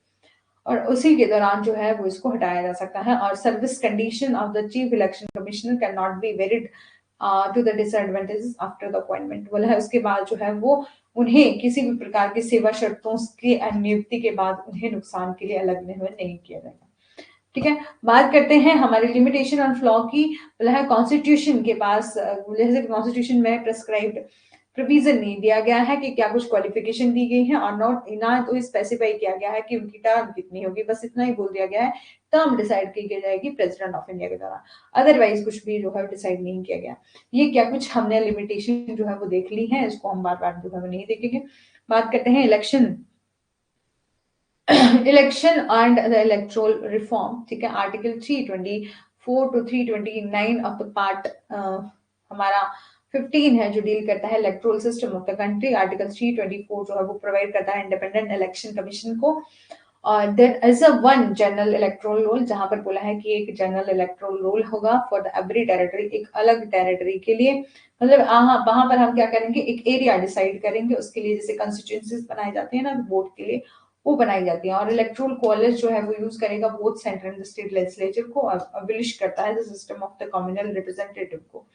और उसी के दौरान जो है वो इसको हटाया जा सकता है। और service condition of the chief election commissioner can not be varied to the disadvantages after the appointment, बोला है उसके बाद जो है वो उन्हें किसी भी प्रकार की सेवा शर्तों की नियुक्ति के बाद उन्हें नुकसान के लिए अलग नहीं किया जाएगा, ठीक है। बात करते हैं हमारी लिमिटेशन ऑन फ्लॉ की, बोला है कॉन्स्टिट्यूशन के पास जैसे कॉन्स्टिट्यूशन में प्रेस्क्राइब्ड प्रोविजन नहीं दिया गया है कि क्या कुछ क्वालिफिकेशन दी गई है और नॉट ना तो स्पेसिफाई किया गया है कि उनकी टर्म कितनी होगी, बस इतना ही बोल दिया गया है टर्म डिसाइड की जाएगी प्रेसिडेंट ऑफ इंडिया के द्वारा, अदरवाइज कुछ भी जो है डिसाइड नहीं किया गया। ये क्या कुछ हमने लिमिटेशन जो है वो देख ली है, इसको हम बार बार जो है वो नहीं देखेंगे। बात करते हैं election and the electoral reform, ठीक है। Article 324 to 329 of the part हमारा 15 है जो डील करता है electoral system of the country. Article 324 जो है वो प्रोवाइड करता है इंडिपेंडेंट इलेक्शन कमीशन को, और there is a one general electoral roll, जहां पर बोला है कि एक जनरल इलेक्टोरल रोल होगा फॉर द एवरी टेरिटरी, एक अलग टेरिटरी के लिए, मतलब वहां पर हम क्या करेंगे, एक एरिया डिसाइड करेंगे उसके लिए, जैसे कंस्टिट्यूएंसीज बनाए जाते हैं ना वोट के लिए, वो बनाई जाती है। और इलेक्टोरल कॉलेज जो है वो यूज करेगा both central and state legislature को, अबिलिश करता है the system of the communal representative को,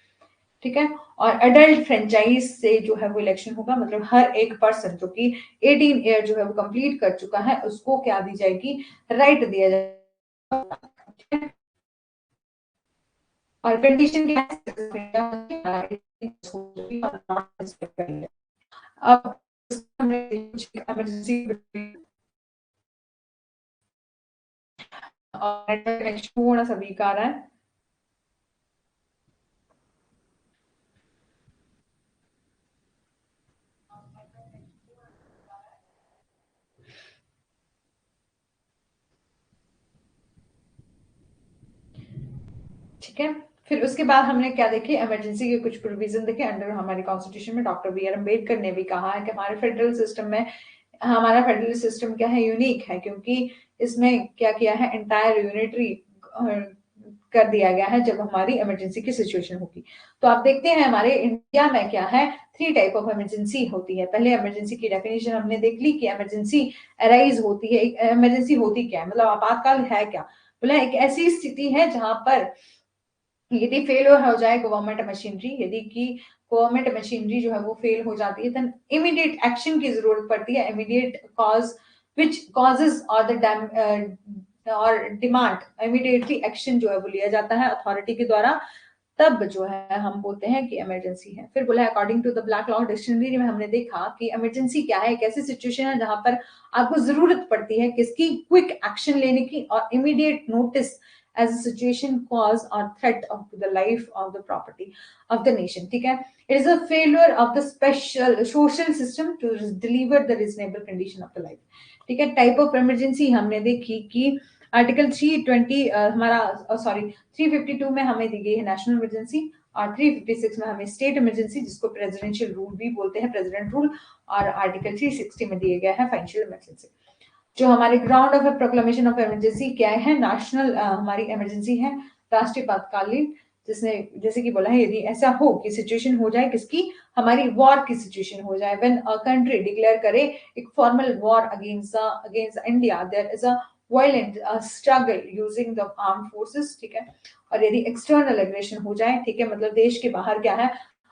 ठीक है। और अडल्ट फ्रेंचाइज से जो है वो इलेक्शन होगा, मतलब हर एक पर्सन जो कि 18 ईयर जो है वो कंप्लीट कर चुका है उसको क्या दी जाएगी, राइट दिया जाएगा। और कंडीशन क्या है, अब इमरजेंसी और कनेक्शन थोड़ा सा वीक आ रहा है। ठीक है, फिर उसके बाद हमने क्या देखे, इमरजेंसी के कुछ प्रोविजन देखे अंडर हमारे कॉन्स्टिट्यूशन में। डॉक्टर बी आर अम्बेडकर ने भी कहा है कि हमारे फेडरल सिस्टम में, हमारा फेडरल सिस्टम क्या है, यूनिक है, क्योंकि इसमें क्या किया है, एंटायर यूनिटरी कर दिया गया है जब हमारी इमरजेंसी की सिचुएशन होगी। तो आप देखते हैं हमारे इंडिया में क्या है, 3 टाइप ऑफ इमरजेंसी होती है। पहले इमरजेंसी की डेफिनेशन हमने देख ली कि इमरजेंसी अराइज होती है, इमरजेंसी होती क्या है, मतलब आपातकाल है क्या, बोला एक ऐसी स्थिति है जहां पर यदि फेल हो जाए गवर्नमेंट मशीनरी, यदि की गवर्नमेंट मशीनरी जो है वो फेल हो जाती है, देन इमीडिएट एक्शन की जरूरत पड़ती है, इमीडिएट कॉज विच कॉजेज और द और डिमांड, इमीडिएटली एक्शन जो है वो लिया जाता है अथॉरिटी के द्वारा, तब जो है हम बोलते हैं कि इमरजेंसी है। फिर बोला according to the black law dictionary में हमने देखा कि इमरजेंसी क्या है, एक ऐसी सिचुएशन है जहां पर आपको जरूरत पड़ती है किसकी, क्विक एक्शन लेने की और immediate notice as a situation, cause, or threat of the life of the property of the nation, ठीक है। It is a failure of the special social system to deliver the reasonable condition of the life, ठीक है। Type of emergency हमने देखी कि article 320 हमारा sorry 352 में हमें दी गई है नेशनल इमरजेंसी, और 356 में हमें स्टेट इमरजेंसी जिसको प्रेसिडेंशियल रूल भी बोलते हैं, प्रेसिडेंट रूल, और आर्टिकल 360 में दिए गया है फाइनेंशियल इमरजेंसी। जो हमारे ground of proclamation of emergency क्या है, नेशनल हमारी इमरजेंसी है, राष्ट्रीय आपातकालीन, जिसने जैसे कि बोला है यदि ऐसा हो कि सिचुएशन हो जाए किसकी, हमारी वॉर की सिचुएशन हो जाए, व्हेन अ कंट्री डिक्लेयर करे एक formal war against India, there is a violent struggle using the arm forces, ठीक है। और यदि एक्सटर्नल एग्रेशन हो जाए, ठीक है, मतलब देश के बाहर क्या है,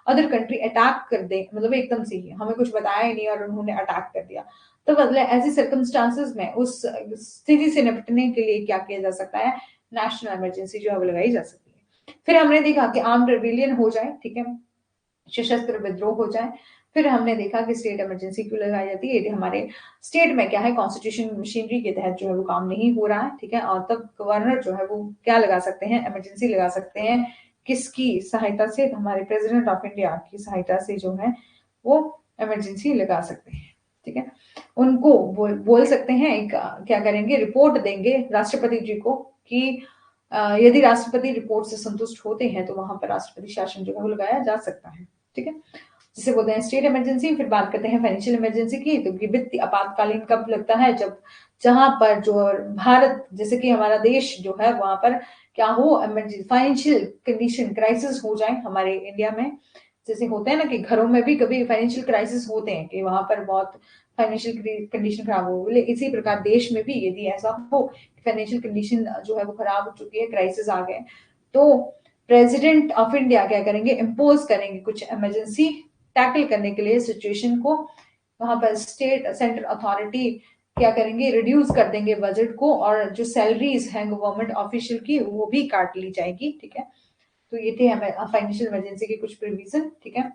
अदर कंट्री अटैक कर दे, मतलब एकदम से ही हमें कुछ बताया ही नहीं और उन्होंने अटैक कर दिया, तो मतलब ऐसी सर्कमस्टांसेस में उस स्थिति से निपटने के लिए क्या किया जा सकता है, नेशनल इमरजेंसी जो है वो लगाई जा सकती है। फिर हमने देखा कि आर्म्ड रिबेलियन हो जाए, ठीक है, सशस्त्र विद्रोह हो जाए। फिर हमने देखा कि स्टेट इमरजेंसी क्यों लगाई जाती है, यदि हमारे स्टेट में क्या है, कॉन्स्टिट्यूशन मशीनरी के तहत जो है वो काम नहीं हो रहा है, ठीक है, और तब गवर्नर जो है वो क्या लगा सकते हैं, इमरजेंसी लगा सकते हैं, किसकी सहायता से, हमारे प्रेसिडेंट ऑफ इंडिया की सहायता से जो है वो इमरजेंसी लगा सकते हैं, ठीक है। उनको बोल सकते हैं क्या करेंगे, रिपोर्ट देंगे राष्ट्रपति जी को कि यदि राष्ट्रपति रिपोर्ट से संतुष्ट होते हैं तो वहां पर राष्ट्रपति शासन जो है वो लगाया जा सकता है, ठीक है, जिसे बोलते हैं स्टेट इमरजेंसी। फिर बात करते हैं फाइनेंशियल इमरजेंसी की, तो वित्तीय आपातकालीन कब लगता है, जब जहां पर जो भारत जैसे कि हमारा देश जो है वहां पर क्या हो, फाइनेंशियल कंडीशन क्राइसिस हो जाए हमारे इंडिया में, जैसे होता है ना कि घरों में भी कभी फाइनेंशियल क्राइसिस होते हैं कि वहां पर बहुत फाइनेंशियल कंडीशन खराब हो, इसी प्रकार देश में भी यदि ऐसा हो फाइनेंशियल कंडीशन जो है वो खराब हो चुकी है, क्राइसिस आ गए, तो प्रेसिडेंट ऑफ इंडिया क्या करेंगे, इम्पोज करेंगे कुछ इमरजेंसी टैकल करने के लिए सिचुएशन को, वहां पर स्टेट सेंट्रल अथॉरिटी क्या करेंगे, रिड्यूस कर देंगे बजट को, और जो सैलरीज हैं गवर्नमेंट ऑफिशियल की वो भी काट ली जाएगी, ठीक है। तो ये थे हमें फाइनेंशियल इमरजेंसी के कुछ प्रोविजन, ठीक है।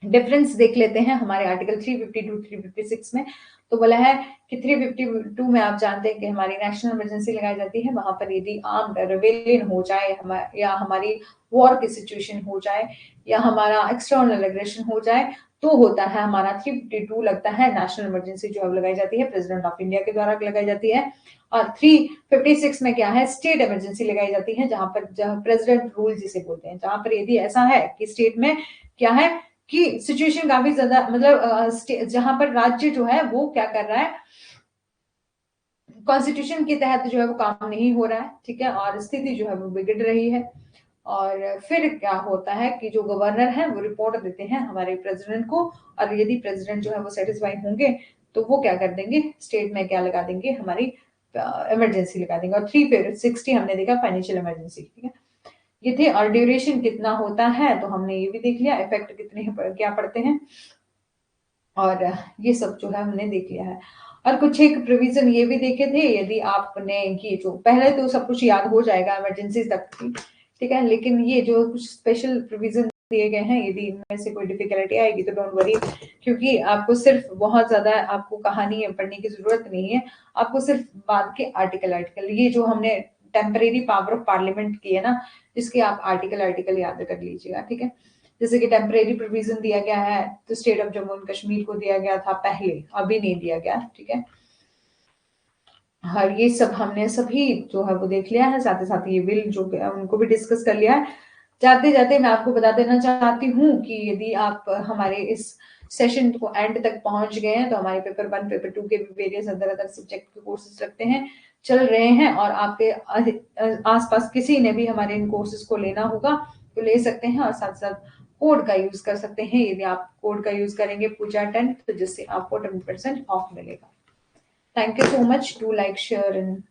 डिफरेंस देख लेते हैं हमारे आर्टिकल 352 356 में। तो बोला है कि 352 में आप जानते हैं कि हमारी नेशनल इमरजेंसी लगाई जाती है वहां पर यदि आर्म्ड रेबेलियन हो जाए, या हमारी वॉर की सिचुएशन हो जाए, या हमारा एक्सटर्नल एग्रेशन हो जाए, तो होता है हमारा 352 लगता है, नेशनल इमरजेंसी जो है लगाई जाती है, प्रेसिडेंट ऑफ इंडिया के द्वारा लगाई जाती है। और 356 में क्या है, स्टेट इमरजेंसी लगाई जाती है, जहां प्रेसिडेंट रूल जिसे बोलते हैं, जहां पर यदि ऐसा है कि स्टेट में क्या है कि सिचुएशन काफी ज्यादा, मतलब जहां पर राज्य जो है वो क्या कर रहा है, कॉन्स्टिट्यूशन के तहत जो है वो काम नहीं हो रहा है, ठीक है, और स्थिति जो है वो बिगड़ रही है। और फिर क्या होता है कि जो गवर्नर है वो रिपोर्ट देते हैं हमारे प्रेसिडेंट को, और यदि प्रेसिडेंट जो है वो सेटिस्फाई होंगे तो वो क्या कर देंगे, स्टेट में क्या लगा देंगे, हमारी इमरजेंसी लगा देंगे। और 360 हमने देखा फाइनेंशियल इमरजेंसी, ठीक है, ये थे। और ड्यूरेशन कितना होता है तो हमने ये भी देख लिया, इफेक्ट कितने क्या पड़ते हैं, और ये सब जो है हमने देख लिया है। और कुछ एक प्रोविजन ये भी देखे थे, यदि आपने ये जो पहले तो सब कुछ याद हो जाएगा इमरजेंसी तक की, ठीक है, लेकिन ये जो कुछ स्पेशल प्रोविजन दिए गए हैं, यदि इनमें से कोई डिफिकल्टी आएगी तो डोंट वरी, क्योंकि आपको सिर्फ बहुत ज्यादा आपको कहानी पढ़ने की जरूरत नहीं है, आपको सिर्फ बाद के आर्टिकल ये जो हमने टेम्परेरी पावर ऑफ पार्लियामेंट की है ना, जिसके आप आर्टिकल याद कर लीजिएगा, ठीक है। जैसे कि टेम्परेरी प्रोविजन दिया गया है तो state of Jammu and Kashmir को दिया गया था पहले, अभी नहीं दिया गया, ठीक है। हाँ, ये सब हमने सभी जो है वो देख लिया है, साथ ही साथ ये बिल जो उनको भी डिस्कस कर लिया है। जाते जाते मैं आपको बता देना चाहती हूँ कि यदि आप हमारे इस सेशन को एंड तक पहुंच गए हैं तो हमारे पेपर 1 पेपर 2 के भी वेरियस अदर अदर सब्जेक्ट के कोर्सेज लगते हैं, चल रहे हैं, और आपके आसपास किसी ने भी हमारे इन कोर्सेज को लेना होगा तो ले सकते हैं, और साथ साथ कोड का यूज कर सकते हैं। यदि आप कोड का यूज करेंगे पूजा 10, तो जिससे आपको 10% ऑफ मिलेगा। Thank you so much, do like share and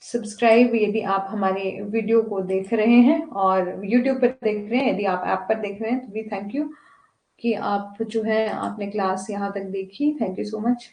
subscribe यदि आप हमारे वीडियो को देख रहे हैं, और यूट्यूब पर देख रहे हैं, यदि आप ऐप पर देख रहे हैं तो भी थैंक यू कि आप जो है आपने क्लास यहाँ तक देखी। Thank you so much.